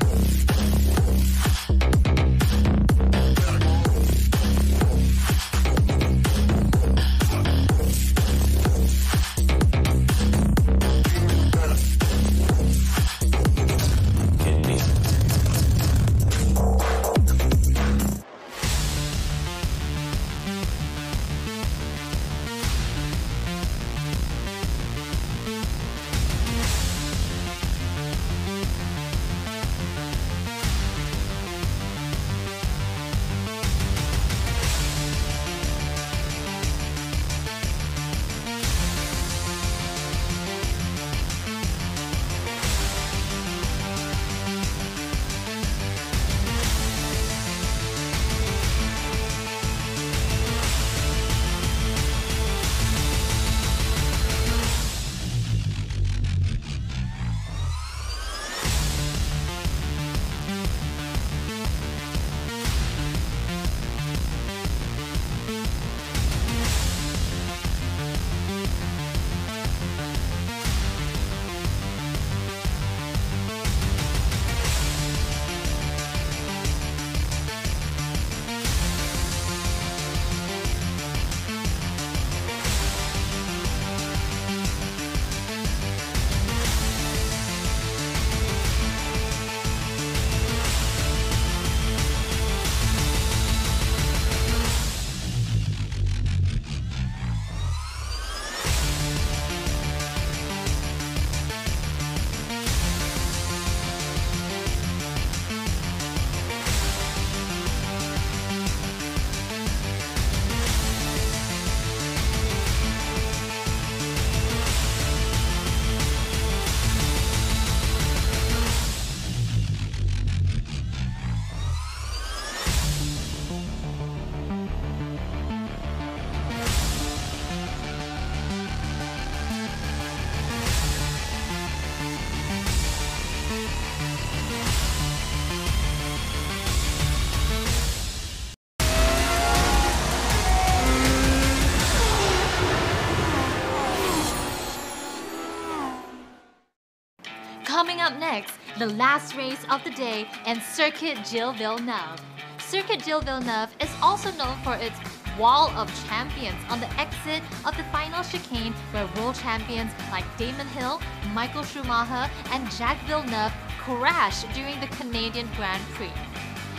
Coming up next, the last race of the day in Circuit Gilles-Villenueve. Circuit Gilles-Villenueve is also known for its Wall of Champions on the exit of the final chicane, where world champions like Damon Hill, Michael Schumacher and Jacques Villeneuve crash during the Canadian Grand Prix.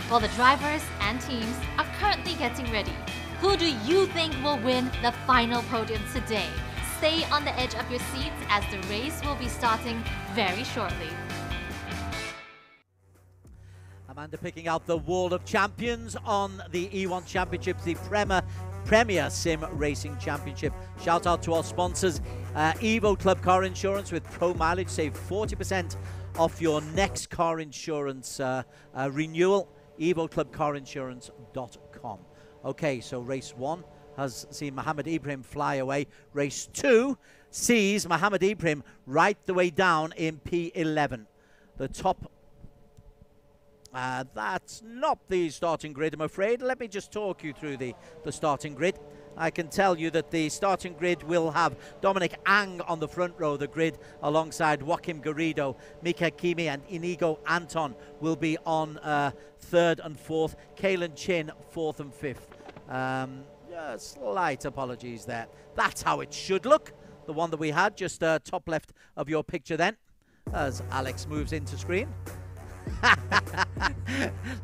While the drivers and teams are currently getting ready, who do you think will win the final podium today? Stay on the edge of your seats as the race will be starting very shortly. Amanda picking out the Wall of Champions on the E1 Championship, the Premier Sim Racing Championship. Shout out to our sponsors, Evo Club Car Insurance with Pro Mileage. Save 40% off your next car insurance renewal. EvoClubCarInsurance.com. Okay, so race 1 has seen Mohammed Ibrahim fly away. Race 2 sees Mohammed Ibrahim right the way down in P11. The top, that's not the starting grid, I'm afraid. Let me just talk you through the starting grid. I can tell you that the starting grid will have Dominic Ang on the front row. The grid alongside Joaquim Garrido, Mika Hakimi and Inigo Anton will be on 3rd and 4th. Kalen Chin 4th and 5th. Slight apologies there. That's how it should look. The one that we had just top left of your picture then, as Alex moves into screen.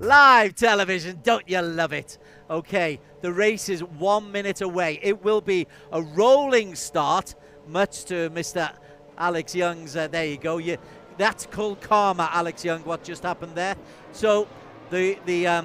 Live television, don't you love it? Okay, the race is 1 minute away. It will be a rolling start, much to Mr. Alex Young's. There you go. That's called karma, Alex Young, what just happened there. So the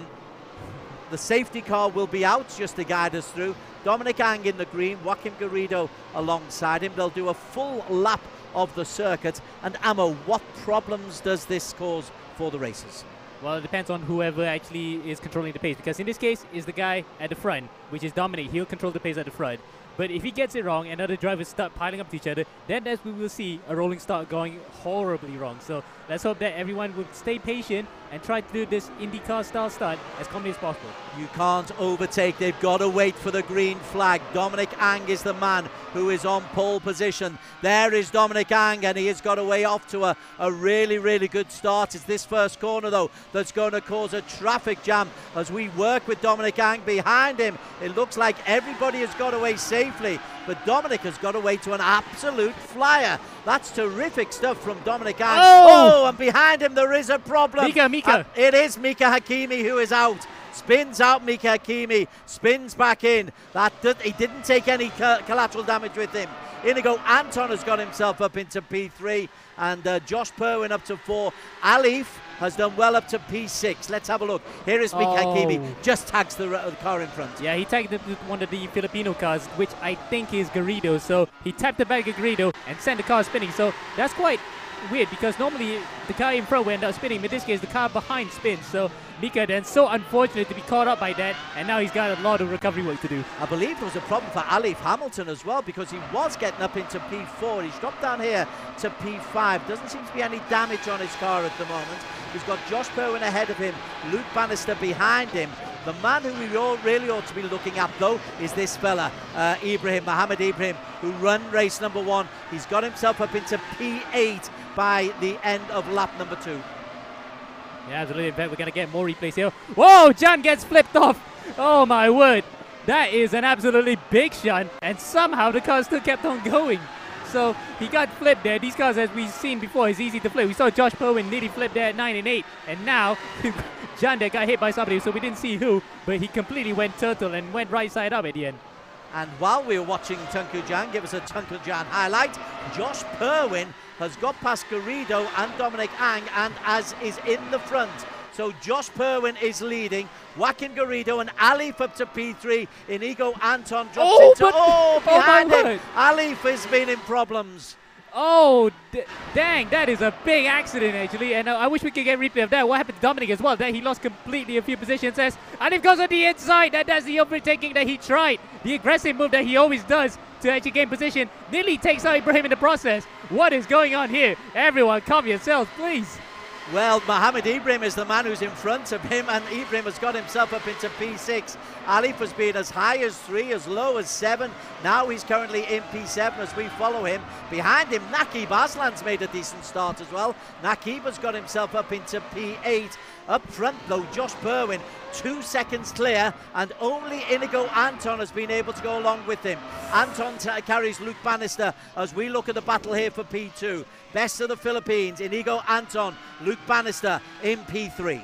safety car will be out just to guide us through. Dominic Ang in the green, Joaquim Garrido alongside him. They'll do a full lap of the circuit. And Amo, what problems does this cause for the racers? Well, it depends on whoever actually is controlling the pace, because in this case is the guy at the front, which is Dominic. He'll control the pace at the front. But if he gets it wrong and other drivers start piling up to each other, then as we will see a rolling start going horribly wrong. So let's hope that everyone will stay patient and try to do this IndyCar style start as calmly as possible. You can't overtake. They've got to wait for the green flag. Dominic Ang is the man who is on pole position. There is Dominic Ang, and he has got away off to a really, really good start. It's this first corner, though, that's going to cause a traffic jam as we work with Dominic Ang behind him. It looks like everybody has got away safely, but Dominic has got away to an absolute flyer. That's terrific stuff from Dominic Ang. Oh, and behind him there is a problem. Mika. It is Mika Hakimi who is out. Spins out Mika Hakimi, spins back in. He didn't take any collateral damage with him. Inigo Anton has got himself up into P3, and Josh Perwin up to 4. Alif has done well up to P6. Let's have a look. Here is Mika Hakimi, just tags the car in front. Yeah, he tagged one of the Filipino cars, which I think is Garrido. So he tapped the back of Garrido and sent the car spinning. So that's quite weird, because normally the car in front will end up spinning, but in this case the car behind spins. So Mika then so unfortunate to be caught up by that, and now he's got a lot of recovery work to do. I believe there was a problem for Alif Hamilton as well, because he was getting up into P4. He's dropped down here to P5. Doesn't seem to be any damage on his car at the moment. He's got Josh Perwin ahead of him, Luke Bannister behind him. The man who we all really ought to be looking at, though, is this fella, Mohammed Ibrahim, who run race number 1. He's got himself up into P8 by the end of lap number 2. Yeah, absolutely. In fact, we're going to get more replays here. Whoa, Jan gets flipped off. Oh, my word. That is an absolutely big shot, and somehow the car still kept on going. So he got flipped there. These cars, as we've seen before, is easy to flip. We saw Josh Perwin nearly flip there at 9 and 8, and now Jan there got hit by somebody, so we didn't see who, but he completely went turtle and went right side up at the end. And while we were watching Tunku Jan give us a Tunku Jan highlight, Josh Perwin has got past Garrido and Dominic Ang, and as is in the front. So Josh Perwin is leading. Joaquim Garrido and Alif up to P3. Inigo Anton drops behind him. Alif has been in problems. Oh, dang, that is a big accident, actually. And I wish we could get a replay of that. What happened to Dominic as well? That he lost completely a few positions. As Alif goes on the inside. That's the overtaking that he tried. The aggressive move that he always does to actually gain position. Nearly takes out Ibrahim in the process. What is going on here? Everyone, calm yourselves, please. Well, Mohamed Ibrahim is the man who's in front of him, and Ibrahim has got himself up into P6. Alif has been as high as 3, as low as 7. Now he's currently in P7 as we follow him. Behind him, Naqib Aslan's made a decent start as well. Naqib has got himself up into P8. Up front, though, Josh Berwin, 2 seconds clear, and only Inigo Anton has been able to go along with him. Anton carries Luke Bannister as we look at the battle here for P2. Best of the Philippines, Inigo Anton, Luke Bannister in P3.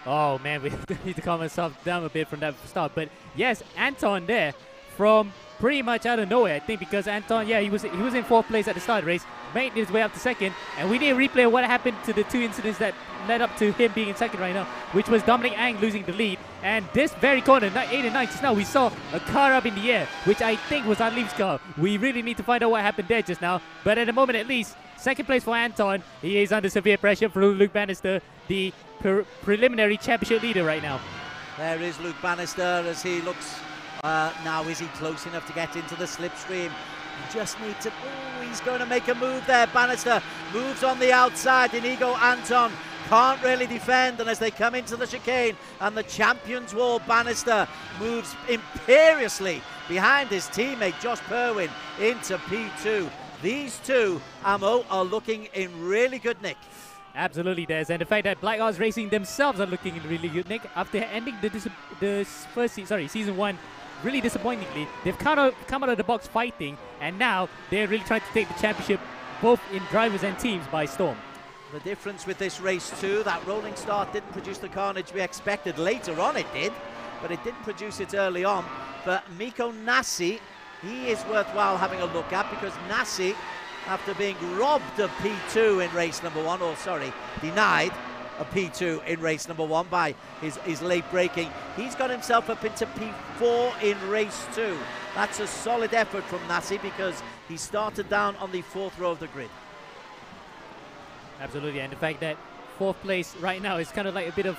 Oh man, we need to calm ourselves down a bit from that start. But yes, Anton there from pretty much out of nowhere, I think, because Anton, yeah, he was in 4th place at the start of the race, made his way up to 2nd, and we need a replay of what happened to the 2 incidents that led up to him being in 2nd right now, which was Dominic Ang losing the lead. And this very corner, 8 and 9, just now we saw a car up in the air, which I think was Alif's car. We really need to find out what happened there just now, but at the moment at least, 2nd place for Anton. He is under severe pressure from Luke Bannister, the preliminary championship leader right now. There is Luke Bannister as he looks. Now is he close enough to get into the slipstream? You just need to. Oh, he's going to make a move there. Bannister moves on the outside. Inigo Anton can't really defend, and as they come into the chicane and the champion's wall, Bannister moves imperiously behind his teammate Josh Berwin into P2. These two, Amo, are looking in really good nick. Absolutely, Des. And the fact that Black Ops Racing themselves are looking in really good nick after ending season 1 really disappointingly. They've come out of the box fighting, and now they're really trying to take the championship both in drivers and teams by storm. The difference with this race too, that rolling start didn't produce the carnage we expected. Later on it did, but it didn't produce it early on. But Miko Nassi, he is worthwhile having a look at, because Nassi, after being robbed of P2 in race number 1, or sorry, denied a P2 in race number 1 by his late braking, he's got himself up into P4 in race 2. That's a solid effort from Nassi, because he started down on the 4th row of the grid. Absolutely, and the fact that 4th place right now is kind of like a bit of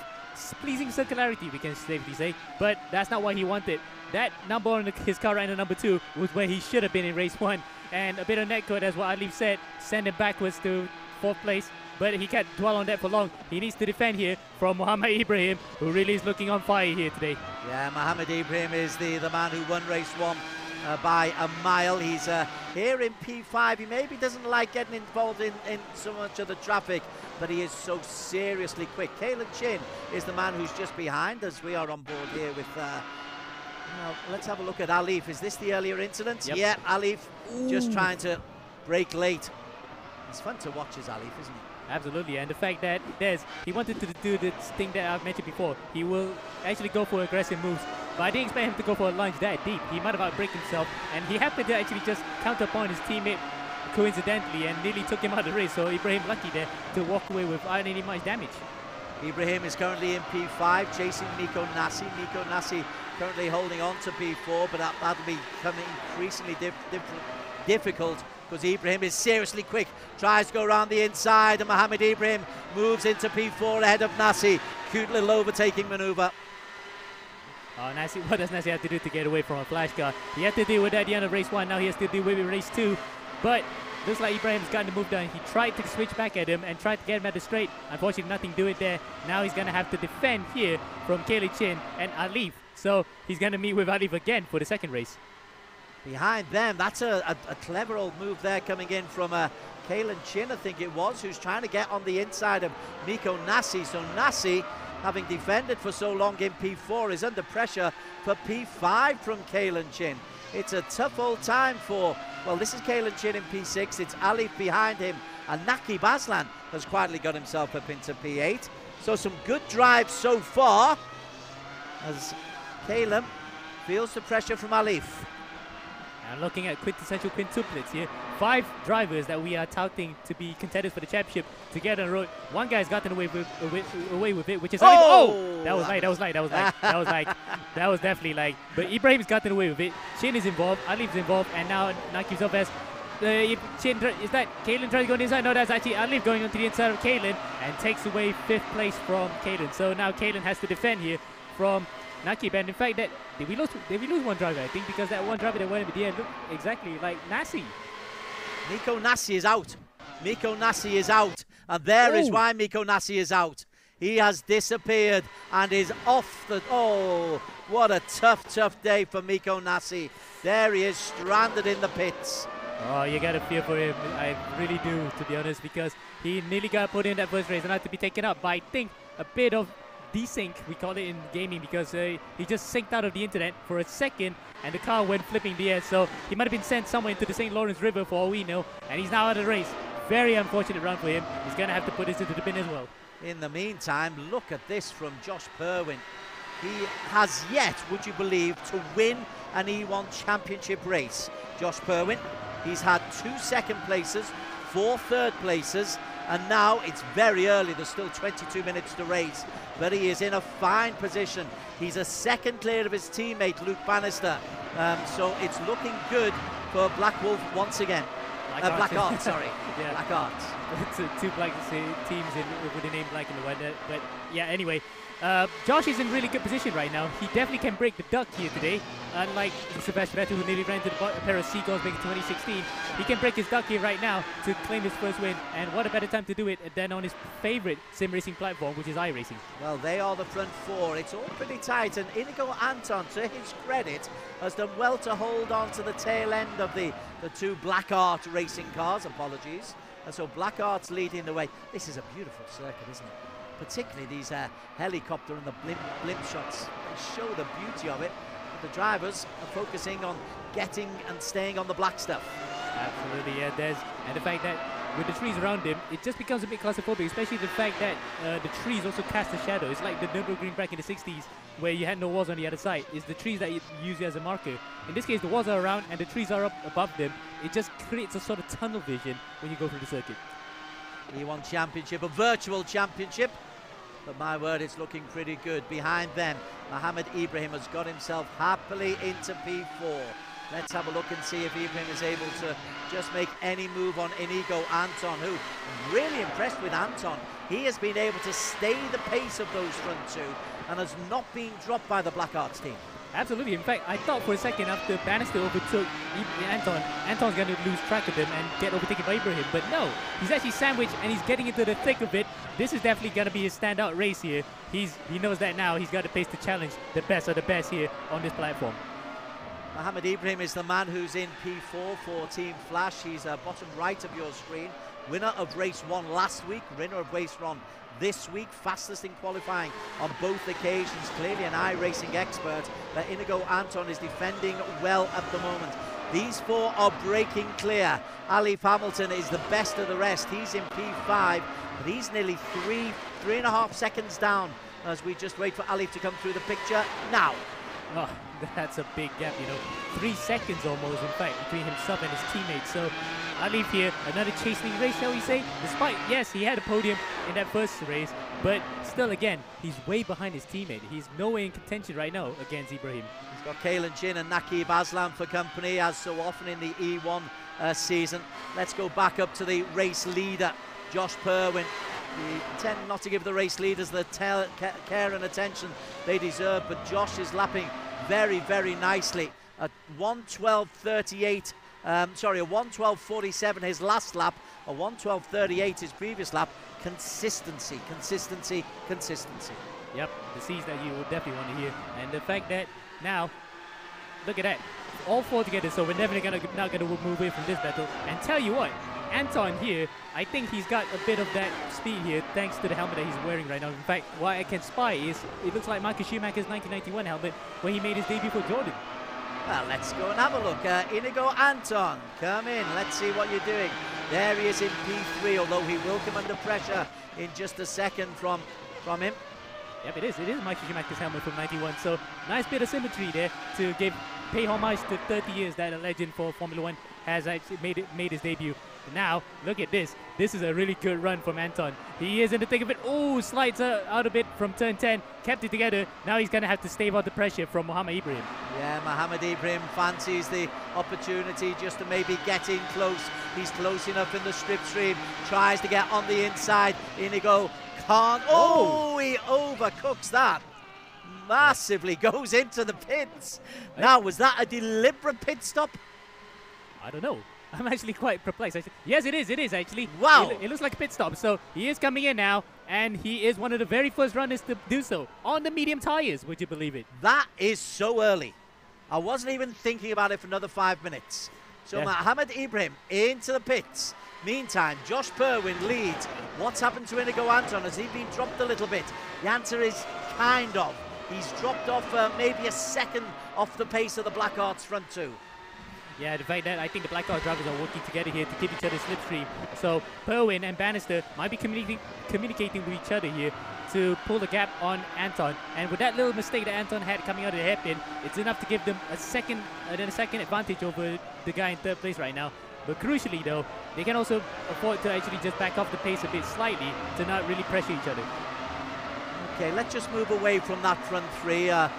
pleasing circularity, we can safely say, but that's not what he wanted. That number on his car right now, number 2, was where he should have been in race 1, and a bit of netcode, as what Alif said, send him backwards to 4th place, but he can't dwell on that for long. He needs to defend here from Mohamed Ibrahim, who really is looking on fire here today. Yeah, Mohamed Ibrahim is the man who won race 1 by a mile. He's here in P5. He maybe doesn't like getting involved in so much of the traffic, but he is so seriously quick. Kalen Chin is the man who's just behind us. We are on board here with... now, let's have a look at Alif. Is this the earlier incident? Yep. Yeah, Alif just trying to brake late. It's fun to watch as Alif, isn't it? Absolutely, and the fact that he wanted to do this thing that I've mentioned before. He will actually go for aggressive moves, but I didn't expect him to go for a lunge that deep. He might have outbraked himself, and he happened to actually just counterpoint his teammate coincidentally and nearly took him out of the race. So Ibrahim lucky there to walk away without any much damage. Ibrahim is currently in P5, chasing Miko Nassi. Miko Nassi currently holding on to P4, but that'll be becoming increasingly difficult, because Ibrahim is seriously quick. Tries to go around the inside, and Mohamed Ibrahim moves into P4 ahead of Nassi. Cute little overtaking maneuver. Oh, Nassi, what does Nassi have to do to get away from a flash car? He had to deal with that at the end of race 1, now he has to deal with it in race 2. But looks like Ibrahim's gotten the move done. He tried to switch back at him and tried to get him at the straight. Unfortunately, nothing to it there. Now he's going to have to defend here from Kaylee Chin and Alif. So he's going to meet with Alif again for the 2nd race. Behind them, that's a clever old move there coming in from Kalen Chin, I think it was, who's trying to get on the inside of Miko Nassi. So Nassi, having defended for so long in P4, is under pressure for P5 from Kalen Chin. It's a tough old time for, well, this is Kalen Chin in P6, it's Alif behind him, and Naqib Aslan has quietly got himself up into P8. So some good drives so far, as Kalen feels the pressure from Alif. And looking at quintessential quintuplets here, 5 drivers that we are touting to be contenders for the championship together on the road. One guy's gotten away with it, which is Alif. Oh! That was definitely like. But Ibrahim's gotten away with it. Chin is involved, Alif's involved, and now Naqib's up as Chin. Is that Kalen trying to go on the inside? No, that's actually Alif going onto the inside of Kalen and takes away 5th place from Kalen. So now Kalen has to defend here from Naqib, and in fact, did we lose one driver? I think because that one driver that went in the end looked exactly like Nassi. Miko Nassi is out. Miko Nassi is out, And there is why Mikko Näsi is out. He has disappeared and is off the... Oh, what a tough day for Mikko Näsi. There he is, stranded in the pits. Oh, you got to fear for him. I really do, to be honest, because he nearly got put in that first race and had to be taken up by, I think, a bit of desync, we call it in gaming, because he just synced out of the internet for a second and the car went flipping the air. So he might have been sent somewhere into the St. Lawrence River for all we know, and he's now out of the race. Very unfortunate run for him. He's going to have to put this into the bin as well. In the meantime, look at this from Josh Purwin. He has yet, would you believe, to win an E1 championship race. Josh Purwin, he's had 2 second places, 4 third places, and now it's very early. There's still 22 minutes to race, but he is in a fine position. He's a second clear of his teammate, Luke Bannister. So it's looking good for Black Wolf once again. Black Art, sorry. Yeah. Black Art. Two black teams with the name black in the white. But yeah, anyway, Josh is in really good position right now. He definitely can break the duck here today. Unlike Sebastian Vettel, who nearly ran to a pair of seagulls back in 2016, he can break his duck here right now to claim his first win. And what a better time to do it than on his favorite sim racing platform, which is iRacing. Well, they are the front 4. It's all pretty tight, and Inigo Anton, to his credit, has done well to hold on to the tail end of the 2 Black Art racing cars. Apologies. And so Black Art's leading the way. This is a beautiful circuit, isn't it? Particularly these helicopter and the blimp shots. They show the beauty of it. But the drivers are focusing on getting and staying on the black stuff. Absolutely, yeah, Des. And the fact that with the trees around him, it just becomes a bit claustrophobic, especially the fact that the trees also cast a shadow. It's like the Nürburgring back in the 60s, where you had no walls on the other side. It's the trees that you use as a marker. In this case, the walls are around and the trees are up above them. It just creates a sort of tunnel vision when you go through the circuit. E1 Championship, a virtual championship. But my word, it's looking pretty good. Behind them, Mohammed Ibrahim has got himself happily into P4. Let's have a look and see if Ibrahim is able to just make any move on Inigo Anton, who I'm really impressed with Anton. He has been able to stay the pace of those front 2 and has not been dropped by the Black Arts team. Absolutely. In fact, I thought for a second after Bannister overtook Anton's going to lose track of him and get overtaken by Ibrahim. But no, he's actually sandwiched and he's getting into the thick of it. This is definitely going to be his standout race here. He knows that now. He's got the pace to challenge the best of the best here on this platform. Mohammed Ibrahim is the man who's in P4 for Team Flash. He's bottom right of your screen. Winner of race 1 last week, winner of race 1 this week, fastest in qualifying on both occasions. Clearly an iRacing expert, but Inigo Anton is defending well at the moment. These 4 are breaking clear. Alif Hamilton is the best of the rest. He's in P5, but he's nearly 3.5 seconds down as we just wait for Alif to come through the picture now. Oh, that's a big gap, you know. 3 seconds almost, in fact, between himself and his teammates. So Alif here, another chastening race, shall we say? Despite, yes, he had a podium in that first race, but still, again, he's way behind his teammate. He's nowhere in contention right now against Ibrahim. He's got Kalen Chin and Nakib Aslam for company, as so often in the E1 season. Let's go back up to the race leader, Josh Purwin. We tend not to give the race leaders the care and attention they deserve, but Josh is lapping very, very nicely at 1:12.38. Sorry, a 1:12.47 his last lap, a 1:12.38 his previous lap. Consistency, consistency, consistency. Yep, the C's that you will definitely want to hear. And the fact that now, look at that, all 4 together, so we're never not going to move away from this battle. And tell you what, Anton here, I think he's got a bit of that speed here thanks to the helmet that he's wearing right now. In fact, what I can spy is it looks like Michael Schumacher's 1991 helmet when he made his debut for Jordan. Well, let's go and have a look. Inigo Anton, come in. Let's see what you're doing. There he is in P3, although he will come under pressure in just a second from him. Yep, it is Michael Schumacher's helmet from 91. So nice bit of symmetry there to pay homage to 30 years that a legend for Formula 1 has actually made his debut. Now, look at this. This is a really good run from Anton. He is in the thick of it. Oh, slides out a bit from turn 10. Kept it together. Now he's going to have to stave out the pressure from Mohammed Ibrahim. Yeah, Mohammed Ibrahim fancies the opportunity just to maybe get in close. He's close enough in the slipstream. Tries to get on the inside. Inigo can't. Oh, he overcooks that. Massively goes into the pits. Now, was that a deliberate pit stop? I don't know. I'm actually quite perplexed. Yes, it is actually. Wow. It looks like a pit stop. So he is coming in now, and he is one of the very first runners to do so on the medium tires. Would you believe it? That is so early. I wasn't even thinking about it for another 5 minutes. So Mohammed Ibrahim into the pits. Meantime, Josh Perwin leads. What's happened to Inigo Anton? Has he been dropped a little bit? The answer is kind of. He's dropped off maybe a second off the pace of the Blackhearts front two. Yeah, the fact that I think the Blackheart drivers are working together here to keep each other slipstream. So Perwin and Bannister might be communicating with each other here to pull the gap on Anton. And with that little mistake that Anton had coming out of the hairpin, it's enough to give them a second advantage over the guy in third place right now. But crucially though, they can also afford to actually just back off the pace a bit slightly to not really pressure each other. Okay, let's just move away from that front three and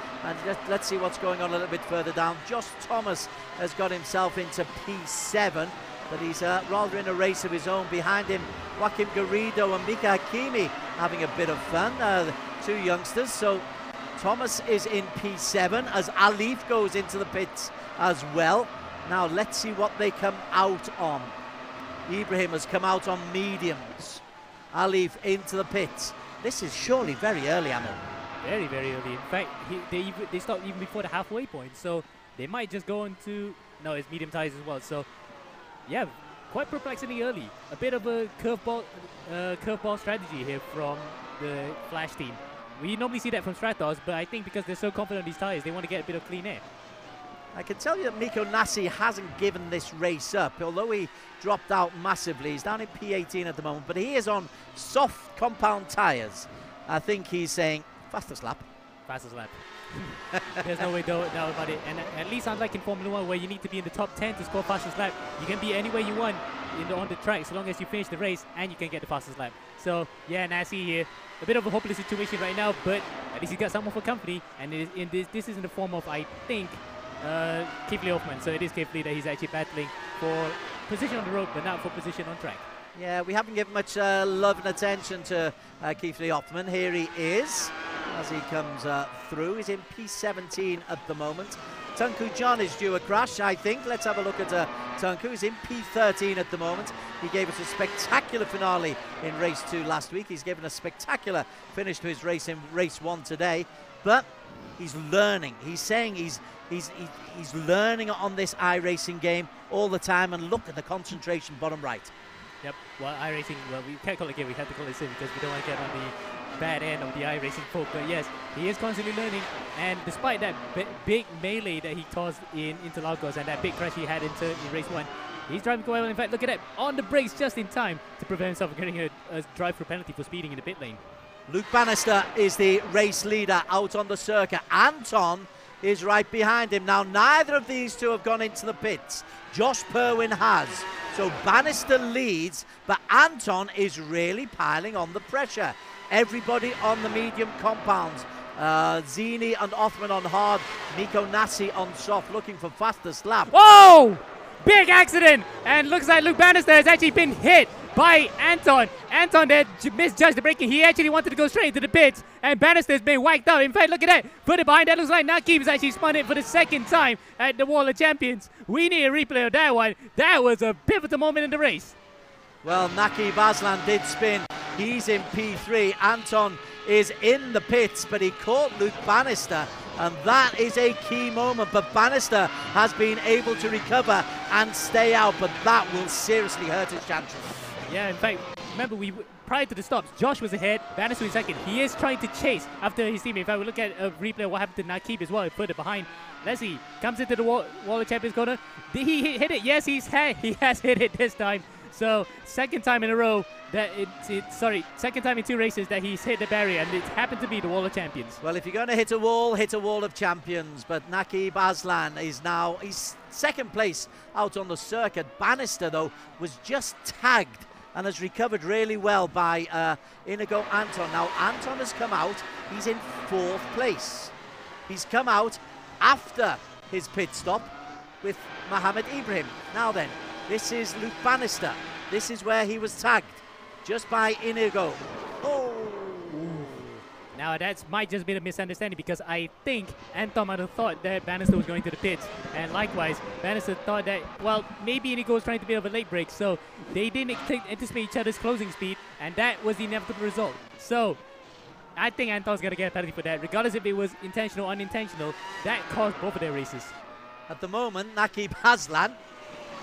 let's see what's going on a little bit further down. Josh Thomas has got himself into P7, but he's rather in a race of his own. Behind him, Joaquim Garrido and Mika Hakimi having a bit of fun, the two youngsters. So Thomas is in P7 as Alif goes into the pits as well. Now let's see what they come out on. Ibrahim has come out on mediums. Alif into the pits. This is surely very early, Amil. Very, very early. In fact, they stopped even before the halfway point, so they might just go into... No, it's medium tires as well. So, yeah, quite perplexingly early. A bit of a curveball strategy here from the Flash team. We normally see that from Stratos, but I think because they're so confident on these tires, they want to get a bit of clean air. I can tell you that Miko Nassi hasn't given this race up, although he dropped out massively. He's down in P18 at the moment, but he is on soft compound tyres. I think he's saying, fastest lap. Fastest lap. There's no way doubt about it. And at least unlike in Formula 1, where you need to be in the top 10 to score fastest lap, you can be anywhere you want on the track, so long as you finish the race and you can get the fastest lap. So, yeah, Nassi here. A bit of a hopeless situation right now, but at least he's got someone for company. And this is in the form of, I think, Kifli Hoffman. So it is Kifli that he's actually battling for position on the road, but not for position on track. Yeah, we haven't given much love and attention to Kifli Hoffman. Here he is as he comes through. He's in P17 at the moment. Tunku John is due a crash, I think. Let's have a look at Tunku. He's in P13 at the moment. He gave us a spectacular finale in race 2 last week. He's given a spectacular finish to his race in race 1 today. But he's learning. He's saying he's learning on this iRacing game all the time, and look at the concentration bottom right. Yep, well, iRacing, well, we can't call it game, we have to call it sim because we don't want to get on the bad end of the iRacing folk. But yes, he is constantly learning, and despite that big melee that he caused in Interlagos and that big crash he had in race 1, he's driving quite well. In fact, look at that, on the brakes just in time to prevent himself from getting a drive-through penalty for speeding in the pit lane. Luke Bannister is the race leader out on the circuit. Anton is right behind him. Now, neither of these two have gone into the pits. Josh Perwin has. So Bannister leads, but Anton is really piling on the pressure. Everybody on the medium compounds. Zini and Othman on hard. Miko Nassi on soft, looking for fastest lap. Whoa! Big accident! And looks like Luke Bannister has actually been hit by Anton. Anton there misjudged the braking. He actually wanted to go straight into the pits, and Bannister has been whacked out. In fact, look at that. Further behind, that looks like Nakib has actually spun it for the second time at the Wall of Champions. We need a replay of that one. That was a pivotal moment in the race. Well, Nakib Aslan did spin. He's in P3. Anton is in the pits, but he caught Luke Bannister, and that is a key moment. But Bannister has been able to recover and stay out, but that will seriously hurt his chances. Yeah, in fact, remember, prior to the stops, Josh was ahead, Bannister was second. He is trying to chase after his teammate. In fact, we look at a replay of what happened to Nakib as well, further behind. Let's see, comes into the Wall of Champions corner. Did he hit it? Yes, he has hit it this time. So, second time in a row that second time in 2 races that he's hit the barrier, and it happened to be the Wall of Champions. Well, if you're going to hit a Wall of Champions. But Nakib Aslan is now, he's second place out on the circuit. Bannister, though, was just tagged and has recovered really well by Inigo Anton. Now, Anton has come out. He's in 4th place. He's come out after his pit stop with Mohammed Ibrahim. Now then, this is Luke Bannister. This is where he was tagged, just by Inigo. Oh! Now Now that might just be a misunderstanding because I think Anton might have thought that Bannister was going to the pits, and likewise Bannister thought that, well, maybe Inigo was trying to be of a late break, so they didn't anticipate each other's closing speed, and that was the inevitable result. So I think Anton's gonna get a penalty for that, regardless if it was intentional or unintentional. That caused both of their races. At the moment, Naqib Aslan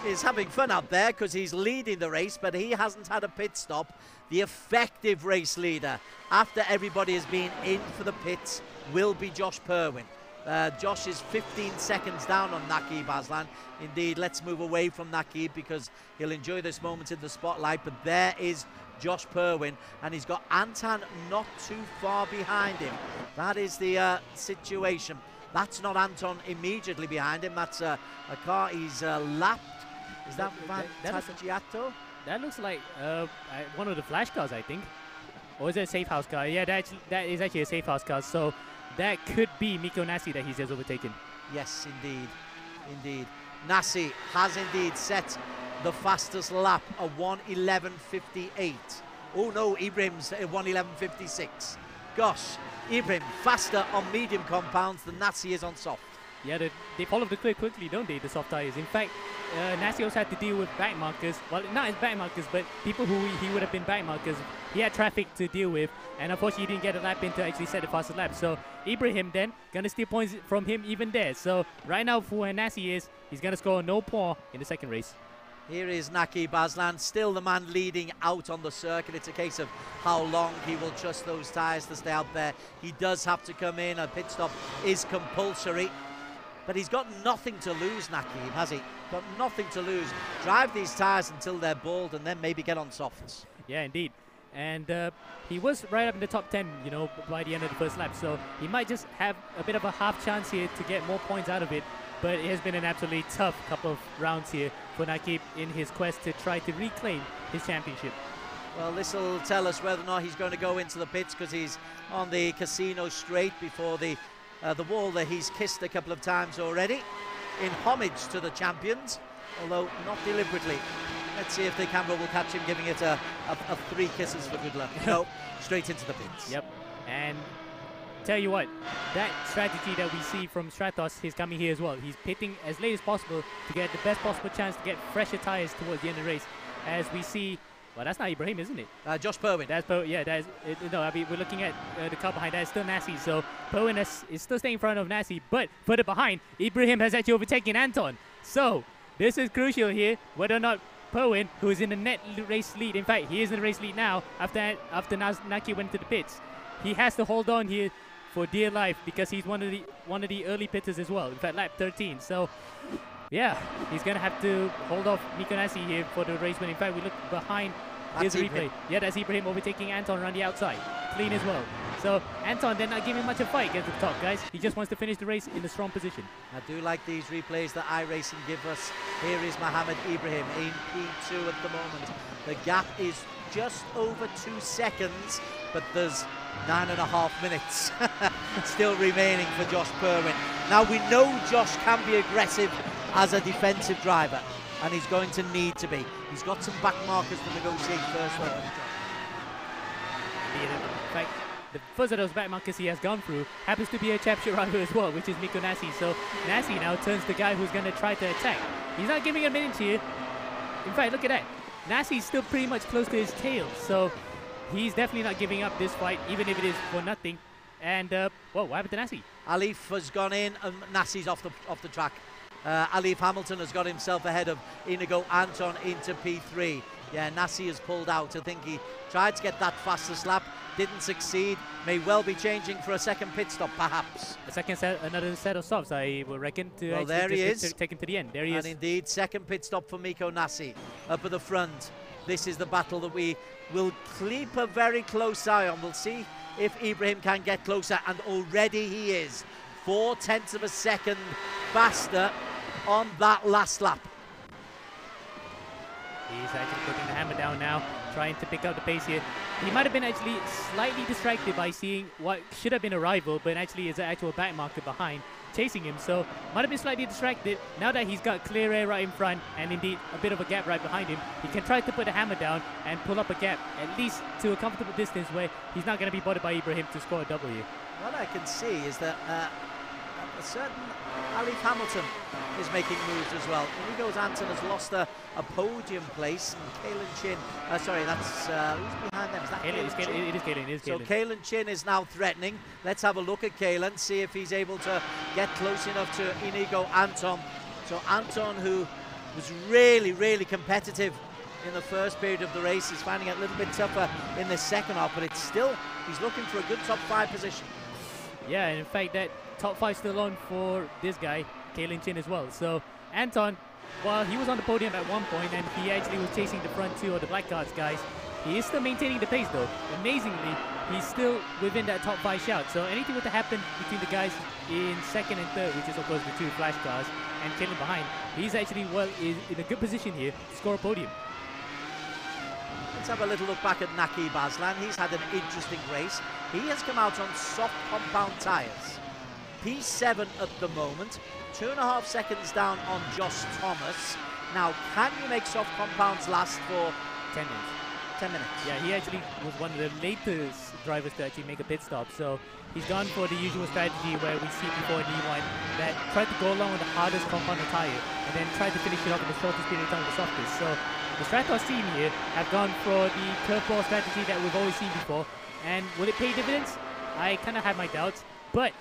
is having fun up there because he's leading the race, but he hasn't had a pit stop. The effective race leader, after everybody has been in for the pits, will be Josh Purwin. Josh is 15 seconds down on Naqib Aslan. Indeed, let's move away from Naqib because he'll enjoy this moment in the spotlight, but there is Josh Purwin, and he's got Anton not too far behind him. That is the situation. That's not Anton immediately behind him. That's a car he's lapped. Is that Fantagiato? That looks like one of the flash cars, I think. Or is it a safe house car? Yeah, that is actually a safe house car. So that could be Mikko Nassi that he's just overtaken. Yes, indeed. Indeed. Nassi has indeed set the fastest lap, a 1:11.58. Oh no, Ibrahim's 1:11.56. Gosh, Ibrahim faster on medium compounds than Nassi is on soft. Yeah, they follow the clear quickly, don't they, the soft tyres? In fact, Nassi also had to deal with back markers. Well, not his back markers, but people who he would have been back markers. He had traffic to deal with, and unfortunately he didn't get a lap in to actually set the fastest lap. So Ibrahim then gonna steal points from him even there. So right now for where Nassi is, he's gonna score no point in the second race. Here is Naqib Aslan, still the man leading out on the circuit. It's a case of how long he will trust those tyres to stay out there. He does have to come in. A pit stop is compulsory. But he's got nothing to lose, Naqib, has he? Got nothing to lose. Drive these tyres until they're bald and then maybe get on softs. Yeah, indeed. And he was right up in the top 10, you know, by the end of the first lap. So he might just have a bit of a half chance here to get more points out of it. But it has been an absolutely tough couple of rounds here for Naqib in his quest to try to reclaim his championship. Well, this will tell us whether or not he's going to go into the pits because he's on the casino straight before the wall that he's kissed a couple of times already in homage to the champions, although not deliberately. Let's see if the camera will catch him giving it a 3 kisses for good luck. No, straight into the pits. Yep. And tell you what, that strategy that we see from Stratos is coming here as well. He's pitting as late as possible to get the best possible chance to get fresher tyres towards the end of the race. As we see, well, that's not Ibrahim, isn't it? Josh Purwin. That's Purwin. Yeah, that is. No, I mean, we're looking at the car behind. That is still Nassi. So Purwin is still staying in front of Nassi, but further behind, Ibrahim has actually overtaken Anton. So this is crucial here, whether or not Purwin, who is in the net race lead. In fact, he is in the race lead now after Naqib went to the pits. He has to hold on here for dear life because he's one of the early pitters as well. In fact, lap 13. So yeah, he's gonna have to hold off Mikko Nassi here for the race win. In fact, we look behind. Here's the replay. Yeah, that's Ibrahim overtaking Anton around the outside. Clean as well. So Anton, they're not giving much of a fight against the top guys. He just wants to finish the race in a strong position. I do like these replays that iRacing give us. Here is Mohammed Ibrahim in P2 at the moment. The gap is just over 2 seconds, but there's 9.5 minutes still remaining for Josh Purwin. Now we know Josh can be aggressive as a defensive driver, and he's going to need to be. He's got some back markers to negotiate first. In fact, the first of those back markers he has gone through happens to be a championship rival as well, which is Mikko Nassi. So Nassi now turns the guy who's going to try to attack. He's not giving him an inch here. In fact, look at that. Nassi's still pretty much close to his tail, so he's definitely not giving up this fight, even if it is for nothing. And, whoa, what happened to Nassi? Alif has gone in, and Nassi's off the track. Alif Hamilton has got himself ahead of Inigo Anton into P3. Yeah, Nassi has pulled out. I think he tried to get that fastest lap, didn't succeed. May well be changing for a second pit stop, perhaps. A second set, another set of stops, I will reckon, to well, there he is. Take him to the end. There he is. And indeed, second pit stop for Mikko Nassi up at the front. This is the battle that we will keep a very close eye on. We'll see if Ibrahim can get closer, and already he is 0.4 of a second faster on that last lap. He's actually putting the hammer down now, trying to pick up the pace here. He might have been actually slightly distracted by seeing what should have been a rival, but actually is an actual back marker behind. chasing him, so might have been slightly distracted. Now that he's got clear air right in front and indeed a bit of a gap right behind him, he can try to put a hammer down and pull up a gap, at least to a comfortable distance where he's not going to be bothered by Ibrahim to score a W. What I can see is that a certain Ali Hamilton is making moves as well. Inigo's Anton has lost a podium place, and Kalen Chin, sorry, that's, who's behind them? Is that Kalen Chin? It is Kalen, So Kalen Chin is now threatening. Let's have a look at Kalen, see if he's able to get close enough to Inigo Anton. So Anton, who was really, really competitive in the first period of the race, is finding it a little bit tougher in the second half, but it's still, he's looking for a good top 5 position. Yeah, and in fact, that top 5 still on for this guy, Kalen Chin, as well. So Anton, while he was on the podium at one point and he actually was chasing the front 2 or the black cards guys, he is still maintaining the pace though. Amazingly, he's still within that top 5 shout. So anything were to happen between the guys in second and third, which is of course the 2 flash cars, and Kalen behind, he's actually in a good position here to score a podium. Let's have a little look back at Naki Baslan. He's had an interesting race. He has come out on soft compound tyres. P7 at the moment, 2.5 seconds down on Josh Thomas. Now, can you make soft compounds last for 10 minutes? 10 minutes. Yeah, he actually was one of the latest drivers to actually make a pit stop. So he's gone for the usual strategy where we see before in E1 that tried to go along with the hardest compound tyre and then tried to finish it off in the shortest period of time with the softest. So the Stratos team here have gone for the curveball strategy that we've always seen before. And will it pay dividends? I kind of have my doubts, but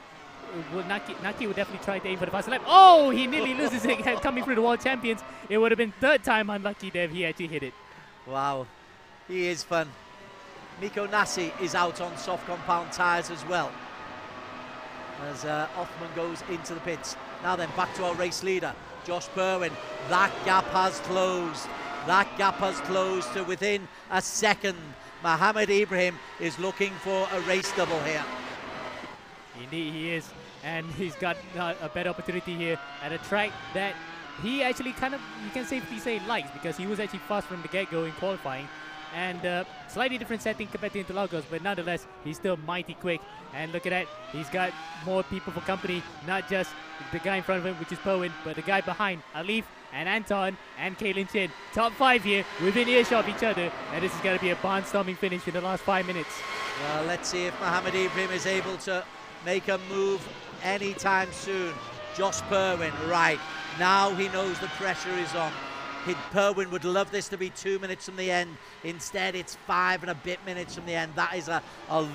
Naki would definitely try to aim for the fast lap. Oh, he nearly loses it coming through the world champions. It would have been third time unlucky there if he actually hit it. Wow, he is fun. Miko Nasi is out on soft compound tyres as well, as Othman goes into the pits. Now then, back to our race leader, Josh Berwin. That gap has closed. That gap has closed to within a second. Mohammed Ibrahim is looking for a race double here. Indeed he is, and he's got a better opportunity here at a track that he actually kind of, you can safely say, likes, because he was actually fast from the get-go in qualifying, and slightly different setting compared to Interlagos, but nonetheless he's still mighty quick. And look at that, he's got more people for company, not just the guy in front of him, which is Powen, but the guy behind, Alif and Anton and Kalen Chin. Top 5 here within earshot of each other, and this is going to be a barnstorming finish in the last 5 minutes. Well, let's see if Mohammed Ibrahim is able to make a move anytime soon. Josh Berwin, right, now he knows the pressure is on. Berwin would love this to be 2 minutes from the end. Instead, it's 5 and a bit minutes from the end. That is a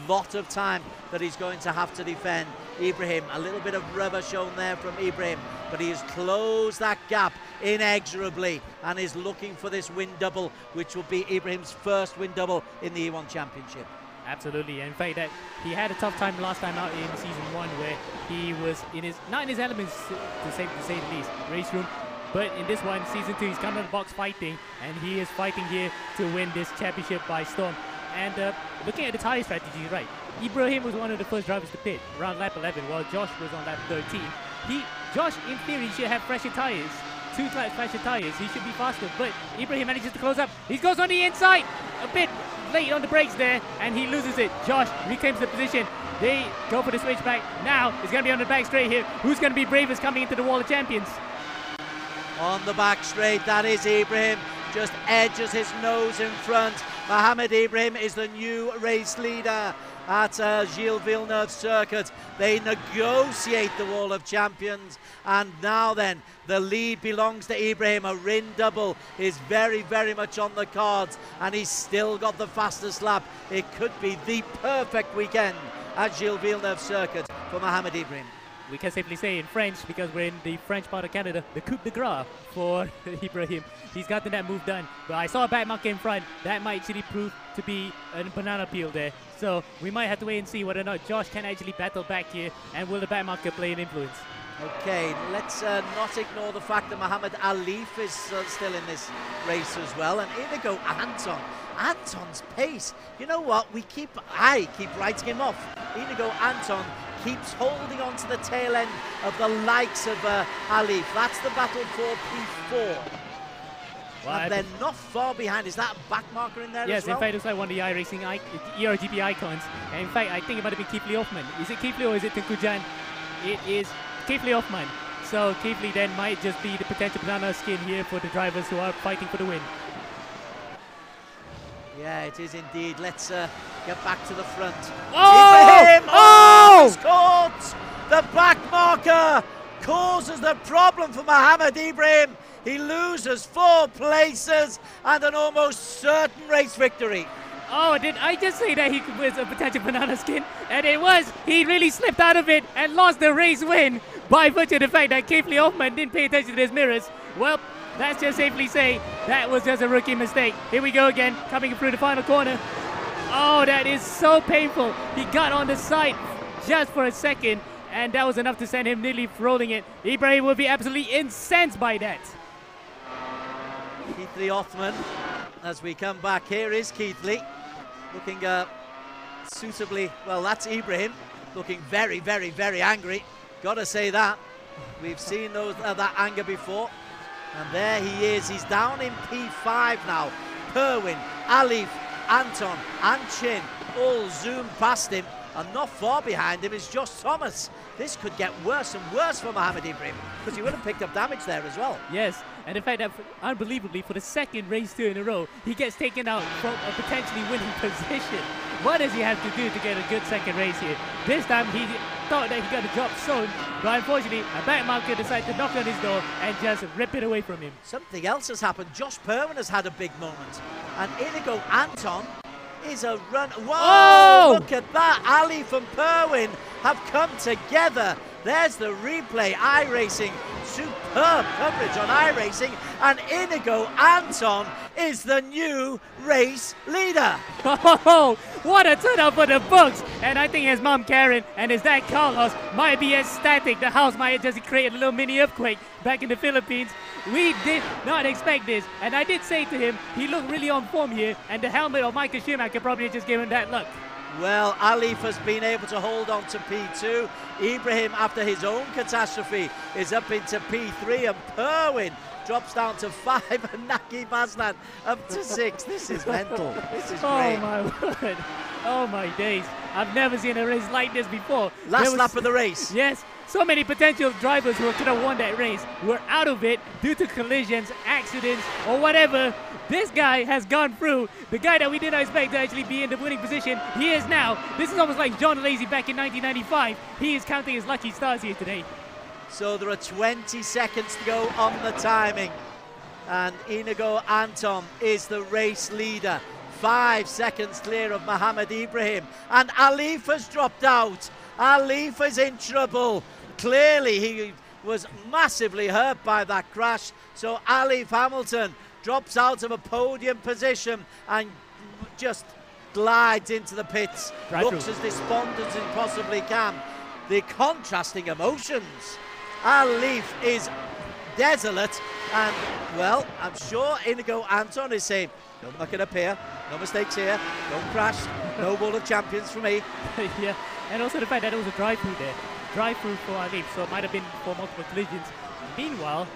lot of time that he's going to have to defend. Ibrahim, a little bit of rubber shown there from Ibrahim, but he has closed that gap inexorably and is looking for this win double, which will be Ibrahim's first win double in the E1 Championship. Absolutely, and in fact that he had a tough time last time out in season 1 where he was not in his elements, to say the least, race room. But in this one, season 2, he's come to the box fighting, and he is fighting here to win this championship by storm. And looking at the tyre strategy, right, Ibrahim was one of the first drivers to pit around lap 11, while Josh was on lap 13. Josh, in theory, should have fresher tyres, 2 fresher tyres. He should be faster, but Ibrahim manages to close up. He goes on the inside, a bit late on the brakes there, and he loses it. Josh reclaims the position. They go for the switchback. Now it's going to be on the back straight here. Who's going to be bravest coming into the Wall of Champions? On the back straight, that is Ibrahim, just edges his nose in front. Mohammed Ibrahim is the new race leader at Gilles-Villeneuve circuit. They negotiate the Wall of Champions, and now then the lead belongs to Ibrahim. A Rin double is very, very much on the cards, and he's still got the fastest lap. It could be the perfect weekend at Gilles-Villeneuve circuit for Mohammed Ibrahim. We can safely say in French, because we're in the French part of Canada, the coup de grace for Ibrahim. He's gotten that move done, but I saw a back marker in front. That might actually prove to be a banana peel there. So we might have to wait and see whether or not Josh can actually battle back here, and will the back marker play an influence? Okay, let's not ignore the fact that Muhammad Alif is still in this race as well. And here we go, Anton. Anton's pace. You know what? I keep writing him off. Inigo Anton keeps holding on to the tail end of the likes of Alif. That's the battle for P4. Well, and they're not far behind. Is that a back marker in there yes, as well? in fact, it looks like one of the iRacing ERGP icons. And in fact, I think it might have been Kifli Hoffman. Is it Kifli or is it Tunku Jan? It is Keithley Hoffman. So Keithley then might just be the potential banana skin here for the drivers who are fighting for the win. Yeah, it is indeed. Let's get back to the front. Oh! Ibrahim! Oh! Caught! The back marker causes the problem for Mohammed Ibrahim. He loses 4 places and an almost certain race victory. Oh, did I just say that he was a potential banana skin? And it was. He really slipped out of it and lost the race win by virtue of the fact that Keithley Hoffman didn't pay attention to his mirrors. Well, let's just safely say that was just a rookie mistake. Here we go again, coming through the final corner. Oh, that is so painful. He got on the side just for a second, and that was enough to send him nearly rolling it. Ibrahim will be absolutely incensed by that. Keithley Hoffman, as we come back, here is Keithley, looking suitably, well, that's Ibrahim, looking very, very, very angry. Gotta say that. We've seen that anger before. And there he is, he's down in P5 now. Perwin, Alif, Anton and Chin all zoomed past him, and not far behind him is Josh Thomas. This could get worse and worse for Mohammed Ibrahim, because he would have picked up damage there as well. Yes, and in fact, that unbelievably, for the second race 2 in a row, he gets taken out from a potentially winning position. What does he have to do to get a good second race here? This time he thought that he got a job soon, but unfortunately a back marker decided to knock on his door and just rip it away from him. Something else has happened. Josh Perwin has had a big moment, and Inigo Anton is a run. Whoa! Oh! Look at that. Alif and Perwin have come together. There's the replay. iRacing, superb coverage on iRacing, and Inigo Anton is the new race leader. Oh, what a turnout for the books! And I think his mom Karen and his dad Carlos might be ecstatic. The house might have just created a little mini earthquake back in the Philippines. We did not expect this, and I did say to him, he looked really on form here, and the helmet of Michael Schumacher probably just gave him that luck. Well, Alif has been able to hold on to P2. Ibrahim, after his own catastrophe, is up into P3, and Perwin drops down to 5, and Naki Baslan up to 6. This is mental. This is great. Oh my word. Oh my days. I've never seen a race like this before. Last lap of the race. Yes. So many potential drivers who could have won that race were out of it due to collisions, accidents, or whatever. This guy has gone through. The guy that we did not expect to actually be in the winning position, he is now. This is almost like John Lazy back in 1995. He is counting his lucky stars here today. So there are 20 seconds to go on the timing. And Inigo Anton is the race leader. 5 seconds clear of Mohammed Ibrahim. And Alif has dropped out. Alif is in trouble. Clearly he was massively hurt by that crash. So Alif Hamilton drops out of a podium position and just glides into the pits. Looks as despondent as he possibly can. The contrasting emotions. Alif is desolate, and well, I'm sure Inigo Anton is saying, don't muck it up here, no mistakes here, don't crash, no World of Champions for me. Yeah, and also the fact that it was a drive-through there. Drive-through for Alif, so it might have been for multiple collisions. Meanwhile,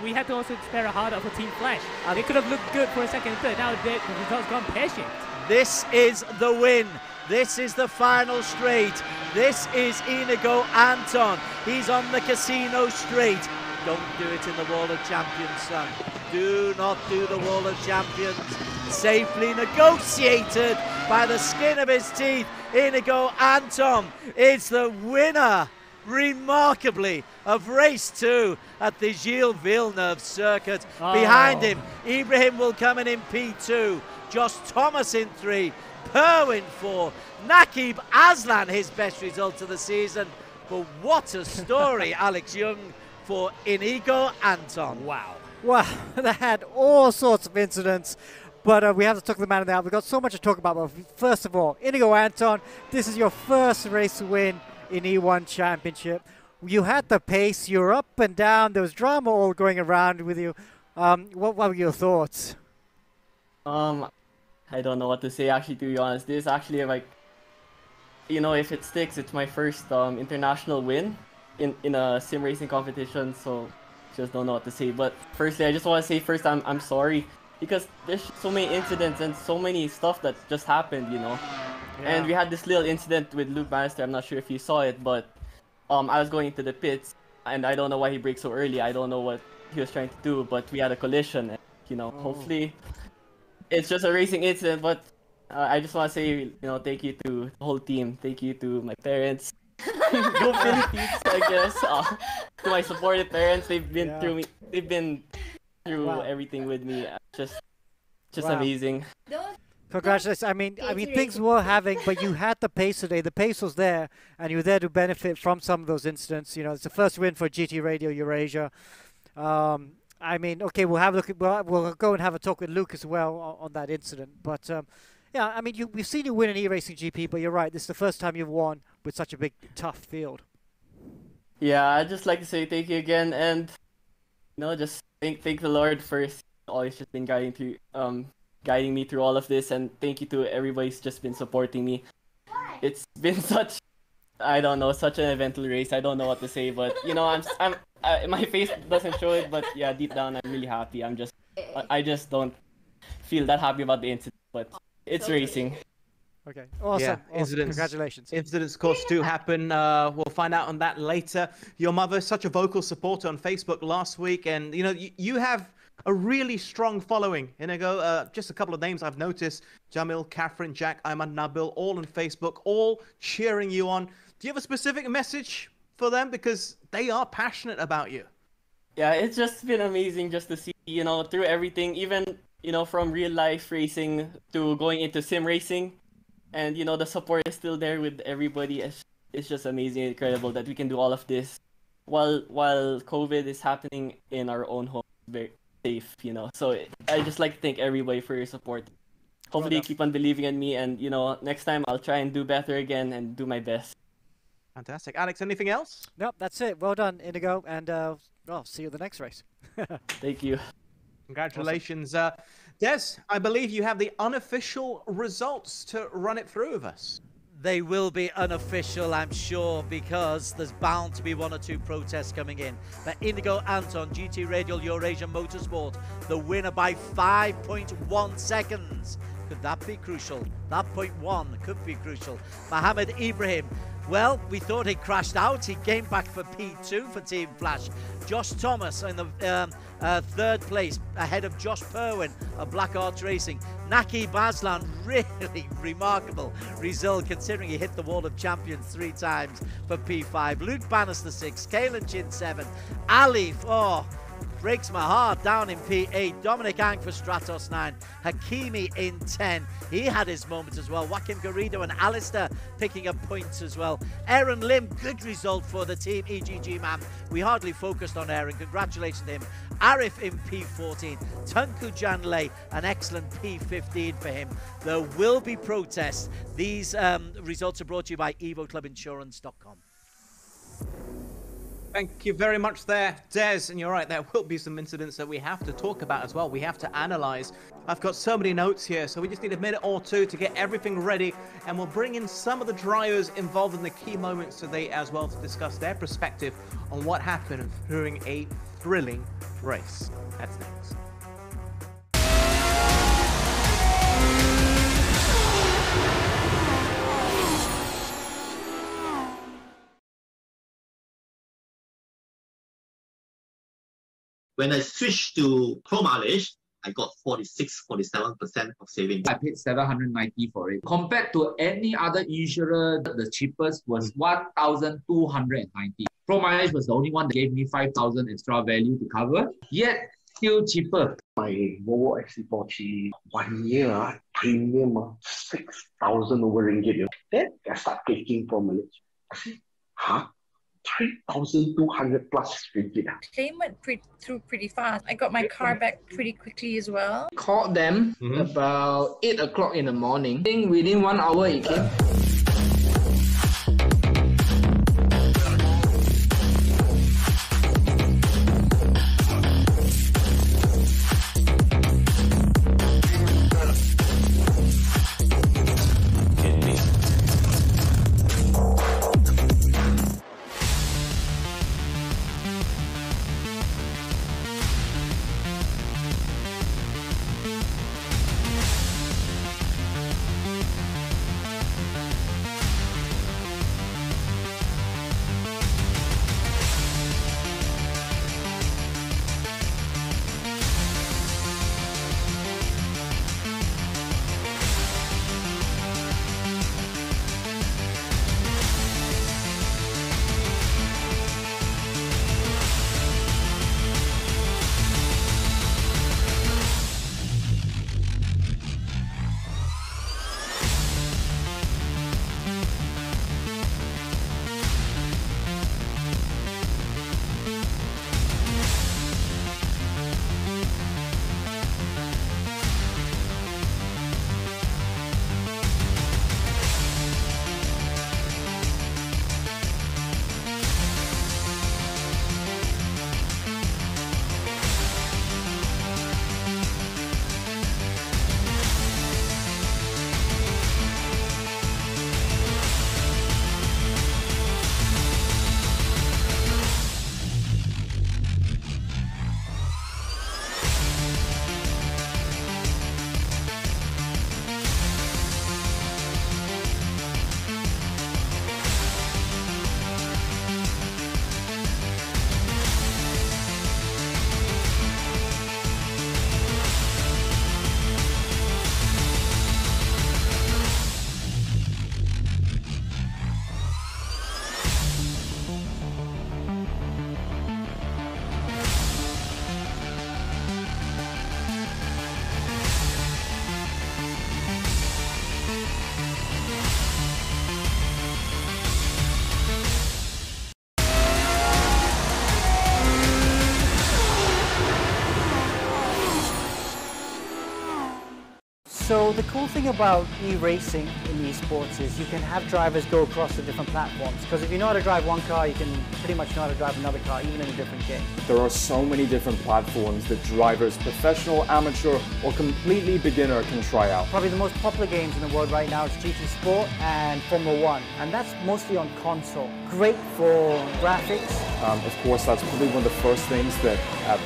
we had to also spare a harder for Team Flash. They could have looked good for a second and third. Now the result's gone pear-shaped. This is the win. This is the final straight. This is Inigo Anton. He's on the casino straight. Don't do it in the Wall of Champions, son. Do not do the Wall of Champions. Safely negotiated by the skin of his teeth. Inigo Anton is the winner, remarkably, of race 2 at the Gilles-Villenueve circuit. Behind him, Ibrahim will come in P2. Josh Thomas in 3. Perwin 4. Naqib Aslan, his best result of the season. But what a story, Alex Young, for Inigo Anton. Wow. Well, they had all sorts of incidents, but we have to talk to the man of the hour. We've got so much to talk about. But first of all, Inigo Anton, this is your first race win in E1 Championship. You had the pace, you were up and down, there was drama all going around with you. What were your thoughts? I don't know what to say, actually, to be honest. This is actually like, you know, if it sticks, it's my first international win in a sim racing competition, so just don't know what to say. But firstly, I just want to say first I'm sorry, because there's so many incidents and so many stuff that just happened, you know. Yeah. And we had this little incident with Luke Bannister. I'm not sure if you saw it, but I was going into the pits, and I don't know why he braked so early. I don't know what he was trying to do, but we had a collision. And, you know, hopefully it's just a racing incident. But I just want to say, thank you to the whole team. Thank you to my parents. Go Philippines, I guess. To my supportive parents, they've been through me. They've been through everything with me. Just amazing. Congratulations. I mean, things were having, but you had the pace today. The pace was there, and you were there to benefit from some of those incidents. You know, it's the first win for GT Radio Eurasia. I mean, okay, we'll have a look. We'll go and have a talk with Luke as well on that incident. But yeah, I mean, we've seen you win an e-racing GP, but you're right. This is the first time you've won with such a big, tough field. Yeah, I'd just like to say thank you again, and just thank the Lord for always just been guiding me through all of this, and thank you to everybody who's just been supporting me. It's been such an eventful race. I don't know what to say, but my face doesn't show it, but yeah, deep down I'm really happy. I just don't feel that happy about the incident, but it's racing. Okay, awesome. Yeah, awesome. incidents. Congratulations. Incidents, of course, do happen. We'll find out on that later. Your mother, such a vocal supporter on Facebook last week, and you have a really strong following. Inigo, just a couple of names I've noticed: Jamil, Catherine, Jack, Ayman, Nabil, all on Facebook, all cheering you on. Do you have a specific message for them, because they are passionate about you? Yeah, it's just been amazing just to see, through everything, even from real life racing to going into sim racing, and the support is still there with everybody. It's just amazing, incredible that we can do all of this while COVID is happening in our own home, very safe. So I just like to thank everybody for your support. Hopefully you keep on believing in me, and next time I'll try and do better again and do my best. Fantastic. Alex, anything else? Nope, that's it. Well done, Inigo, and see you at the next race. Thank you. Congratulations. Awesome. Des, I believe you have the unofficial results to run it through with us. They will be unofficial, I'm sure, because there's bound to be one or two protests coming in. But Inigo Anton, GT Radial Eurasia Motorsport, the winner by 5.1 seconds. Could that be crucial? That 0.1 could be crucial. Mohammed Ibrahim, well, we thought he crashed out. He came back for P2 for Team Flash. Josh Thomas in the third place, ahead of Josh Perwin of Black Arts Racing. Naki Baslan, really remarkable result considering he hit the wall of champions 3 times for P5. Luke Bannister 6, Kalen Chin 7, Ali, breaks my heart, down in P8. Dominic Ang for Stratos 9. Hakimi in 10. He had his moment as well. Joaquim Garrido and Alistair picking up points as well. Aaron Lim, good result for the team EGG man. We hardly focused on Aaron. Congratulations to him. Arif in P14. Tunku Janlei, an excellent P15 for him. There will be protests. These results are brought to you by EvoClubInsurance.com. Thank you very much there, Des. And you're right, there will be some incidents that we have to talk about as well. We have to analyze. I've got so many notes here, so we just need a minute or two to get everything ready. And we'll bring in some of the drivers involved in the key moments today as well to discuss their perspective on what happened during a thrilling race. That's next. When I switched to pro mileage, I got 47% of savings. I paid 790 for it. Compared to any insurer, the cheapest was 1,290. Pro mileage was the only one that gave me 5,000 extra value to cover, yet still cheaper. My Volvo XC40 1 year premium 6,000 over ringgit. Then I start taking pro mileage. I said, 3,200 plus ringgit. Claim went through pretty fast. I got my car back pretty quickly as well. Called them about 8 o'clock in the morning. I think within 1 hour it came. So the cool thing about e-racing in esports is you can have drivers go across the different platforms, because if you know how to drive one car, you can pretty much know how to drive another car, even in a different game. There are so many different platforms that drivers, professional, amateur, or completely beginner can try out. Probably the most popular games in the world right now is GT Sport and Formula 1, and that's mostly on console. Great for graphics. Of course, that's probably one of the first things that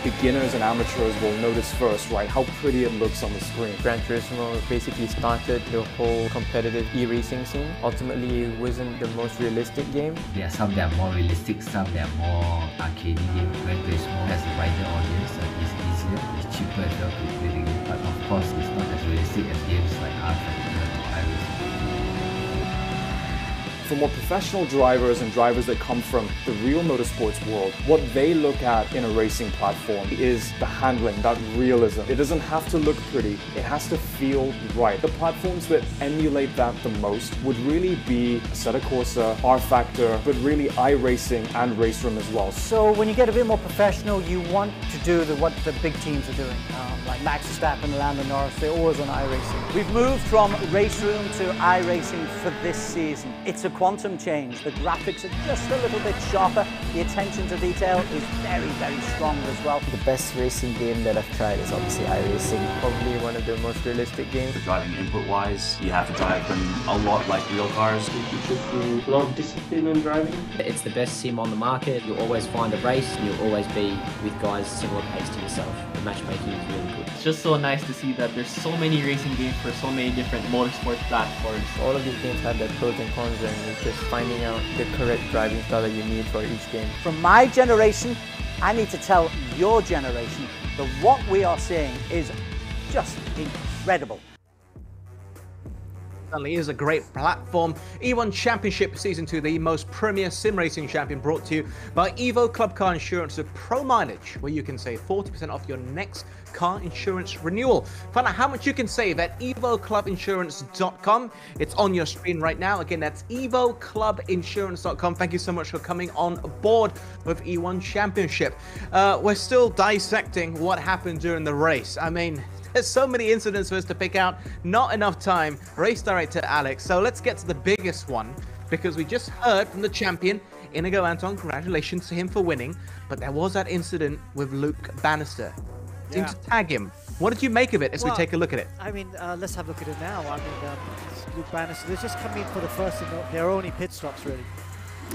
beginners and amateurs will notice first, right? How pretty it looks on the screen. Gran Turismo basically started the whole competitive e-racing scene. Ultimately, it wasn't the most realistic game. There are some that are more realistic, some that are more arcade game. Gran Turismo has a wider audience and it's easier, it's cheaper as well to play the game. But of course, it's not as realistic as games like R-Factor or iRacing. For more professional drivers and drivers that come from the real motorsports world, what they look at in a racing platform is the handling, that realism. It doesn't have to look pretty, it has to feel right. The platforms that emulate that the most would really be Assetto Corsa, R-Factor, but really iRacing and RaceRoom as well. So when you get a bit more professional, you want to do what the big teams are doing. Like Max Verstappen and Lando Norris, they're always on iRacing. We've moved from RaceRoom to iRacing for this season. It's a quantum change. The graphics are just a little bit sharper. The attention to detail is very, very strong as well. The best racing game that I've tried is obviously iRacing. Probably one of the most realistic games. The driving input-wise, you have to drive them a lot like real cars. It teaches you a lot of discipline in driving. It's the best sim on the market. You'll always find a race. You'll always be with guys similar pace to yourself. The matchmaking is really good. It's just so nice to see that there's so many racing games for so many different motorsport platforms. All of these games have their pros and cons, and it's just finding out the correct driving style that you need for each game. From my generation, I need to tell your generation that what we are seeing is just incredible. Certainly is a great platform. E1 Championship Season 2, the most premier sim racing champion, brought to you by Evo Club Car Insurance with Pro Mileage, where you can save 40% off your next car insurance renewal. Find out how much you can save at evoclubinsurance.com. It's on your screen right now. Again, that's evoclubinsurance.com. Thank you so much for coming on board with E1 Championship. We're still dissecting what happened during the race. I mean, there's so many incidents for us to pick out, not enough time. Race director Alex, so let's get to the biggest one, because we just heard from the champion, Inigo Anton. Congratulations to him for winning, but there was that incident with Luke Bannister. Seemed to tag him. What did you make of it as we take a look at it? I mean, let's have a look at it now. I mean, Luke Bannister, they're just coming in for the first of their only pit stops, really.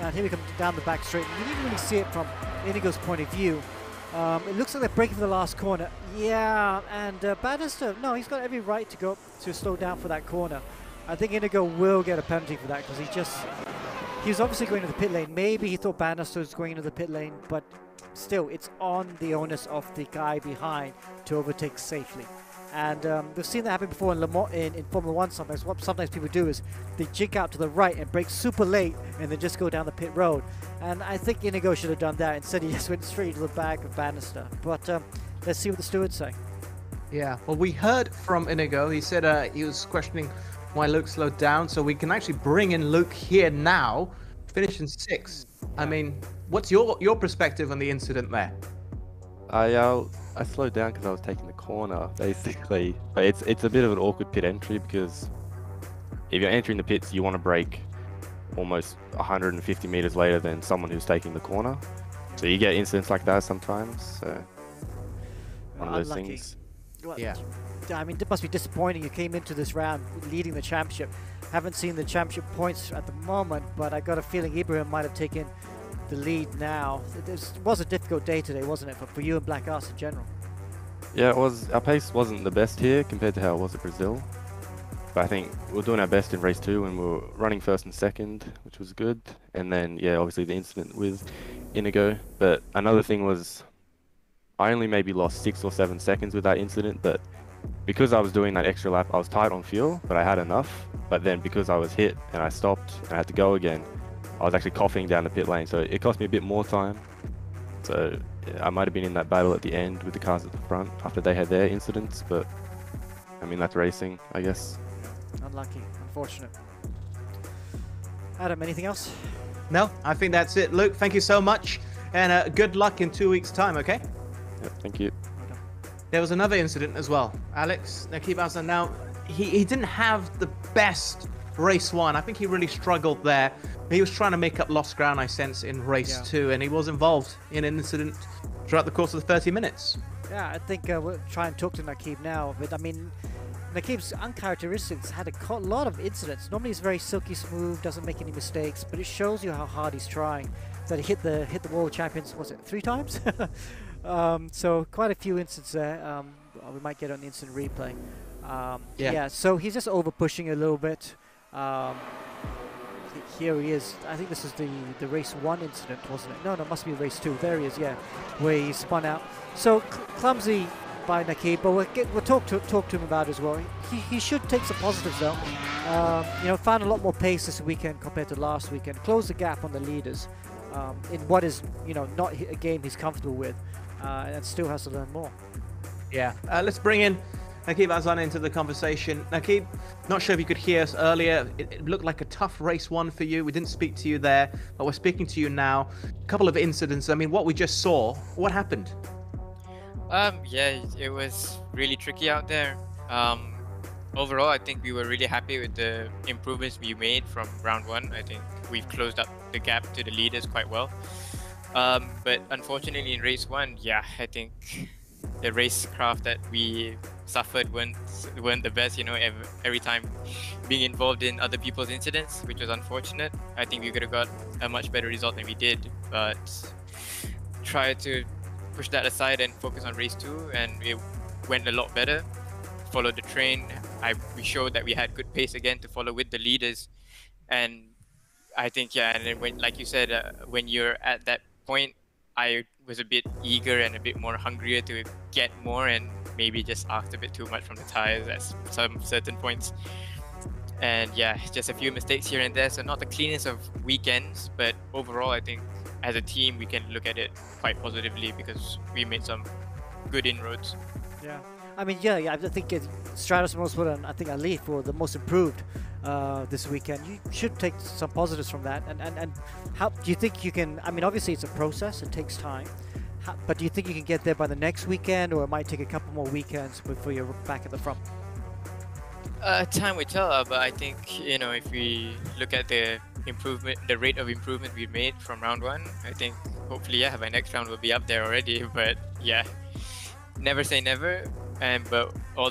And here we come down the back straight. You didn't really see it from Inigo's point of view. It looks like they're breaking the last corner. Yeah, and Bannister, no, he's got every right to go to slow down for that corner. I think Inigo will get a penalty for that, because he was obviously going to the pit lane. Maybe he thought Bannister was going into the pit lane, but still, it's on the onus of the guy behind to overtake safely. And we've seen that happen before in Formula 1 sometimes. What sometimes people do is they jig out to the right and brake super late and then just go down the pit road. And I think Inigo should have done that. Instead, he just went straight to the back of Bannister. But let's see what the stewards say. Yeah, well, we heard from Inigo. He said he was questioning why Luke slowed down. So we can actually bring in Luke here now, finishing 6th. I mean, what's your perspective on the incident there? I slowed down because I was taking the corner, basically. But it's a bit of an awkward pit entry, because if you're entering the pits, you want to brake almost 150 meters later than someone who's taking the corner. So you get incidents like that sometimes. So one of those things. Well, yeah. I mean, it must be disappointing. You came into this round leading the championship. Haven't seen the championship points at the moment, but I got a feeling Ibrahim might have taken the lead now. It was a difficult day today, wasn't it, for you and Black Arse in general? Yeah, it was. Our pace wasn't the best here compared to how it was at Brazil. But I think we were doing our best in race 2 and we were running first and second, which was good. And then, yeah, obviously the incident with Inigo. But another thing was, I only maybe lost 6 or 7 seconds with that incident, but because I was doing that extra lap, I was tight on fuel, but I had enough. But then because I was hit and I stopped and I had to go again, I was actually coughing down the pit lane, so it cost me a bit more time. So yeah, I might have been in that battle at the end with the cars at the front after they had their incidents, but I mean, that's racing, I guess. Unlucky, unfortunate. Adam, anything else? No, I think that's it. Luke, thank you so much, and good luck in 2 weeks' time, okay? Yeah, thank you. There was another incident as well. Alex, now keep us on now. he didn't have the best race 1. I think he really struggled there. He was trying to make up lost ground, I sense, in race 2, and he was involved in an incident throughout the course of the 30 minutes. Yeah, I think we'll try and talk to Naqib now, but I mean, Naqib's uncharacteristics had a lot of incidents. Normally he's very silky smooth, doesn't make any mistakes, but it shows you how hard he's trying. That he hit the world champions, was it 3 times? So quite a few incidents there. We might get on the instant replay. Yeah, so he's just over pushing a little bit. Here he is. I think this is the race 1 incident, wasn't it? No, it must be race 2. There he is, yeah, where he spun out. So clumsy by Naqib, but we'll talk to him about it as well. He should take some positives though. You know, found a lot more pace this weekend compared to last weekend. Closed the gap on the leaders in what is, you know, not a game he's comfortable with, and still has to learn more. Yeah. Let's bring in Naqib Azan into the conversation. Naqib, not sure if you could hear us earlier. It looked like a tough race 1 for you. We didn't speak to you there, but we're speaking to you now. A couple of incidents. I mean, what we just saw, what happened? Yeah, it was really tricky out there. Overall, I think we were really happy with the improvements we made from round 1. I think we've closed up the gap to the leaders quite well. But unfortunately in race 1, yeah, I think the racecraft that we suffered weren't the best, you know, every time being involved in other people's incidents, which was unfortunate. I think we could have got a much better result than we did, but try to push that aside and focus on race 2, and it went a lot better. Followed the train. We showed that we had good pace again to follow with the leaders, and I think, yeah, and then when, like you said, when you're at that point, I was a bit eager and a bit more hungrier to get more, and maybe just asked a bit too much from the tires at some certain points. And yeah, just a few mistakes here and there, so not the cleanest of weekends, but overall I think as a team we can look at it quite positively because we made some good inroads. Yeah, I mean, yeah, I think Stratos Mosport and I think Alif were the most improved this weekend. You should take some positives from that. And how do you think you can? I mean, obviously it's a process; it takes time. But do you think you can get there by the next weekend, or it might take a couple more weekends before you're back at the front? Time will tell, but I think, you know, if we look at the rate of improvement we made from round 1, I think hopefully, yeah, by next round we'll be up there already. But yeah, never say never. But all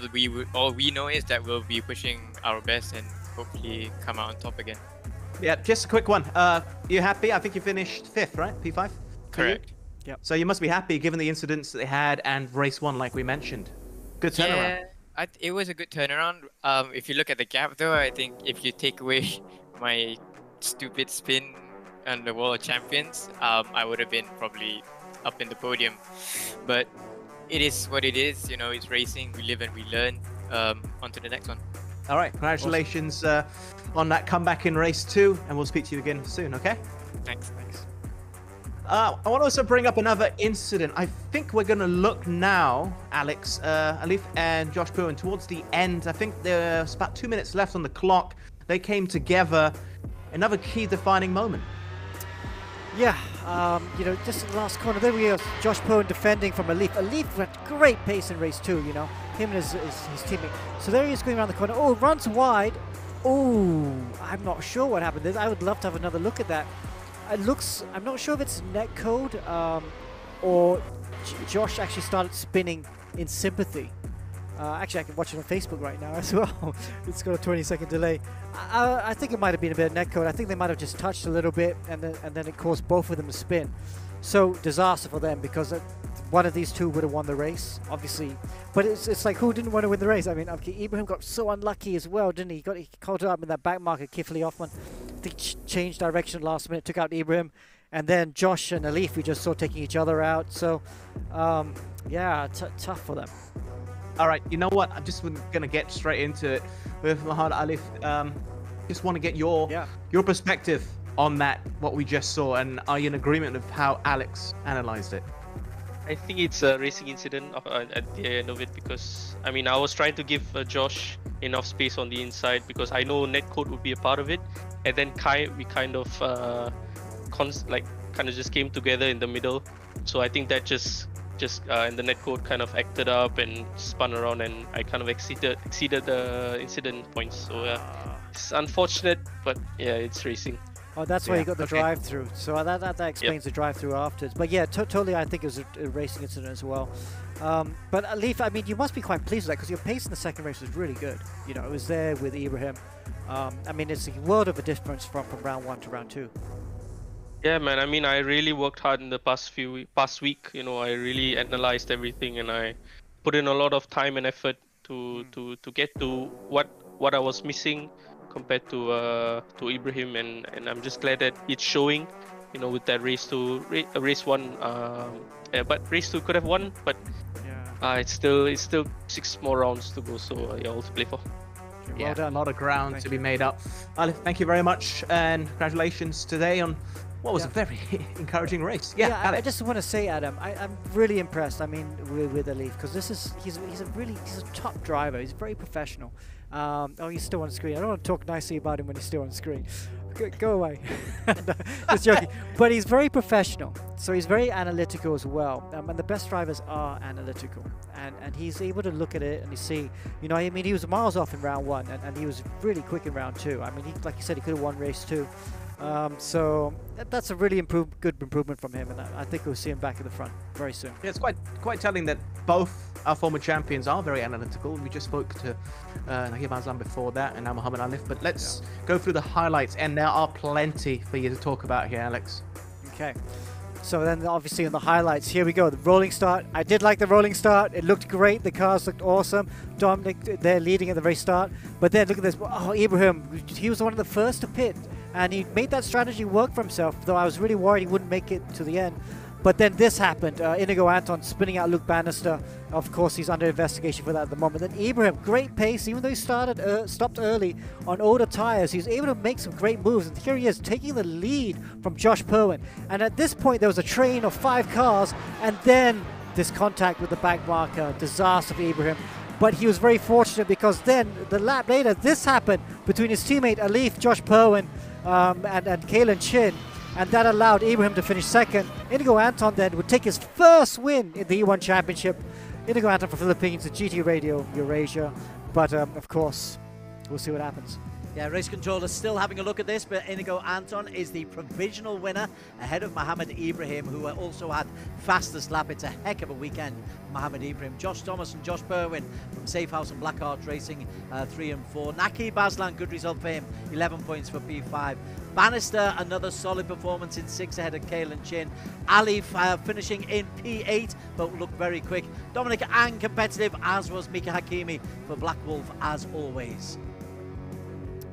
we know is that we'll be pushing our best and hopefully come out on top again. Yeah, just a quick one. You happy? I think you finished 5th, right? P5? Correct. Yep. So you must be happy given the incidents that they had and race 1, like we mentioned. Good turnaround. Yeah, it was a good turnaround. If you look at the gap though, I think if you take away my stupid spin on the World Champions, I would have been probably up in the podium. But it is what it is, you know, it's racing, we live and we learn. On to the next one. All right, congratulations on that comeback in race 2, and we'll speak to you again soon, okay? Thanks. I want to also bring up another incident. I think we're going to look now, Alex, Alif and Josh Bowen, towards the end. I think there's about 2 minutes left on the clock. They came together. Another key defining moment. Yeah, you know, just in the last corner, there we are, Josh Bowen defending from Alif. Alif had great pace in race 2, you know, him and his teammate. So there he is going around the corner. Oh, runs wide. Oh, I'm not sure what happened there. I would love to have another look at that. It looks, I'm not sure if it's netcode or Josh actually started spinning in sympathy. Actually, I can watch it on Facebook right now as well. It's got a 20-second delay. I think it might have been a bit of netcode. I think they might have just touched a little bit, and then it caused both of them to spin. So disaster for them, because one of these two would have won the race, obviously. But it's like, who didn't want to win the race? I mean, Ibrahim got so unlucky as well, didn't he? He caught up in that back market. Kifli Offman, I think, changed direction last minute, took out Ibrahim, and then Josh and Alif, we just saw taking each other out. So, yeah, tough for them. All right, you know what? I'm just going to get straight into it with Mahad Alif. Just want to get your perspective on that, what we just saw, and are you in agreement of how Alex analyzed it? I think it's a racing incident at the end of it, because I mean, I was trying to give Josh enough space on the inside because I know netcode would be a part of it, and then we kind of just came together in the middle. So I think that just just and the netcode kind of acted up and spun around, and I kind of exceeded the incident points. So it's unfortunate, but yeah, it's racing. Oh, that's why you got the drive-through. So that explains the drive-through afterwards. But yeah, totally, I think it was a racing incident as well. But Leaf, I mean, you must be quite pleased with that because your pace in the second race was really good. You know, it was there with Ibrahim. I mean, it's a world of a difference from round 1 to round 2. Yeah, man. I mean, I really worked hard in the past week. You know, I really analyzed everything, and I put in a lot of time and effort to get to what I was missing compared to Ibrahim, and I'm just glad that it's showing. You know, with that race 1, but race 2 could have won, but it's still 6 more rounds to go. So yeah, all to play for. Yeah, well done. A lot of ground to be made up. Alif, thank you very much, and congratulations today on what was a very encouraging race. Yeah, I just want to say, Adam, I'm really impressed. I mean, with Alif, because he's a top driver. He's very professional. Oh, he's still on screen. I don't want to talk nicely about him when he's still on screen. Go away. Just joking. But he's very professional, so he's very analytical as well. And the best drivers are analytical, and he's able to look at it and you see, you know, I mean, he was miles off in round 1, and he was really quick in round 2. I mean, like you said, he could have won race 2. So that's a really good improvement from him, and I think we'll see him back in the front very soon. Yeah, it's quite telling that both our former champions are very analytical. We just spoke to Nahir Mazlan before that, and now Muhammad Alif. But let's go through the highlights, and there are plenty for you to talk about here, Alex. Okay. So then, obviously, in the highlights, here we go. The rolling start. I did like the rolling start. It looked great. The cars looked awesome. Dominic, they're leading at the very start. But then, look at this. Oh, Ibrahim, he was one of the first to pit. And he made that strategy work for himself, though I was really worried he wouldn't make it to the end. But then this happened. Inigo Anton spinning out Luke Bannister. Of course, he's under investigation for that at the moment. Then Ibrahim, great pace. Even though he stopped early on older tires, he was able to make some great moves. And here he is, taking the lead from Josh Perwin. And at this point, there was a train of 5 cars. And then this contact with the back marker. Disaster for Ibrahim. But he was very fortunate because then, the lap later, this happened between his teammate Alif, Josh Perwin, and Kalen Chin. And that allowed Ibrahim to finish second. Inigo Anton then would take his first win in the E1 Championship. Inigo Anton for Philippines, the GT Radio Eurasia. But of course, we'll see what happens. Yeah, race controllers still having a look at this, but Inigo Anton is the provisional winner ahead of Mohammed Ibrahim, who also had fastest lap. It's a heck of a weekend, Mohammed Ibrahim. Josh Thomas and Josh Perwin from Safehouse and Blackheart Racing, 3 and 4. Naki Baslan, good result for him, 11 points for P5. Bannister, another solid performance in 6 ahead of Kalen Chin. Ali finishing in P8, but looked very quick. Dominic and competitive, as was Mika Hakimi for Black Wolf, as always.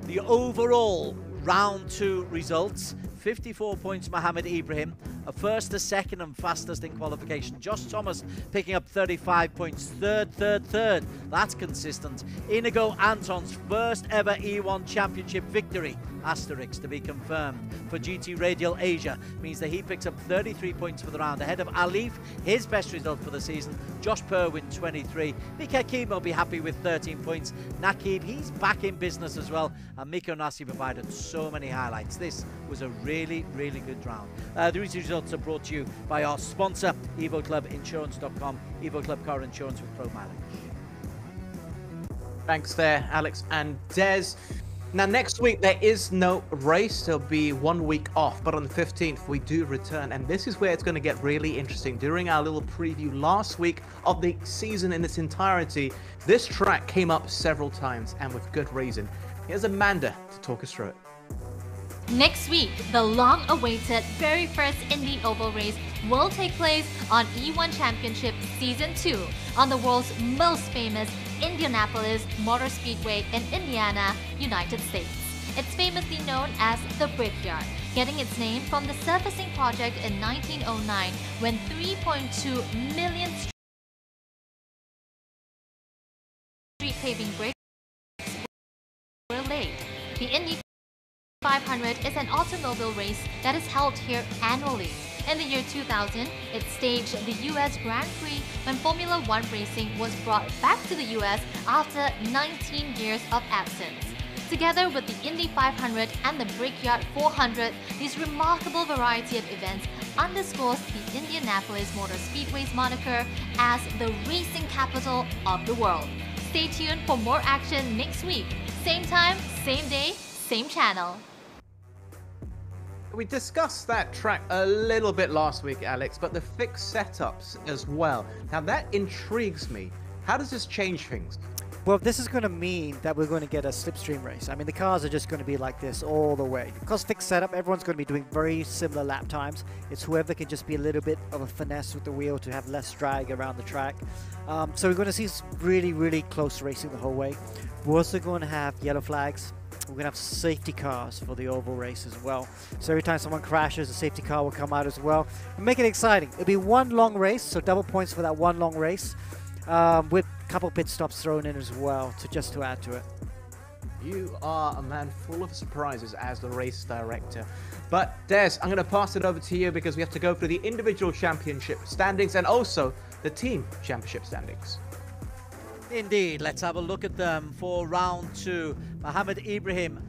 The overall round 2 results: 54 points Mohammed Ibrahim, a first, a second, and fastest in qualification. Josh Thomas picking up 35 points, third. That's consistent. Inigo Anton's first ever E1 Championship victory, asterisk to be confirmed, for GT Radial Asia, means that he picks up 33 points for the round, ahead of Alif, his best result for the season. Josh Perwin, 23. Mika Hakim will be happy with 13 points. Nakib, he's back in business as well. And Miko Nasi provided so many highlights. This was a really, really good round. These results are brought to you by our sponsor, EvoClubInsurance.com, Evo Club Car Insurance with Pro Mileage. Thanks there, Alex and Des. Now, next week, there is no race. There'll be 1 week off, but on the 15th, we do return. And this is where it's going to get really interesting. During our little preview last week of the season in its entirety, this track came up several times, and with good reason. Here's Amanda to talk us through it. Next week, the long-awaited very first Indy Oval race will take place on E1 Championship Season 2 on the world's most famous Indianapolis Motor Speedway in Indiana, United States. It's famously known as the Brickyard, getting its name from the surfacing project in 1909 when 3.2 million street paving bricks were laid. The Indy 500 is an automobile race that is held here annually. In the year 2000, it staged the US Grand Prix when Formula One racing was brought back to the US after 19 years of absence. Together with the Indy 500 and the Brickyard 400, this remarkable variety of events underscores the Indianapolis Motor Speedway's moniker as the racing capital of the world. Stay tuned for more action next week. Same time, same day, same channel. We discussed that track a little bit last week, Alex, but the fixed setups as well. Now that intrigues me. How does this change things? Well, this is going to mean that we're going to get a slipstream race. I mean, the cars are just going to be like this all the way. Because fixed setup, everyone's going to be doing very similar lap times. It's whoever can just be a little bit of a finesse with the wheel to have less drag around the track. So we're going to see really, really close racing the whole way. We're also going to have yellow flags. We're going to have safety cars for the oval race as well. So every time someone crashes, a safety car will come out as well. And make it exciting. It'll be one long race, so double points for that one long race. With a couple pit stops thrown in as well, just to add to it. You are a man full of surprises as the race director. But Des, I'm going to pass it over to you because we have to go through the individual championship standings and also the team championship standings. Indeed, let's have a look at them for round 2. Mohammed Ibrahim,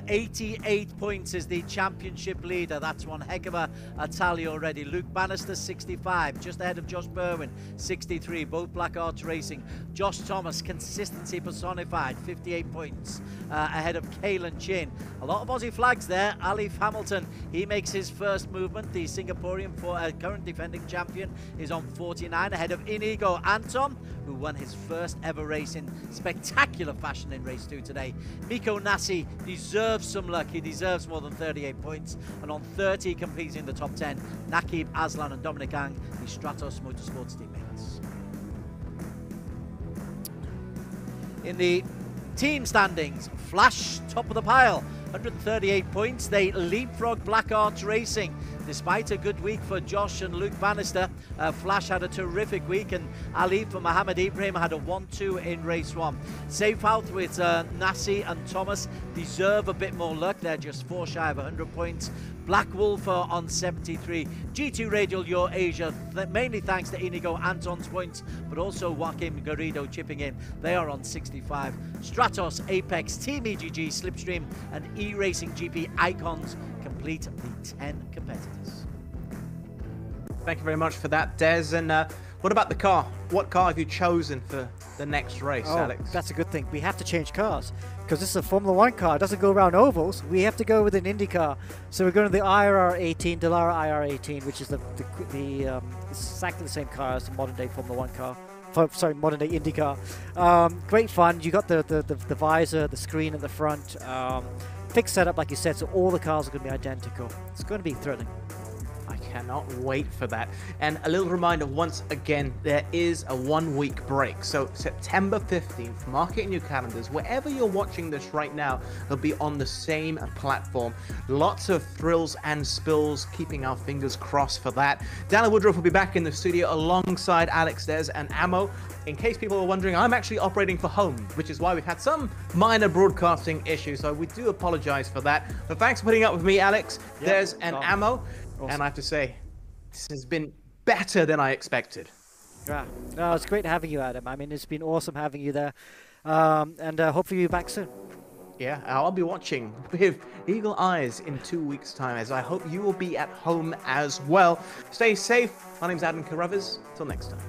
88 points is the championship leader. That's one heck of a tally already. Luke Bannister, 65, just ahead of Josh Berwin, 63, both Black Arts Racing. Josh Thomas, consistency personified, 58 points, ahead of Kalen Chin. A lot of Aussie flags there. Alif Hamilton, he makes his first movement. The Singaporean current defending champion is on 49, ahead of Inigo Anton, who won his first ever race in spectacular fashion in race 2 today. Miko Nasi deserves some luck. He deserves more than 38 points. And on 30, competing in the top 10, Nakib Aslan and Dominic Ang, the Stratos Motorsports teammates. In the team standings, Flash top of the pile, 138 points. They leapfrog Black Arts Racing. Despite a good week for Josh and Luke Bannister, Flash had a terrific week, and Ali for Mohammed Ibrahim had a 1-2 in race 1. Safe out with Nasi and Thomas deserve a bit more luck. They're just 4 shy of 100 points. Black Wolf on 73. G2 Radial Your Asia, mainly thanks to Inigo Anton's points, but also Joaquim Garrido chipping in. They are on 65. Stratos, Apex, Team EGG, Slipstream, and E-Racing GP Icons complete the 10 competitors. Thank you very much for that, Des. And what about the car? What car have you chosen for the next race, Alex? That's a good thing. We have to change cars because this is a Formula 1 car. It doesn't go around ovals. We have to go with an Indy car. So we're going to the IRR18, Dallara IR18, which is it's exactly the same car as the modern day Formula 1 car. Sorry, modern day Indy car. Great fun. You got the visor, the screen at the front. Fixed setup, like you said, so all the cars are going to be identical. It's going to be thrilling. I cannot wait for that. And a little reminder, once again, there is a 1-week break. So September 15th, mark it in your calendars. Wherever you're watching this right now, it'll be on the same platform. Lots of thrills and spills, keeping our fingers crossed for that. Dana Woodruff will be back in the studio alongside Alex Des and Ammo. In case people are wondering, I'm actually operating for home, which is why we've had some minor broadcasting issues, so we do apologize for that. But thanks for putting up with me, Alex, Des, and Ammo. Awesome. And I have to say, this has been better than I expected. Yeah, no, it's great having you, Adam. I mean, it's been awesome having you there. And hopefully you're back soon. Yeah, I'll be watching with eagle eyes in 2 weeks' time, as I hope you will be at home as well. Stay safe. My name's Adam Carruthers. Till next time.